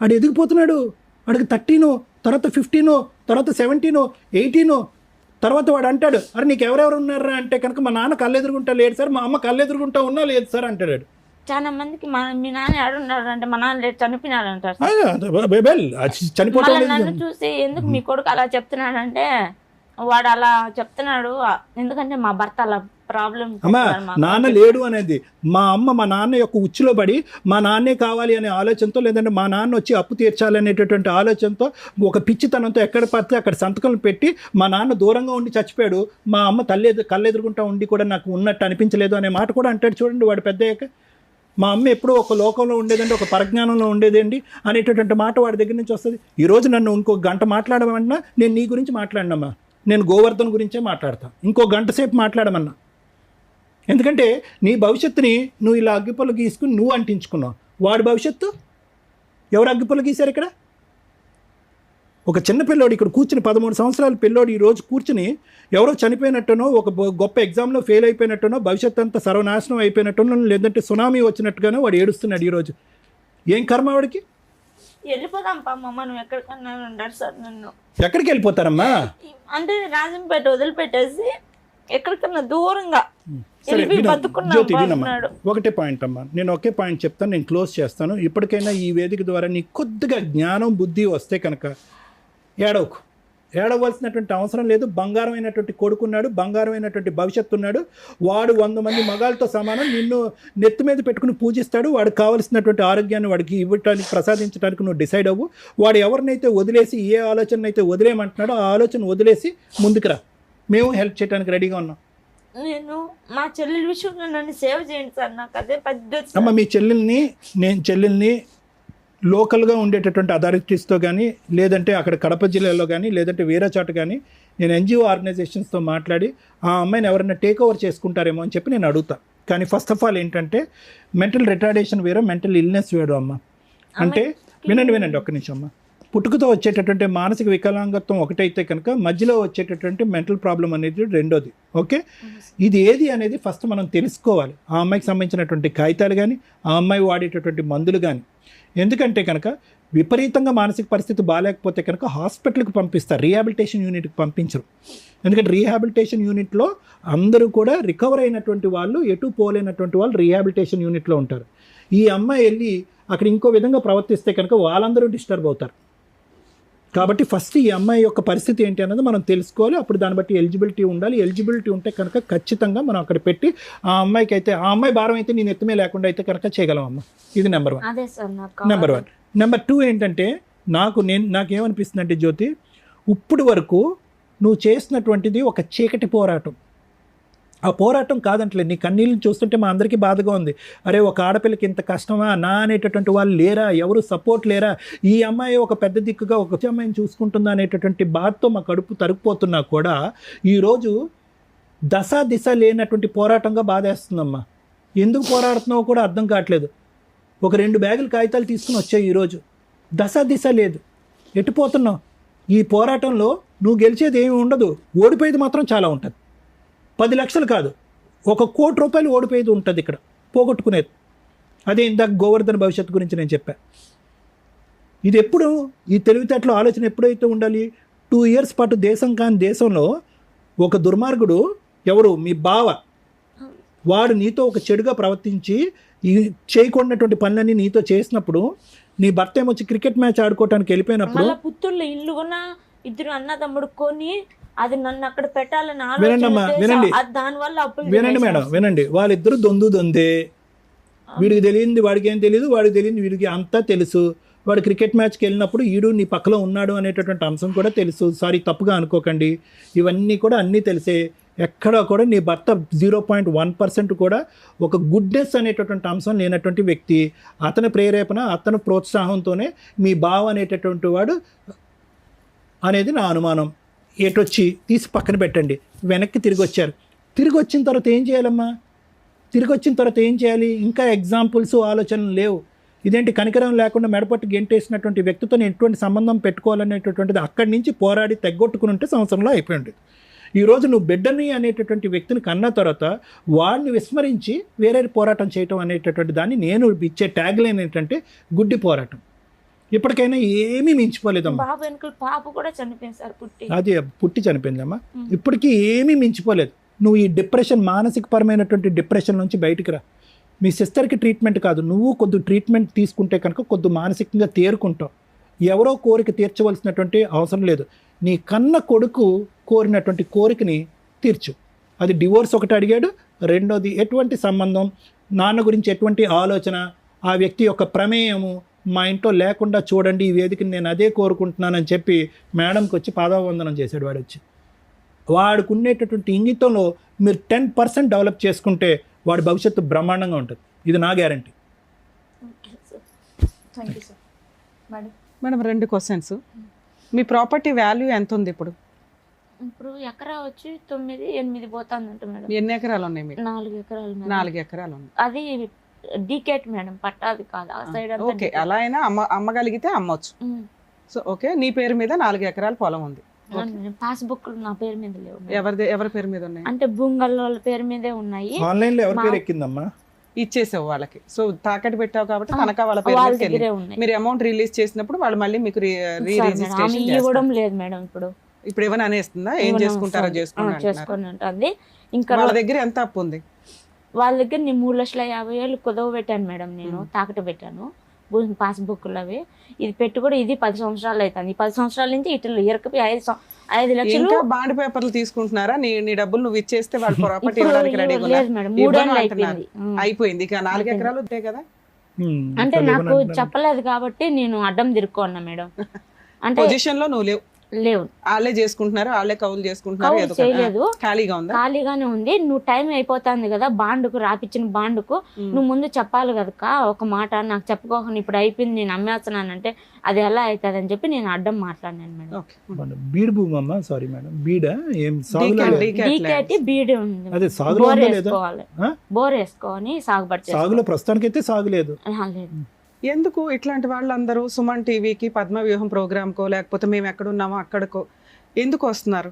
ఆడు ఎదిగిపోతున్నాడు, వాడికి 13, తర్వాత 15, తర్వాత 17, 18, తర్వాత వాడు అంటాడు, అరే నీకు ఎవరెవరు ఉన్నారా అంటే కనుక మా నాన్న కళ్ళెదురుగుంటా లేడు సార్, మా అమ్మ కళ్ళెదురుగుంటా ఉన్నా లేదు సార్ అంటాడు. చాలా మందికి మీ నాన్న ఏడున్నాడు అంటే మా నాన్న లేడు చనిపోయినాడు అంటారు. చనిపోవడం నన్ను చూసి ఎందుకు మీ కొడుకు అలా చెప్తున్నాడంటే వాడు అలా చెప్తున్నాడు ఎందుకంటే మా భర్త అలా ప్రాబ్లం. అమ్మా నాన్న లేడు అనేది మా అమ్మ మా నాన్న యొక్క ఉచ్చులో పడి మా నాన్నే కావాలి అనే ఆలోచనతో, లేదంటే మా నాన్న వచ్చి అప్పు తీర్చాలనేటటువంటి ఆలోచనతో ఒక పిచ్చితనంతో ఎక్కడ పడితే అక్కడ సంతకాలు పెట్టి మా నాన్న దూరంగా ఉండి చచ్చిపోయాడు, మా అమ్మ కళ్ళెదురుగుంటా ఉండి కూడా నాకు ఉన్నట్టు అనిపించలేదు అనే మాట కూడా అంటాడు. చూడండి వాడు పెద్దయ్యాక మా అమ్మ ఎప్పుడూ ఒక లోకంలో ఉండేదండి, ఒక పరిజ్ఞానంలో ఉండేదండి అనేటటువంటి మాట వాడి దగ్గర నుంచి వస్తుంది. ఈరోజు నన్ను ఇంకో గంట మాట్లాడమన్నా నేను నీ గురించి మాట్లాడినమ్మా, నేను గోవర్ధన్ గురించే మాట్లాడతా. ఇంకో గంట సేపు మాట్లాడమన్నా ఎందుకంటే నీ భవిష్యత్తుని నువ్వు ఇలా అగ్గిపుల్ల గీసుకుని నువ్వు అంటించుకున్నావు. వాడి భవిష్యత్తు ఎవరు అగ్గిపుల్ల గీశారు ఇక్కడ? ఒక చిన్న పిల్లోడు ఇక్కడ కూర్చుని 13 సంవత్సరాల పిల్లోడు ఈరోజు కూర్చుని ఎవరో చనిపోయినట్టునో, ఒక గొప్ప ఎగ్జామ్లో ఫెయిల్ అయిపోయినట్టునో, భవిష్యత్తు అంతా సర్వనాశనం అయిపోయినట్టునో, లేదంటే సునామీ వచ్చినట్టుగానో వాడు ఏడుస్తున్నాడు ఈరోజు. ఏం కర్మ వాడికి? వెళ్ళిపోదాం పామ్మ, నువ్వు ఎక్కడికన్నా ఉంటారు సార్. నన్ను ఎక్కడికి వెళ్ళిపోతారమ్మా? అంటే రాజంపేట వదిలిపెట్టేసి ఎక్కడికన్నా దూరంగా సరే వెళ్ళి వినమ్మా, బతుకున్నాం జ్యోతి వినమ్మా, బాగున్నాడు. ఒకటే పాయింట్ అమ్మా, నేను ఒకే పాయింట్ చెప్తాను, నేను క్లోజ్ చేస్తాను. ఇప్పటికైనా ఈ వేదిక ద్వారా నీకు కొద్దిగా జ్ఞానం బుద్ధి వస్తే కనుక ఏడవకు. ఏడవలసినటువంటి అవసరం లేదు. బంగారమైనటువంటి కొడుకున్నాడు, బంగారమైనటువంటి భవిష్యత్తు ఉన్నాడు. వాడు 100 మంది మగాళ్ళతో సమానం. నిన్ను నెత్తి మీద పెట్టుకుని పూజిస్తాడు. వాడికి కావలసినటువంటి ఆరోగ్యాన్ని వాడికి ఇవ్వటానికి, ప్రసాదించడానికి నువ్వు డిసైడ్ అవ్వు. వాడు ఎవరినైతే వదిలేసి, ఏ ఆలోచన అయితే వదిలేయమంటున్నాడో ఆ ఆలోచన వదిలేసి ముందుకు రా. మేము హెల్ప్ చేయడానికి రెడీగా ఉన్నాం. నేను మా చెల్లెల విషయంలో నన్ను సేవ్ చేయండి సార్, నాకు అదే పెద్ద. అమ్మ, మీ చెల్లెల్ని లోకల్గా ఉండేటటువంటి అథారిటీస్తో కానీ, లేదంటే అక్కడ కడప జిల్లాలో కానీ, లేదంటే వేరే చోట కానీ నేను NGO ఆర్గనైజేషన్స్తో మాట్లాడి ఆ అమ్మాయిని ఎవరైనా టేక్ ఓవర్ చేసుకుంటారేమో అని చెప్పి నేను అడుగుతా. కానీ ఫస్ట్ ఆఫ్ ఆల్ ఏంటంటే మెంటల్ రిటార్డేషన్ వేరే, మెంటల్ ఇల్నెస్ వేరు అమ్మ. అంటే వినండి ఒక్క నిమిషం అమ్మ. పుట్టుకతో వచ్చేటటువంటి మానసిక వికలాంగత్వం ఒకటైతే కనుక మధ్యలో వచ్చేటటువంటి మెంటల్ ప్రాబ్లం అనేది రెండోది. ఓకే, ఇది ఏది అనేది ఫస్ట్ మనం తెలుసుకోవాలి. ఆ అమ్మాయికి సంబంధించినటువంటి కాగితాలు కానీ, ఆ అమ్మాయి వాడేటటువంటి మందులు కానీ. ఎందుకంటే కనుక విపరీతంగా మానసిక పరిస్థితి బాగాలేకపోతే కనుక హాస్పిటల్కి పంపిస్తారు, రీహాబిలిటేషన్ యూనిట్కి పంపించరు. ఎందుకంటే రీహాబిలిటేషన్ యూనిట్లో అందరూ కూడా రికవర్ అయినటువంటి వాళ్ళు, ఎటు పోలేనటువంటి వాళ్ళు రీహాబిలిటేషన్ యూనిట్లో ఉంటారు. ఈ అమ్మాయి వెళ్ళి అక్కడ ఇంకో విధంగా ప్రవర్తిస్తే కనుక వాళ్ళందరూ డిస్టర్బ్ అవుతారు. కాబట్టి ఫస్ట్ ఈ అమ్మాయి యొక్క పరిస్థితి ఏంటి అన్నది మనం తెలుసుకోవాలి. అప్పుడు దాన్ని బట్టి ఎలిజిబిలిటీ ఉండాలి. ఎలిజిబిలిటీ ఉంటే కనుక ఖచ్చితంగా మనం అక్కడ పెట్టి ఆ అమ్మాయికి అయితే, ఆ అమ్మాయి భారం అయితే నేను ఎత్తుమే లేకుండా అయితే కనుక చేయగలం అమ్మ. ఇది నెంబర్ 1. అదే సార్ నాకు నెంబర్ 1. నెంబర్ 2 ఏంటంటే నాకేమనిపిస్తుంది అంటే జ్యోతి, ఇప్పుడు వరకు నువ్వు చేసినటువంటిది ఒక చీకటి పోరాటం. ఆ పోరాటం కాదంటలేదు, నీ కన్నీళ్ళని చూస్తుంటే మా అందరికీ బాధగా ఉంది. అరే, ఒక ఆడపిల్లకి ఇంత కష్టమా నా అనేటటువంటి వాళ్ళు లేరా, ఎవరు సపోర్ట్ లేరా, ఈ అమ్మాయి ఒక పెద్ద దిక్కుగా ఒక అమ్మాయిని చూసుకుంటుందా అనేటటువంటి బాధతో మా కడుపు తరుక్కుపోతున్నా కూడా ఈరోజు దిశ లేనటువంటి పోరాటంగా బాధేస్తుందమ్మా. ఎందుకు పోరాడుతున్నావో కూడా అర్థం కావట్లేదు. ఒక 2 బ్యాగులు కాగితాలు తీసుకుని వచ్చాయి, ఈరోజు దిశ లేదు. ఎట్టుపోతున్నావు? ఈ పోరాటంలో నువ్వు గెలిచేది ఏమి ఉండదు, ఓడిపోయేది మాత్రం చాలా ఉంటుంది. 10 లక్షలు కాదు, 1 కోటి రూపాయలు ఓడిపోయేది ఉంటుంది ఇక్కడ, పోగొట్టుకునేది. అదే ఇందాక గోవర్ధన్ భవిష్యత్తు గురించి నేను చెప్పాను. ఇది ఎప్పుడు, ఈ తెలివితేటలో ఆలోచన ఎప్పుడైతే ఉండాలి? 2 ఇయర్స్ పాటు దేశం కాని దేశంలో ఒక దుర్మార్గుడు, ఎవరు మీ బావ, వాడు నీతో ఒక చెడుగా ప్రవర్తించి ఈ చేయకూడనటువంటి పనులన్నీ నీతో చేసినప్పుడు, నీ భర్త ఏమొచ్చి క్రికెట్ మ్యాచ్ ఆడుకోవటానికి వెళ్ళిపోయినప్పుడు, మళ్ళా పుత్తూరులో ఇల్లు కొన్నా, 2 అన్నదమ్ముడు కొని అది నన్ను అక్కడ పెట్టాలని వినండమ్మా, వినండి, దానివల్ల వినండి మేడం, వినండి. వాళ్ళిద్దరు దొందే. వీడికి తెలియంది వాడికి ఏం తెలియదు, వాడికి తెలియదు వీడికి అంతా తెలుసు. వాడు క్రికెట్ మ్యాచ్కి వెళ్ళినప్పుడు ఈడు నీ పక్కలో ఉన్నాడు అనేటటువంటి అంశం కూడా తెలుసు. సారీ, తప్పుగా అనుకోకండి, ఇవన్నీ కూడా అన్నీ తెలిసే. ఎక్కడా కూడా నీ భర్త 0.1% కూడా ఒక గుడ్నెస్ అనేటటువంటి అంశం లేనటువంటి వ్యక్తి. అతని ప్రేరేపణ, అతని ప్రోత్సాహంతోనే మీ బావ అనేటటువంటి వాడు అనేది నా అనుమానం. ఎటొచ్చి తీసి పక్కన పెట్టండి, వెనక్కి తిరిగి వచ్చారు. తిరిగి వచ్చిన తర్వాత ఏం చేయాలమ్మా? తిరిగి వచ్చిన తర్వాత ఏం చేయాలి? ఇంకా ఎగ్జాంపుల్స్, ఆలోచనలు లేవు. ఇదేంటి కనికరం లేకుండా మెడపట్టు గెంటేసినటువంటి వ్యక్తితో నేను ఎటువంటి సంబంధం పెట్టుకోవాలనేటటువంటిది అక్కడి నుంచి పోరాడి తెగ్గొట్టుకుని ఉంటే సంవత్సరంలో అయిపోయింది. ఈరోజు నువ్వు బిడ్డని అనేటటువంటి వ్యక్తిని కన్న తర్వాత వాడిని విస్మరించి వేరే పోరాటం చేయటం అనేటటువంటి దాన్ని నేను ఇచ్చే ట్యాగ్లైన్ ఏంటంటే గుడ్డి పోరాటం. ఇప్పటికైనా ఏమీ మించిపోలేదమ్మా. బాబు వెనుకలు పాప కూడా చనిపోయింది సార్, అది పుట్టి చనిపోయిందమ్మా. ఇప్పటికీ ఏమీ మించిపోలేదు. నువ్వు ఈ డిప్రెషన్, మానసిక పరమైనటువంటి డిప్రెషన్ నుంచి బయటికి రా. మీ సిస్టర్కి ట్రీట్మెంట్ కాదు, నువ్వు కొద్ది ట్రీట్మెంట్ తీసుకుంటే కనుక కొద్ది మానసికంగా తేరుకుంటావు. ఎవరో కోరిక తీర్చవలసినటువంటి అవసరం లేదు. నీ కన్న కొడుకు కోరినటువంటి కోరికని తీర్చు. అది డివోర్స్ ఒకటి అడిగాడు, రెండోది ఎటువంటి సంబంధం, నాన్న గురించి ఎటువంటి ఆలోచన, ఆ వ్యక్తి యొక్క ప్రమేయము మా ఇంట్లో లేకుండా చూడండి, ఈ వేదికని నేను అదే కోరుకుంటున్నానని చెప్పి మేడంకి వచ్చి పాదావందనం చేశాడు. వాడు వచ్చి వాడికి ఉండేటటువంటి ఇంగితంలో మీరు 10% డెవలప్ చేసుకుంటే వాడి భవిష్యత్తు బ్రహ్మాండంగా ఉంటుంది. ఇది నా గ్యారంటీ. Madam 2 questions. మీ ప్రాపర్టీ వాల్యూ ఎంత ఉంది ఇప్పుడు? ఇప్పుడు ఎకరా వచ్చి 9-8 పోతుందంట మేడం. ఎన్ని ఎకరాలు ఉన్నాయి మీకు? 4 ఎకరాలు మేడం. 4 ఎకరాలు ఉంది. అది డీకేట్ మేడం, పట్టాది కాదు ఆ సైడ్ అంతా. ఓకే, అలా అయినా అమ్మగలిగితే అమ్మొచ్చు. సో ఓకే, నీ పేరు మీద 4 ఎకరాల పొలం ఉంది. పాస్బుక్ నా పేరు మీద లేవు. ఎవరి పేరు మీద ఉన్నాయి? అంటే భూంగల్ వాళ్ళ పేరు మీదే ఉన్నాయి. ఆన్లైన్ లో ఎవరి పేరు ఎక్కిందమ్మా? ఇచ్చేసావు వాళ్ళకి. సో తాకట్టు పెట్టావు కాబట్టి తనఖా వాళ్ళ పేరు వాళ్ళ మీదకి దగ్గరే వెళ్ళింది. ఉన్నాయి. మీరు అమౌంట్ రిలీజ్ చేసినప్పుడు వాళ్ళు మళ్ళీ మీకు రిజిస్ట్రేషన్ ఇవ్వడం లేదు మేడం. ఇప్పుడు ఏమైనా అనేస్తుందా? ఏం చేసుకుంటారో చేసుకొని ఉంటుంది. ఇంకా వాళ్ళ దగ్గర ఎంత అప్పు ఉంది? వాళ్ళ దగ్గర నేను 3,50,000 కుదవ పెట్టాను మేడం. నేను తాకట్టు పెట్టాను పాస్బుక్లు అవి. ఇది పెట్టి కూడా ఇది 10 సంవత్సరాలు అవుతుంది. 10 సంవత్సరాల నుంచి ఇటు ఇరకపి 5 లక్షలు. ఇంకా బాండ్ పేపర్లు తీసుకుంటున్నారా? నీ డబ్బులు నువ్వు ఇచ్చేస్తే వాళ్ళు ప్రాపర్టీ ఇవ్వడానికి రెడీగా లేదు మేడం. 3 ఏళ్ళు అయిపోయింది. అయిపోయింది. ఇక 4 ఎకరాలు ఉంటాయి కదా. అంటే నాకు చెప్పలేదు కాబట్టి నేను అడ్డం తిరుక్కున్నా మేడం. అంటే పొజిషన్ లో నువ్వు లేవు. వాళ్ళే చేసుకుంటున్నారు, వాళ్ళే కౌలు చేసుకుంటున్నారు. కౌలు చేయలేదు, ఖాళీగా ఉందా? ఖాళీగానే ఉంది. నువ్వు టైం అయిపోతుంది కదా బాండుకు, రాపిచ్చిన బాండుకు నువ్వు ముందు చెప్పాలి కదా ఒక మాట. నాకు చెప్పుకోకుండా ఇప్పుడు అయిపోయింది నేను అమ్మేస్తున్నానంటే అది ఎలా అవుతుంది అని చెప్పి నేను అడ్డం మాట్లాడినాను మేడం. బీడ్ భూమి అమ్మా, సారీ మేడం. బీడా ఏం డీకేటి బీడ్ ఉంది. అదే సాగులో బోర్ ఉందా లేదా? వేసుకోవాలి, బోర్ వేసుకొని సాగుబడి సాగులో ప్రస్తుతానికైతే సాగులేదు. లేదు. ఎందుకు ఇట్లాంటి వాళ్ళందరూ సుమన్ టీవీకి, పద్మవ్యూహం ప్రోగ్రామ్కో, లేకపోతే మేము ఎక్కడున్నామో అక్కడికో ఎందుకు వస్తున్నారు?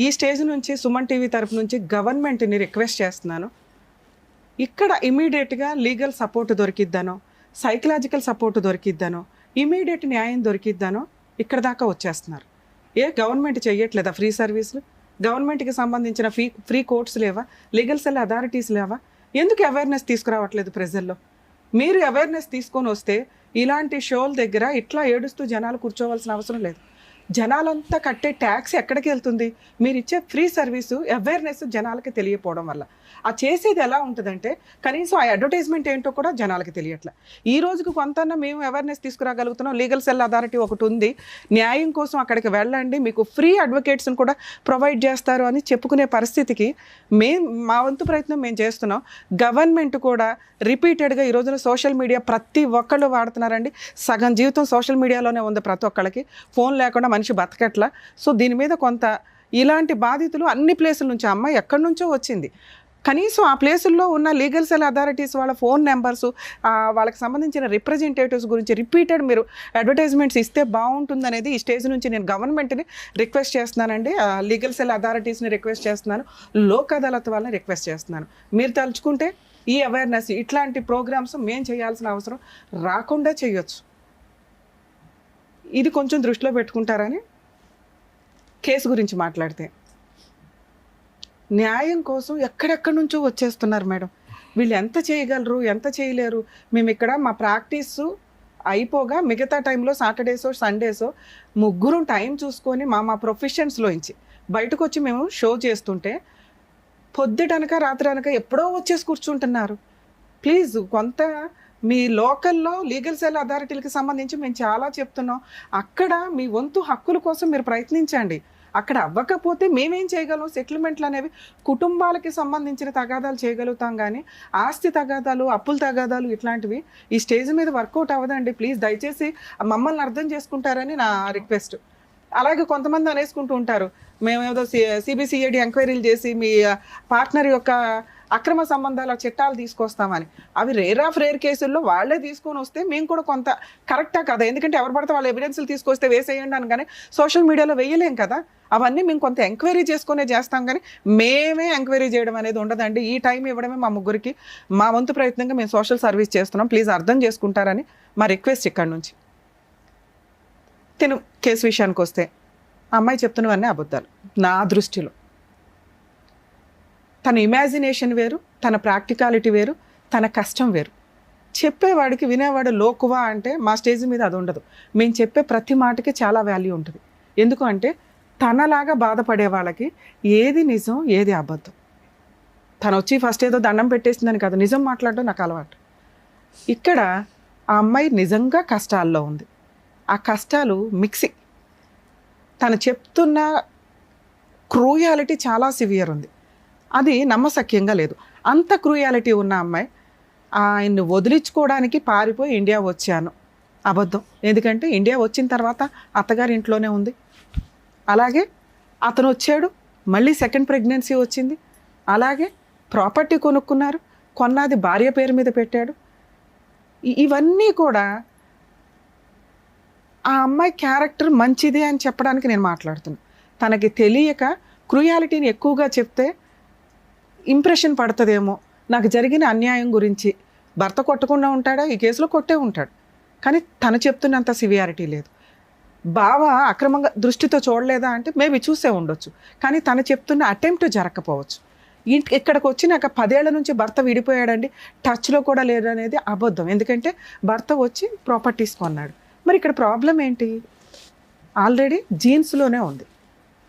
ఈ స్టేజ్ నుంచి సుమన్ టీవీ తరపు నుంచి గవర్నమెంట్ని రిక్వెస్ట్ చేస్తున్నాను, ఇక్కడ ఇమీడియట్గా లీగల్ సపోర్ట్ దొరికిద్దానో, సైకలాజికల్ సపోర్ట్ దొరికిద్దానో, ఇమీడియట్ న్యాయం దొరికిద్దానో ఇక్కడ దాకా వచ్చేస్తున్నారు. గవర్నమెంట్ చెయ్యట్లేదా ఫ్రీ సర్వీసులు? గవర్నమెంట్కి సంబంధించిన ఫ్రీ కోర్ట్స్ లేవా? లీగల్ సెల్ అథారిటీస్ లేవా? ఎందుకు అవేర్నెస్ తీసుకురావట్లేదు ప్రజల్లో? మీరు అవేర్నెస్ తీసుకొని వస్తే ఇలాంటి షోల దగ్గర ఇట్లా ఏడుస్తూ జనాలు కూర్చోవలసిన అవసరం లేదు. జనాలంతా కట్టే ట్యాక్స్ ఎక్కడికి వెళ్తుంది? మీరు ఇచ్చే ఫ్రీ సర్వీసు అవేర్నెస్ జనాలకి తెలియకపోవడం వల్ల. ఆ చేసేది ఎలా ఉంటుందంటే కనీసం ఆ అడ్వర్టైజ్మెంట్ ఏంటో కూడా జనాలకి తెలియట్లే. ఈ రోజుకు కొంత మేము అవేర్నెస్ తీసుకురాగలుగుతున్నాం. లీగల్ సెల్ అథారిటీ ఒకటి ఉంది, న్యాయం కోసం అక్కడికి వెళ్ళండి, మీకు ఫ్రీ అడ్వకేట్స్ని కూడా ప్రొవైడ్ చేస్తారు అని చెప్పుకునే పరిస్థితికి మా వంతు ప్రయత్నం మేము చేస్తున్నాం. గవర్నమెంట్ కూడా రిపీటెడ్గా ఈ రోజున సోషల్ మీడియా ప్రతి ఒక్కళ్ళు వాడుతున్నారండి. సగం జీవితం సోషల్ మీడియాలోనే ఉంది ప్రతి ఒక్కళ్ళకి. ఫోన్ లేకుండా మనిషి బతకట్లా. సో దీని మీద కొంత ఇలాంటి బాధితులు అన్ని ప్లేసుల నుంచి, అమ్మాయి ఎక్కడి నుంచో వచ్చింది, కనీసం ఆ ప్లేసుల్లో ఉన్న లీగల్ సెల్ అథారిటీస్ వాళ్ళ ఫోన్ నెంబర్స్, వాళ్ళకి సంబంధించిన రిప్రజెంటేటివ్స్ గురించి రిపీటెడ్ మీరు అడ్వర్టైజ్మెంట్స్ ఇస్తే బాగుంటుంది అనేది ఈ స్టేజ్ నుంచి నేను గవర్నమెంట్ని రిక్వెస్ట్ చేస్తున్నానండి. లీగల్ సెల్ అథారిటీస్ని రిక్వెస్ట్ చేస్తున్నాను, లోక్ అదాలత్ వాళ్ళని రిక్వెస్ట్ చేస్తున్నాను. మీరు తలుచుకుంటే ఈ అవేర్నెస్ ఇట్లాంటి ప్రోగ్రామ్స్ మేము చేయాల్సిన అవసరం రాకుండా చేయొచ్చు. ఇది కొంచెం దృష్టిలో పెట్టుకుంటారని. కేసు గురించి మాట్లాడితే న్యాయం కోసం ఎక్కడెక్కడి నుంచో వచ్చేస్తున్నారు మేడం. వీళ్ళు ఎంత చేయగలరు, ఎంత చేయలేరు? మేము ఇక్కడ మా ప్రాక్టీసు అయిపోగా మిగతా టైంలో సాటర్డేసో సండేసో ముగ్గురు టైం చూసుకొని మా ప్రొఫెషన్స్లోంచి బయటకు వచ్చి మేము షో చేస్తుంటే పొద్దుటనక రాత్రి అనక ఎప్పుడో వచ్చేసి కూర్చుంటున్నారు. ప్లీజ్ కొంత మీ లోకల్లో లీగల్ సెల్ అథారిటీలకు సంబంధించి మేము చాలా చెప్తున్నాం. అక్కడ మీ వంతు హక్కుల కోసం మీరు ప్రయత్నించండి. అక్కడ అవ్వకపోతే మేమేం చేయగలం? సెటిల్మెంట్లు అనేవి కుటుంబాలకి సంబంధించిన తగాదాలు చేయగలుగుతాం, కానీ ఆస్తి తగాదాలు, అప్పుల తగాదాలు ఇట్లాంటివి ఈ స్టేజ్ మీద వర్కౌట్ అవ్వదండి. ప్లీజ్ దయచేసి మమ్మల్ని అర్థం చేసుకుంటారని నా రిక్వెస్ట్. అలాగే కొంతమంది అనేసుకుంటూ ఉంటారు, మేమేదో సిబిసిఐడి ఎంక్వైరీలు చేసి మీ పార్ట్నర్ యొక్క అక్రమ సంబంధాల చట్టాలు తీసుకొస్తామని. అవి రేర్ ఆఫ్ రేర్ కేసుల్లో వాళ్ళే తీసుకొని వస్తే మేము కూడా కొంత కరెక్టా కదా? ఎందుకంటే ఎవరు పడితే వాళ్ళ ఎవిడెన్స్లు తీసుకొస్తే వేసేయండి అని, కానీ సోషల్ మీడియాలో వేయలేం కదా. అవన్నీ మేము కొంత ఎంక్వైరీ చేసుకునే చేస్తాం, కానీ మేమే ఎంక్వైరీ చేయడం అనేది ఉండదండి. ఈ టైం ఇవ్వడమే మా ముగ్గురికి మా వంతు ప్రయత్నంగా మేము సోషల్ సర్వీస్ చేస్తున్నాం. ప్లీజ్ అర్థం చేసుకుంటారని మా రిక్వెస్ట్ ఇక్కడ నుంచి. కేసు విషయానికి వస్తే అమ్మాయి చెప్తున్నవన్నీ అబద్ధాలు నా దృష్టిలో. తన ఇమాజినేషన్ వేరు, తన ప్రాక్టికాలిటీ వేరు, తన కష్టం వేరు. చెప్పేవాడికి వినేవాడు లోకువా అంటే మా స్టేజ్ మీద అది ఉండదు. మేము చెప్పే ప్రతి మాటకి చాలా వాల్యూ ఉంటుంది. ఎందుకు అంటే తనలాగా బాధపడే వాళ్ళకి ఏది నిజం ఏది అబద్ధం. తను వచ్చి ఫస్ట్ ఏదో దండం పెట్టేసిందని కాదు, నిజం మాట్లాడడం నాకు అలవాటు. ఇక్కడ ఆ అమ్మాయి నిజంగా కష్టాల్లో ఉంది. ఆ కష్టాలు మిక్సీ. తను చెప్తున్న క్రూయాలిటీ చాలా సివియర్ ఉంది, అది నమ్మశక్యంగా లేదు. అంత క్రూయాలిటీ ఉన్న అమ్మాయి ఆయన్ని వదిలించుకోవడానికి పారిపోయి ఇండియా వచ్చాను, అబద్ధం. ఎందుకంటే ఇండియా వచ్చిన తర్వాత అత్తగారి ఇంట్లోనే ఉంది. అలాగే అతను వచ్చాడు, మళ్ళీ సెకండ్ ప్రెగ్నెన్సీ వచ్చింది, అలాగే ప్రాపర్టీ కొనుక్కున్నారు, కొన్నది భార్య పేరు మీద పెట్టాడు. ఇవన్నీ కూడా ఆ అమ్మాయి క్యారెక్టర్ మంచిదే అని చెప్పడానికి నేను మాట్లాడుతున్నాను. తనకి తెలియక క్రూయాలిటీని ఎక్కువగా చెప్తే ఇంప్రెషన్ పడుతుందేమో, నాకు జరిగిన అన్యాయం గురించి. భర్త కొట్టకుండా ఉంటాడా? ఈ కేసులో కొట్టే ఉంటాడు, కానీ తను చెప్తున్నంత సివియారిటీ లేదు. బావ అక్రమంగా దృష్టితో చూడలేదా అంటే మేబీ చూసే ఉండొచ్చు, కానీ తను చెప్తున్న అటెంప్ట్ జరగకపోవచ్చు. ఇక్కడికి వచ్చినాక 10 ఏళ్ల నుంచి భర్త విడిపోయాడండి, టచ్లో కూడా లేడు అనేది అబద్ధం. ఎందుకంటే భర్త వచ్చి ప్రాపర్టీస్ కొన్నాడు. మరి ఇక్కడ ప్రాబ్లం ఏంటి? ఆల్రెడీ జీన్స్లోనే ఉంది.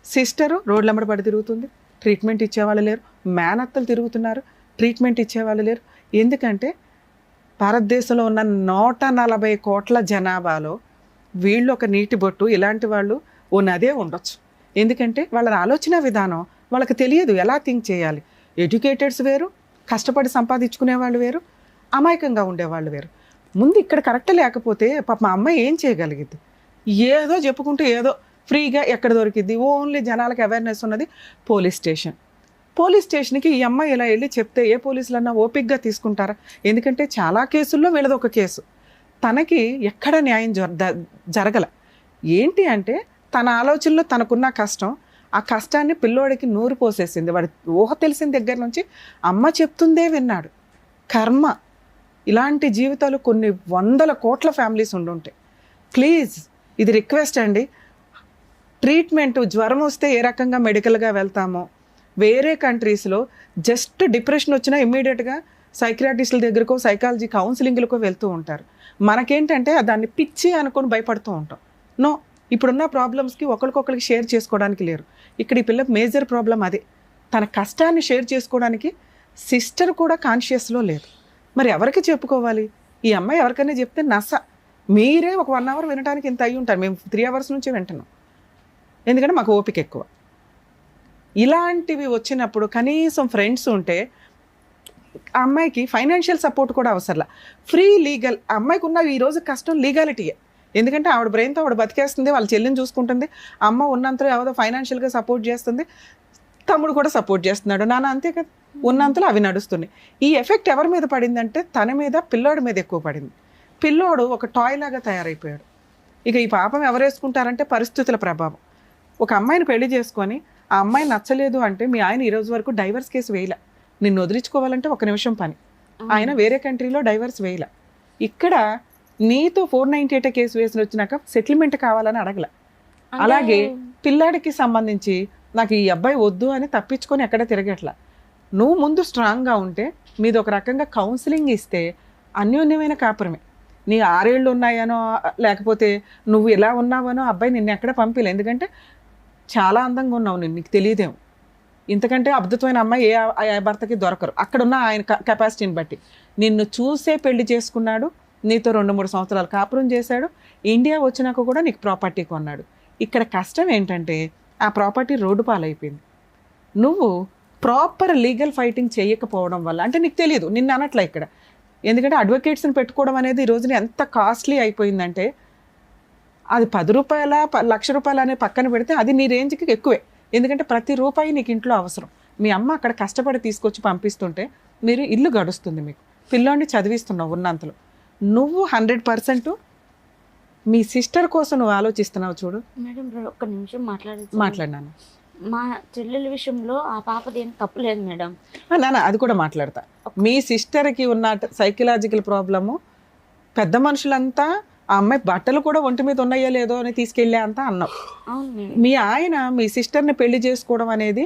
సిస్టరు రోడ్లమ్మడి పడి తిరుగుతుంది, ట్రీట్మెంట్ ఇచ్చేవాళ్ళు లేరు. మేనత్తలు తిరుగుతున్నారు, ట్రీట్మెంట్ ఇచ్చేవాళ్ళు లేరు. ఎందుకంటే భారతదేశంలో ఉన్న 140 కోట్ల జనాభాలో వీళ్ళు ఒక నీటి బొట్టు, ఇలాంటి వాళ్ళు ఓ నదే ఉండొచ్చు. ఎందుకంటే వాళ్ళ ఆలోచన విధానం వాళ్ళకి తెలియదు, ఎలా థింక్ చేయాలి. ఎడ్యుకేటెడ్స్ వేరు, కష్టపడి సంపాదించుకునే వాళ్ళు వేరు, అమాయకంగా ఉండేవాళ్ళు వేరు. ముందు ఇక్కడ కరెక్ట్ లేకపోతే పాప మా అమ్మాయి ఏం చేయగలిగింది? ఏదో చెప్పుకుంటూ ఏదో ఫ్రీగా ఎక్కడ దొరికిద్ది. ఓన్లీ జనాలకు అవేర్నెస్ ఉన్నది పోలీస్ స్టేషన్. పోలీస్ స్టేషన్కి ఈ అమ్మాయి ఇలా వెళ్ళి చెప్తే ఏ పోలీసులన్నా ఓపిక్గా తీసుకుంటారా? ఎందుకంటే చాలా కేసుల్లో వీళ్ళది ఒక కేసు. తనకి ఎక్కడ న్యాయం జరగల. ఏంటి అంటే తన ఆలోచనలో తనకున్న కష్టం, ఆ కష్టాన్ని పిల్లోడికి నూరు పోసేసింది. వాడి ఊహ తెలిసిన దగ్గర నుంచి అమ్మ చెప్తుందే విన్నాడు. కర్మ. ఇలాంటి జీవితాలు కొన్ని 100 కోట్ల ఫ్యామిలీస్ ఉండుంటాయి. ప్లీజ్, ఇది రిక్వెస్ట్ అండి. ట్రీట్మెంట్ జ్వరం వస్తే ఏ రకంగా మెడికల్గా వెళ్తామో, వేరే కంట్రీస్లో జస్ట్ డిప్రెషన్ వచ్చినా ఇమ్మీడియట్గా సైకియాట్రిస్టుల దగ్గరకో సైకాలజీ కౌన్సిలింగ్లకో వెళ్తూ ఉంటారు. మనకేంటంటే దాన్ని పిచ్చి అనుకొని భయపడుతూ ఉంటాం. నో, ఇప్పుడున్న ప్రాబ్లమ్స్కి ఒకరికొకరికి షేర్ చేసుకోవడానికి లేరు. ఇక్కడ ఈ పిల్ల మేజర్ ప్రాబ్లం అదే. తన కష్టాన్ని షేర్ చేసుకోవడానికి సిస్టర్ కూడా కాన్షియస్లో లేదు. మరి ఎవరికి చెప్పుకోవాలి? ఈ అమ్మాయి ఎవరికైనా చెప్తే నస. మీరే ఒక 1 అవర్ వినడానికి ఇంత అయ్యి ఉంటారు, మేము 3 అవర్స్ నుంచి వింటున్నాం. ఎందుకంటే మాకు ఓపిక ఎక్కువ. ఇలాంటివి వచ్చినప్పుడు కనీసం ఫ్రెండ్స్ ఉంటే ఆ అమ్మాయికి ఫైనాన్షియల్ సపోర్ట్ కూడా అవసరంలా. ఫ్రీ లీగల్, ఆ అమ్మాయికి ఉన్న ఈరోజు కష్టం లీగాలిటీయే. ఎందుకంటే ఆవిడ బ్రెయిన్తో ఆవిడ బతికేస్తుంది, వాళ్ళ చెల్లిని చూసుకుంటుంది, అమ్మ ఉన్నంతలో ఏదో ఫైనాన్షియల్గా సపోర్ట్ చేస్తుంది, తమ్ముడు కూడా సపోర్ట్ చేస్తున్నాడు, నాన్న అంతే కదా, ఉన్నంతలో అవి నడుస్తున్నాయి. ఈ ఎఫెక్ట్ ఎవరి మీద పడిందంటే తన మీద, పిల్లోడి మీద ఎక్కువ పడింది. పిల్లోడు ఒక టాయ్ లాగా తయారైపోయాడు. ఇక ఈ పాపం ఎవరు వేసుకుంటారంటే పరిస్థితుల ప్రభావం. ఒక అమ్మాయిని పెళ్లి చేసుకొని ఆ అమ్మాయి నచ్చలేదు అంటే మీ ఆయన ఈ రోజు వరకు డైవర్స్ కేసు వేయలే. నిన్ను వదిలించుకోవాలంటే 1 నిమిషం పని. ఆయన వేరే కంట్రీలో డైవర్స్ వేయలే. ఇక్కడ నీతో 498 కేసు వేసి వచ్చినాక సెటిల్మెంట్ కావాలని అడగల. అలాగే పిల్లాడికి సంబంధించి నాకు ఈ అబ్బాయి వద్దు అని తప్పించుకొని ఎక్కడ తిరగట్లా. నువ్వు ముందు స్ట్రాంగ్గా ఉంటే మీది ఒక రకంగా కౌన్సిలింగ్ ఇస్తే అన్యోన్యమైన కాపురమే. నీ 6 ఏళ్ళు ఉన్నాయనో లేకపోతే నువ్వు ఇలా ఉన్నావనో అబ్బాయి నిన్ను ఎక్కడ పంపిలే. ఎందుకంటే చాలా అందంగా ఉన్నావు, నీకు తెలియదేమో. ఇంతకంటే అద్భుతమైన అమ్మాయి ఏ భర్తకి దొరకరు. అక్కడున్న ఆయన కెపాసిటీని బట్టి నిన్ను చూసే పెళ్లి చేసుకున్నాడు, నీతో 2-3 సంవత్సరాలు కాపురం చేశాడు, ఇండియా వచ్చినాక కూడా నీకు ప్రాపర్టీ కొన్నాడు. ఇక్కడ కష్టం ఏంటంటే ఆ ప్రాపర్టీ రోడ్డు పాలైపోయింది. నువ్వు ప్రాపర్ లీగల్ ఫైటింగ్ చేయకపోవడం వల్ల, అంటే నీకు తెలియదు, నిన్ను అనట్లే ఇక్కడ. ఎందుకంటే అడ్వకేట్స్ని పెట్టుకోవడం అనేది ఈ రోజున ఎంత కాస్ట్లీ అయిపోయిందంటే అది 10 రూపాయల 1,00,000 రూపాయలు అనే పక్కన పెడితే అది నీ రేంజ్కి ఎక్కువే. ఎందుకంటే ప్రతి రూపాయి నీకు ఇంట్లో అవసరం. మీ అమ్మ అక్కడ కష్టపడి తీసుకొచ్చి పంపిస్తుంటే మీరు ఇల్లు గడుస్తుంది, మీకు పిల్లోడిని చదివిస్తున్నావు ఉన్నంతలో. నువ్వు 100% మీ సిస్టర్ కోసం నువ్వు ఆలోచిస్తున్నావు. చూడు మేడం, 1 నిమిషం మాట్లాడినాను. మా చెల్లెల విషయంలో ఆ పాపది ఏం తప్పులేదు మేడం. నాన్న అది కూడా మాట్లాడతా. మీ సిస్టర్కి ఉన్న సైకలాజికల్ ప్రాబ్లము పెద్ద మనుషులంతా ఆ అమ్మాయి బట్టలు కూడా ఒంటి మీద ఉన్నాయో లేదో అని తీసుకెళ్ళే అంతా అన్నావు. మీ ఆయన మీ సిస్టర్ని పెళ్లి చేసుకోవడం అనేది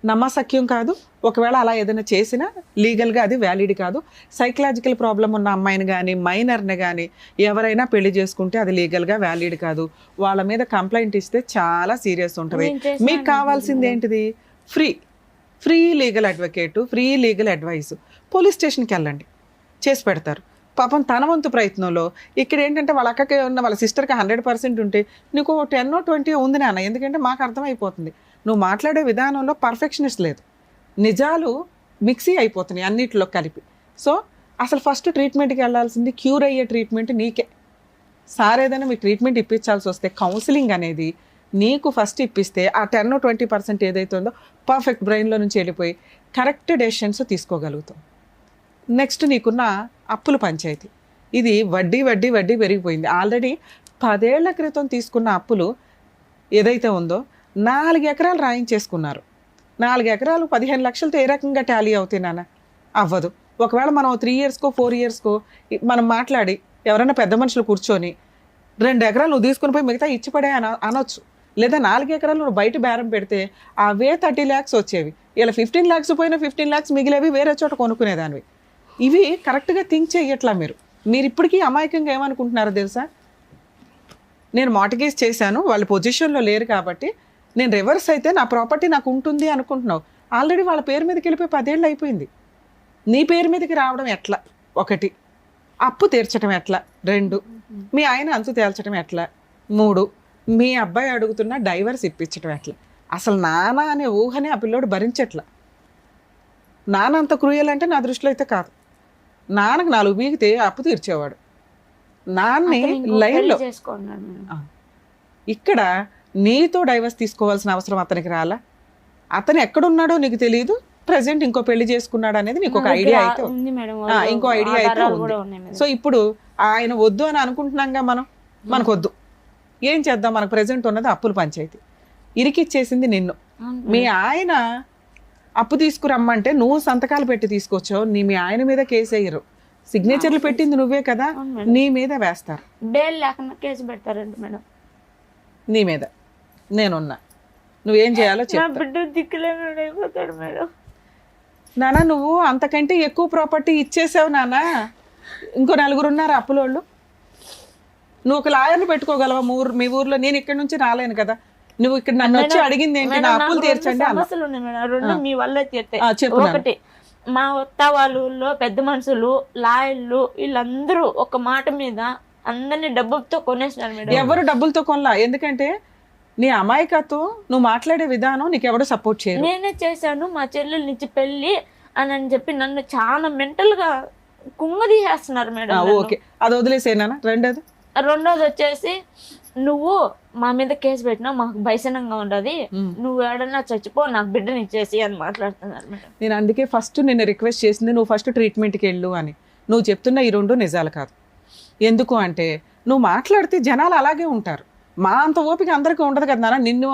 నమ్మసక్యం కాదు. ఒకవేళ అలా ఏదైనా చేసినా లీగల్గా అది వ్యాలిడ్ కాదు. సైకలాజికల్ ప్రాబ్లం ఉన్న అమ్మాయిని కానీ మైనర్ని కానీ ఎవరైనా పెళ్లి చేసుకుంటే అది లీగల్గా వ్యాలిడ్ కాదు. వాళ్ళ మీద కంప్లైంట్ ఇస్తే చాలా సీరియస్ ఉంటుంది. మీకు కావాల్సింది ఏంటిది? Free legal advocate, free legal advice. Police స్టేషన్కి వెళ్ళండి, చేసి పెడతారు. పాపం తన వంతు ప్రయత్నంలో ఇక్కడ ఏంటంటే వాళ్ళ అక్కకి ఉన్న వాళ్ళ సిస్టర్కి 100% ఉంటే నీకు 10-20 ఉంది నాన్న. ఎందుకంటే మాకు అర్థమైపోతుంది నువ్వు మాట్లాడే విధానంలో పర్ఫెక్షనిస్ట్ లేదు, నిజాలు మిక్సీ అయిపోతున్నాయి అన్నిటిలో కలిపి. సో అసలు ఫస్ట్ ట్రీట్మెంట్కి వెళ్ళాల్సింది క్యూర్ అయ్యే ట్రీట్మెంట్ నీకే. సార్ ఏదైనా మీ ట్రీట్మెంట్ ఇప్పించాల్సి వస్తే కౌన్సిలింగ్ అనేది నీకు ఫస్ట్ ఇప్పిస్తే ఆ 10-20% ఏదైతే ఉందో పర్ఫెక్ట్ బ్రెయిన్లో నుంచి వెళ్ళిపోయి కరెక్ట్ డెసిషన్స్ తీసుకోగలుగుతాం. నెక్స్ట్ నీకున్న అప్పుల పంచాయతీ, ఇది వడ్డీ వడ్డీ వడ్డీ పెరిగిపోయింది. ఆల్రెడీ 10 ఏళ్ల క్రితం తీసుకున్న అప్పులు ఏదైతే ఉందో 4 ఎకరాలు రాయించేసుకున్నారు. 4 ఎకరాలు 15 లక్షలతో ఏ రకంగా టాలీ అవుతాయి నాన్న? అవ్వదు. ఒకవేళ మనం 3 ఇయర్స్కో 4 ఇయర్స్కో మనం మాట్లాడి ఎవరైనా పెద్ద మనుషులు కూర్చొని 2 ఎకరాలు నువ్వు తీసుకుని పోయి మిగతా ఇచ్చిపడే అనొచ్చు. లేదా 4 ఎకరాలు నువ్వు బయట బేరం పెడితే అవే 30 lakhs వచ్చేవి. ఇలా 15 lakhs పోయినా 15 lakhs మిగిలేవి వేరే చోట కొనుక్కునేదానివి. ఇవి కరెక్ట్గా థింక్ చేయట్లా మీరు. ఇప్పటికీ అమాయకంగా ఏమనుకుంటున్నారో తెలుసా? నేను మార్టిగేజ్ చేశాను, వాళ్ళ పొజిషన్లో లేరు కాబట్టి నేను రివర్స్ అయితే నా ప్రాపర్టీ నాకు ఉంటుంది అనుకుంటున్నావు. ఆల్రెడీ వాళ్ళ పేరు మీదకి వెళ్ళిపోయి 10 ఏళ్ళు అయిపోయింది. నీ పేరు మీదకి రావడం ఎట్లా? 1, అప్పు తీర్చడం ఎట్లా? 2, మీ ఆయన అంతు తేల్చడం ఎట్లా? 3, మీ అబ్బాయి అడుగుతున్న డైవర్స్ ఇప్పించడం ఎట్లా? అసలు నాన్న అనే ఊహనే ఆ పిల్లోడు భరించట్లా. నాన్న అంత క్రూయల్ అంటే నా దృష్టిలో అయితే కాదు. నాన్నకు 4 బీగితే అప్పు తీర్చేవాడు. నాన్నే లైన్లో చేసుకున్నాడు మేడం. ఇక్కడ నీతో డైవర్స్ తీసుకోవాల్సిన అవసరం అతనికి రాలా? అతను ఎక్కడున్నాడో నీకు తెలియదు, ప్రజెంట్ ఇంకో పెళ్లి చేసుకున్నాడు అనేది నీకు ఒక ఐడియా అయితే ఉంది మేడం, ఇంకో ఐడియా అయితే కూడా ఉంది. ఉన్నాయి మేడం. సో ఇప్పుడు ఆయన వద్దు అని అనుకుంటున్నాంగా మనం, మనకు వద్దు. ఏం చేద్దాం? మనకు ప్రజెంట్ ఉన్నది అప్పుల పంచాయతీ. ఇరికిచ్చేసింది నిన్ను. మీ ఆయన అప్పు తీసుకురమ్మంటే నువ్వు సంతకాలు పెట్టి తీసుకొచ్చావు. మీ ఆయన మీద కేసు వేయరు, సిగ్నేచర్లు పెట్టింది నువ్వే కదా, నీ మీద వేస్తారు. బెయిల్ లేకుండా కేసు పెడతారండి మేడం. నీ మీద నేనున్నా, నువ్వేం చేయాలో నా చెప్పు. బిడ్డ దిక్కులేనాడు అయిపోతాడు మేడం. నాన్న నువ్వు అంతకంటే ఎక్కువ ప్రాపర్టీ ఇచ్చేసావు నాన్న. ఇంకో 4 ఉన్నారు అప్పులోళ్ళు. నువ్వు ఒక లాయర్ని పెట్టుకోగలవా మీ ఊర్లో? నేను ఇక్కడ నుంచి రాలేను కదా. నువ్వు ఇక్కడ నన్ను వచ్చి అడిగింది ఏంటి? నా అప్పులు తీర్చండి అన్న. సమస్యలు ఉన్నాయి మేడం, 2 మీ వల్లే తీర్తాయి. చెప్పు. ఒకటి, మా అత్త వాళ్ళ ఊళ్ళో పెద్ద మనుషులు, లాయర్లు వీళ్ళందరూ ఒక మాట మీద అందరినీ డబ్బుతో కొనేసినారు మేడం. ఎవరు డబ్బులతో కొనలా. ఎందుకంటే నీ అమాయకత్వం, నువ్వు మాట్లాడే విధానం నీకు ఎవరు సపోర్ట్ చేయరు. నేనే చేశాను మా చెల్లెల నుంచి పెళ్లి అని చెప్పి నన్ను చాలా మెంటల్ గా కుంగదీసేస్తున్నారు మేడం. ఓకే, అది వదిలేసేనా. రెండోది వచ్చేసి, నువ్వు మా మీద కేసు పెట్టినా మాకు భయసనంగా ఉండదు, నువ్వు ఏడన్నా చచ్చిపో, నాకు బిడ్డని ఇచ్చేసి అని మాట్లాడుతున్నారు మేడం. నేను అందుకే ఫస్ట్ నిన్ను రిక్వెస్ట్ చేసింది, నువ్వు ఫస్ట్ ట్రీట్మెంట్కి వెళ్ళు అని. నువ్వు చెప్తున్న ఈ 2 నిజాలు కాదు. ఎందుకు అంటే నువ్వు మాట్లాడితే జనాలు అలాగే ఉంటారు. మా అంత ఓపిక అందరికీ ఉండదు కదా నాన్న. నిన్ను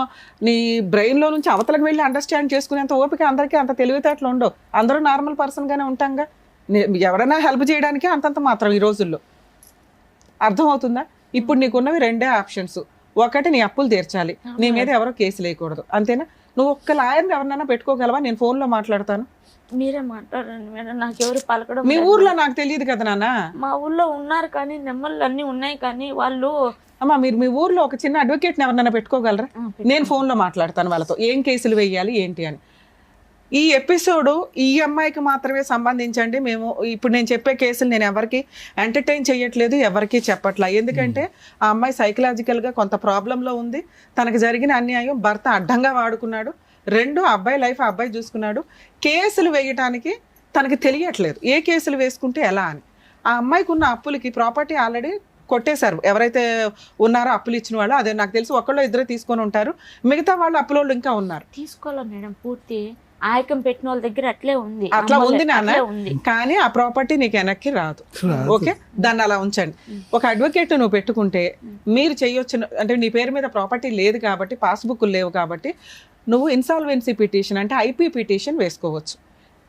నీ బ్రెయిన్లో నుంచి అవతలకు వెళ్ళి అండర్స్టాండ్ చేసుకునేంత ఓపిక అందరికీ, అంత తెలివితేటలు ఉండవు. అందరూ నార్మల్ పర్సన్గానే ఉంటాంగా. ఎవరైనా హెల్ప్ చేయడానికి అంతంత మాత్రం ఈ రోజుల్లో. అర్థమవుతుందా? ఇప్పుడు నీకున్నవి 2 ఆప్షన్స్. ఒకటి, నీ అప్పులు తీర్చాలి, నీ మీద ఎవరో కేసు లేకూడదు, అంతేనా? నువ్వు ఒక్క లాయర్ని ఎవరినైనా పెట్టుకోగలవా? నేను ఫోన్లో మాట్లాడతాను. మీరే మాట్లాడండి మేడం, నాకు ఎవరు పలకడం. మీ ఊర్లో నాకు తెలియదు కదా నాన్న. మా ఊర్లో ఉన్నారు కానీ నెమ్మళ్ళు అన్ని ఉన్నాయి కానీ వాళ్ళు. అమ్మా మీరు మీ ఊర్లో ఒక చిన్న అడ్వకేట్ని ఎవరినైనా పెట్టుకోగలరా? నేను ఫోన్లో మాట్లాడతాను వాళ్ళతో, ఏం కేసులు వేయాలి ఏంటి అని. ఈ ఎపిసోడ్ ఈ అమ్మాయికి మాత్రమే సంబంధించండి. మేము ఇప్పుడు నేను చెప్పే కేసులు నేను ఎవరికి ఎంటర్టైన్ చేయట్లేదు, ఎవరికి చెప్పట్లా. ఎందుకంటే ఆ అమ్మాయి సైకలాజికల్గా కొంత ప్రాబ్లంలో ఉంది. తనకు జరిగిన అన్యాయం భర్త అడ్డంగా వాడుకున్నాడు. 2, అబ్బాయి లైఫ్ ఆ అబ్బాయి చూసుకున్నాడు. కేసులు వేయటానికి తనకి తెలియట్లేదు, ఏ కేసులు వేసుకుంటే ఎలా అని. ఆ అమ్మాయికి ఉన్న అప్పులకి ప్రాపర్టీ ఆల్రెడీ కొట్టేశారు. ఎవరైతే ఉన్నారో అప్పులు ఇచ్చిన వాళ్ళు, అదే నాకు తెలిసి 1-2 తీసుకొని ఉంటారు. మిగతా వాళ్ళు అప్పులోళ్ళు ఇంకా ఉన్నారు. తీసుకోవాలి మేడం, పూర్తి ఆయకం పెట్టిన వాళ్ళ దగ్గర అట్లే ఉంది. అట్లా ఉంది నాన్న, కానీ ఆ ప్రాపర్టీ నీకు వెనక్కి రాదు. ఓకే, దాన్ని అలా ఉంచండి. ఒక అడ్వకేట్ నువ్వు పెట్టుకుంటే మీరు చేయొచ్చు. అంటే నీ పేరు మీద ప్రాపర్టీ లేదు కాబట్టి, పాస్బుక్లు లేవు కాబట్టి, నువ్వు ఇన్సాల్వెన్సీ పిటిషన్ అంటే ఐపీ పిటిషన్ వేసుకోవచ్చు.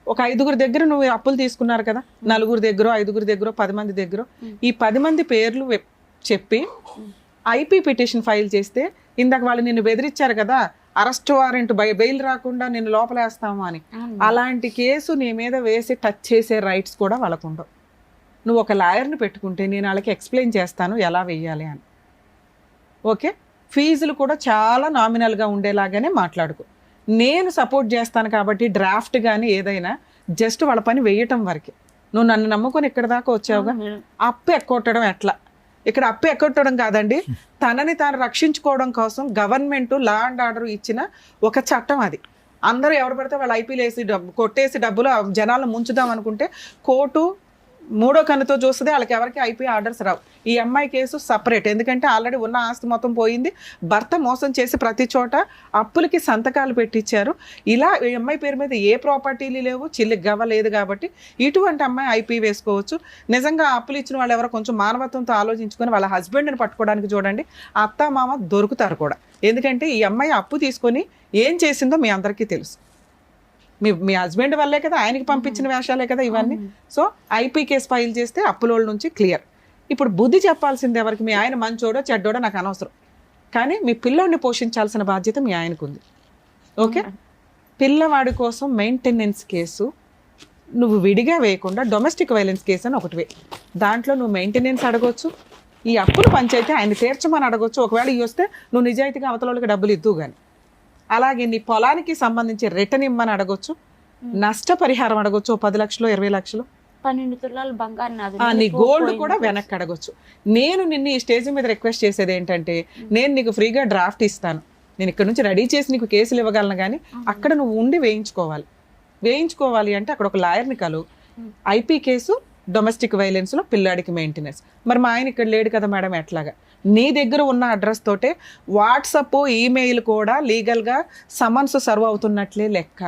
ఒక 5 దగ్గర నువ్వు అప్పులు తీసుకున్నారు కదా, 4 దగ్గర 5 దగ్గర 10 మంది దగ్గర ఈ 10 మంది పేర్లు చెప్పి ఐపీ పిటిషన్ ఫైల్ చేస్తే, ఇందాక వాళ్ళు నిన్ను బెదిరించారు కదా, అరెస్ట్ వారెంట్ బెయిల్ రాకుండా నిన్ను లోపలేస్తాము అని, అలాంటి కేసు నీ మీద వేసి టచ్ చేసే రైట్స్ కూడా వాళ్ళకు ఉండవు. నువ్వు ఒక లాయర్ని పెట్టుకుంటే నేను వాళ్ళకి ఎక్స్ప్లెయిన్ చేస్తాను ఎలా వేయాలి అని. ఓకే, ఫీజులు కూడా చాలా నామినల్గా ఉండేలాగానే మాట్లాడుకో. నేను సపోర్ట్ చేస్తాను కాబట్టి డ్రాఫ్ట్ కానీ ఏదైనా జస్ట్ వాళ్ళ పని వేయటం వరకే. నువ్వు నన్ను నమ్ముకొని ఇక్కడ దాకా వచ్చావుగా. అప్పు ఎక్కొట్టడం ఎట్లా? ఇక్కడ అప్పు ఎక్కొట్టడం కాదండి, తనని తాను రక్షించుకోవడం కోసం గవర్నమెంట్ లా అండ్ ఆర్డర్ ఇచ్చిన ఒక చట్టం అది. అందరూ ఎవరు పడితే వాళ్ళు ఐపీలు వేసి కొట్టేసి డబ్బులు జనాలను ముంచుదాం అనుకుంటే కోర్టు మూడో కన్నుతో చూస్తుంది, వాళ్ళకి ఎవరికి ఐపీ ఆర్డర్స్ రావు. ఈ అమ్మాయి కేసు సపరేట్, ఎందుకంటే ఆల్రెడీ ఉన్న ఆస్తి మొత్తం పోయింది, భర్త మోసం చేసి ప్రతి చోట అప్పులకి సంతకాలు పెట్టించారు. ఇలా ఈ అమ్మాయి పేరు మీద ఏ ప్రాపర్టీలు లేవు, చిల్లి గవ్వ లేదు, కాబట్టి ఇటువంటి అమ్మాయి ఐపీ వేసుకోవచ్చు. నిజంగా అప్పులు ఇచ్చిన వాళ్ళు ఎవరో కొంచెం మానవత్వంతో ఆలోచించుకొని వాళ్ళ హస్బెండ్ని పట్టుకోవడానికి చూడండి, అత్త మామ దొరుకుతారు కూడా. ఎందుకంటే ఈ అమ్మాయి అప్పు తీసుకొని ఏం చేసిందో మీ అందరికీ తెలుసు. మీ హస్బెండ్ వల్లే కదా, ఆయనకి పంపించిన వేషాలే కదా ఇవన్నీ. సో ఐపీ కేసు ఫైల్ చేస్తే అప్పులోళ్ళ నుంచి క్లియర్. ఇప్పుడు బుద్ధి చెప్పాల్సింది ఎవరికి? మీ ఆయన మంచోడో చెడ్డోడో నాకు అనవసరం, కానీ మీ పిల్లోడిని పోషించాల్సిన బాధ్యత మీ ఆయనకు ఉంది. ఓకే, పిల్లవాడి కోసం మెయింటెనెన్స్ కేసు నువ్వు విడిగా వేయకుండా డొమెస్టిక్ వైలెన్స్ కేసు అని ఒకటి వే. దాంట్లో నువ్వు మెయింటెనెన్స్ అడగొచ్చు, ఈ అప్పులు పంచైతే ఆయన తీర్చమని అడగొచ్చు. ఒకవేళ ఇవి వస్తే నువ్వు నిజాయితీగా అవతల వాళ్ళకి డబ్బులు ఇద్దు కానీ. అలాగే నీ పొలానికి సంబంధించి రిటర్న్ ఇమ్మని అడగొచ్చు, నష్టపరిహారం అడగొచ్చు, 10 లక్షలు 20 లక్షలు, 12 తులాలు బంగారు నాది. నీ గోల్డ్ కూడా వెనక్కి అడగొచ్చు. నేను నిన్ను ఈ స్టేజ్ మీద రిక్వెస్ట్ చేసేది ఏంటంటే, నేను నీకు ఫ్రీగా డ్రాఫ్ట్ ఇస్తాను, నేను ఇక్కడ నుంచి రెడీ చేసి నీకు కేసులు ఇవ్వగలను, కానీ అక్కడ నువ్వు ఉండి వేయించుకోవాలి అంటే అక్కడ ఒక లాయర్ని కలు. ఐపీ కేసు డొమెస్టిక్ వైలెన్స్లో పిల్లాడికి మెయింటెనెన్స్. మరి మా ఆయన ఇక్కడ లేడు కదా మేడం, ఎట్లాగా? నీ దగ్గర ఉన్న అడ్రస్ తోటే వాట్సప్ ఈమెయిల్ కూడా లీగల్గా సమన్స్ సర్వ్ అవుతున్నట్లే లెక్క.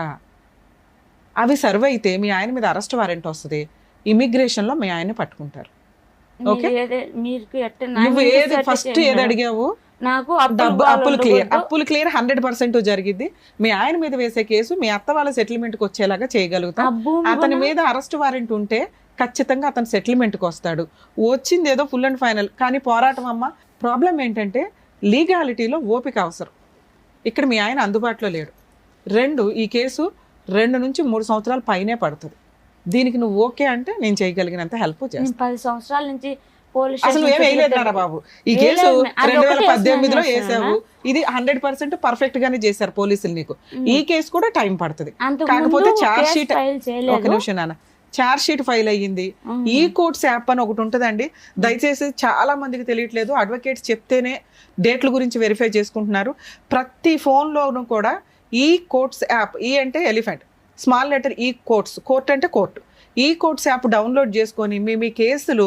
అవి సర్వ్ అయితే మీ ఆయన మీద అరెస్ట్ వారెంట్ వస్తుంది, ఇమిగ్రేషన్లో మీ ఆయన్ని పట్టుకుంటారు. ఓకే, నువ్వు ఏది ఫస్ట్ ఏది అడిగావు? నాకు అప్పులు క్లియర్ 100% జరిగిద్ది. మీ ఆయన మీద వేసే కేసు మీ అత్త వాళ్ళ సెటిల్మెంట్కి వచ్చేలాగా చేయగలుగుతాం. అతని మీద అరెస్ట్ వారెంట్ ఉంటే ఖచ్చితంగా అతను సెటిల్మెంట్కి వస్తాడు. వచ్చింది ఏదో ఫుల్ అండ్ ఫైనల్, కానీ పోరాటం అమ్మ. ప్రాబ్లం ఏంటంటే లీగాలిటీలో ఓపిక అవసరం. ఇక్కడ మీ ఆయన అందుబాటులో లేడు. 2, ఈ కేసు 2 నుంచి 3 సంవత్సరాల పైనే పడుతుంది. దీనికి నువ్వు ఓకే అంటే నేను చేయగలిగినంత హెల్ప్ చేస్తాను. 10 సంవత్సరాల నుంచి అసలు ఏం వేయలేదురా బాబు, ఈ కేసు 2018లో వేసావు. ఇది 100% పర్ఫెక్ట్ గానే చేశారు పోలీసులు నీకు. ఈ కేసు కూడా టైం పడుతుంది. కాకపోతే ఛార్జ్ షీట్, ఒక నిమిషం నాన్న, ఛార్జ్ షీట్ ఫైల్ అయ్యింది. ఈ కోర్ట్స్ యాప్ అని ఒకటి ఉంటుందండి, దయచేసి చాలా మందికి తెలియట్లేదు. అడ్వకేట్స్ చెప్తేనే డేట్ల గురించి వెరిఫై చేసుకుంటున్నారు. ప్రతి ఫోన్లోనూ కూడా ఈ కోర్ట్స్ యాప్, ఈ అంటే ఎలిఫెంట్, స్మాల్ లెటర్ ఈ కోర్ట్స్, కోర్ట్ అంటే కోర్టు, ఈ కోర్ట్స్ యాప్ డౌన్లోడ్ చేసుకొని మీ కేసులు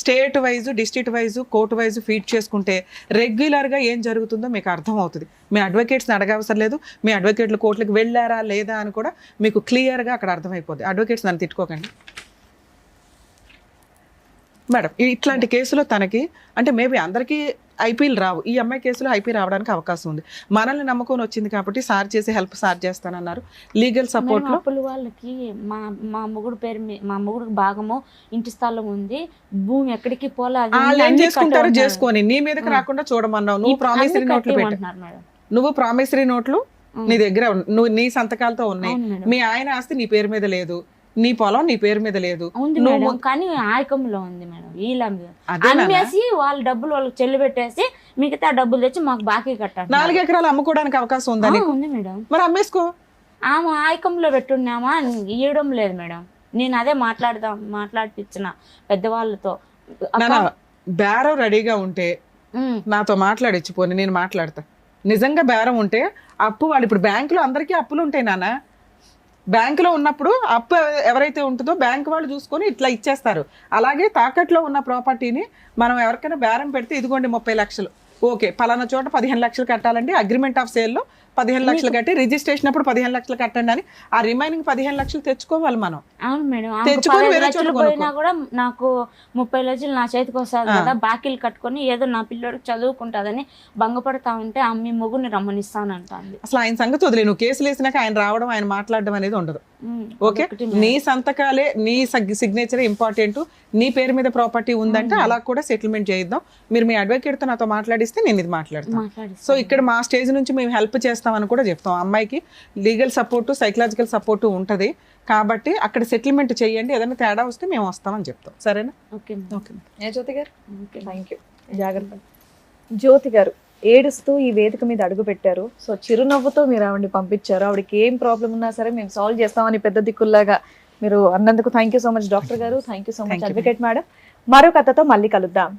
state wise, district wise, court wise feed చేసుకుంటే రెగ్యులర్గా ఏం జరుగుతుందో మీకు అర్థమవుతుంది. మీ అడ్వకేట్స్ని అడగవసరం లేదు, మీ అడ్వకేట్లు కోర్టులకు వెళ్ళారా లేదా అని కూడా మీకు క్లియర్గా అక్కడ అర్థమైపోతుంది. అడ్వకేట్స్ నన్ను తిట్టుకోకండి మేడం. ఇట్లాంటి కేసులో తనకి అంటే మేబీ అందరికీ ఐపీలు రావు, ఈ అమ్మాయి కేసులో ఐపీ రావడానికి అవకాశం ఉంది. మనల్ని నమ్ముకొని వచ్చింది కాబట్టి సార్ చేసి హెల్ప్ సార్ చేస్తానన్నారు. లీగల్ సపోర్ట్ లో అప్పుల వాళ్ళకి మా మొగుడు పేరు మా మొగుడికి భాగము ఇంటి స్థలం ఉంది, భూమి ఎక్కడికి పోలేదు. ఏం చేసుకుంటారో చేసుకొని నీ మీదకి రాకుండా చూడమన్నావు. నువ్వు ప్రామిసరీ నోట్లు పెట్టావు, నువ్వు ప్రామిసరీ నోట్లు నీ దగ్గర నువ్వు నీ సంతకాలతో ఉన్నాయి. మీ ఆయన ఆస్తి నీ పేరు మీద లేదు, నీ పొలం నీ పేరు మీద లేదు, కానీ ఆయకంలో ఉంది మేడం. వీళ్ళ అమ్మేసి వాళ్ళ డబ్బులు వాళ్ళకి చెల్లి పెట్టేసి మిగతా డబ్బులు తెచ్చి మాకు బాకీ కట్టాలి. 4 ఎకరాలు అమ్ముకోవడానికి అవకాశం ఉందని ఉంది మేడం. మరి అమ్మేసుకో. ఆమె ఆయకంలో పెట్టున్నామా ఇవ్వడం లేదు మేడం. నేను అదే మాట్లాడిపించిన పెద్దవాళ్ళతో. బేరం రెడీగా ఉంటే నాతో మాట్లాడిచ్చిపోని, నేను మాట్లాడతా. నిజంగా బేరం ఉంటే అప్పు వాళ్ళు ఇప్పుడు బ్యాంకులో అందరికీ అప్పులు ఉంటాయి నాన్న. బ్యాంకులో ఉన్నప్పుడు అప్పు ఎవరైతే ఉంటుందో బ్యాంక్ వాళ్ళు చూసుకొని ఇట్లా ఇచ్చేస్తారు. అలాగే తాకట్లో ఉన్న ప్రాపర్టీని మనం ఎవరికైనా బేరం పెడితే ఇదిగోండి 30 లక్షలు, ఓకే పలానా చోట 15 లక్షలు కట్టాలండి, అగ్రిమెంట్ ఆఫ్ సేల్లో 15 లక్షలు కట్టి రిజిస్ట్రేషన్ అప్పుడు 15 లక్షలు కట్టండి అని ఆ రిమైనింగ్ 15 లక్షలు తెచ్చుకోవాలి మనం. అవును మేడం, తెచ్చుకొని వేరే చోట పోయినా కూడా నాకు 30 లక్షలు నా చేతికి వస్తుంది కదా, బాకీలు కట్టుకొని ఏదో నా పిల్లోడికి చదువుకుంటుందని భంగపడతా ఉంటే అమ్మి మొగుని రమ్మనిస్తానంటుంది. అసలు ఆయన సంగతి వదిలే, నువ్వు కేసులు వేసినాక ఆయన రావడం ఆయన మాట్లాడడం అనేది ఉండదు. ఓకే, నీ సంతకాలే నీ సిగ్నేచరే ఇంపార్టెంట్. నీ పేరు మీద ప్రాపర్టీ ఉందంటే అలా కూడా సెటిల్మెంట్ చేయిద్దాం. మీరు మీ అడ్వకేట్తో నాతో మాట్లాడిస్తే నేను ఇది మాట్లాడతాను. సో ఇక్కడ మా స్టేజ్ నుంచి మేము హెల్ప్ చేస్తామని కూడా చెప్తాం. అమ్మాయికి లీగల్ సపోర్టు, సైకలాజికల్ సపోర్టు ఉంటుంది కాబట్టి అక్కడ సెటిల్మెంట్ చేయండి, ఏదైనా తేడా వస్తే మేము వస్తామని చెప్తాం. సరేనా? Okay okay. జ్యోతి గారు థ్యాంక్ యూ. జాగ్రత్త. జ్యోతి గారు ఏడుస్తూ ఈ వేదిక మీద అడుగు పెట్టారు. సో చిరునవ్వుతో మీరు ఆవిడని పంపించారు. ఆవిడకి ఏం ప్రాబ్లం ఉన్నా సరే మేము సాల్వ్ చేస్తామని పెద్ద దిక్కుల్లాగా మీరు అన్నందుకు thank you so much doctor గారు. Thank you so much advocate madam. మరో కథతో మళ్ళీ కలుద్దాం.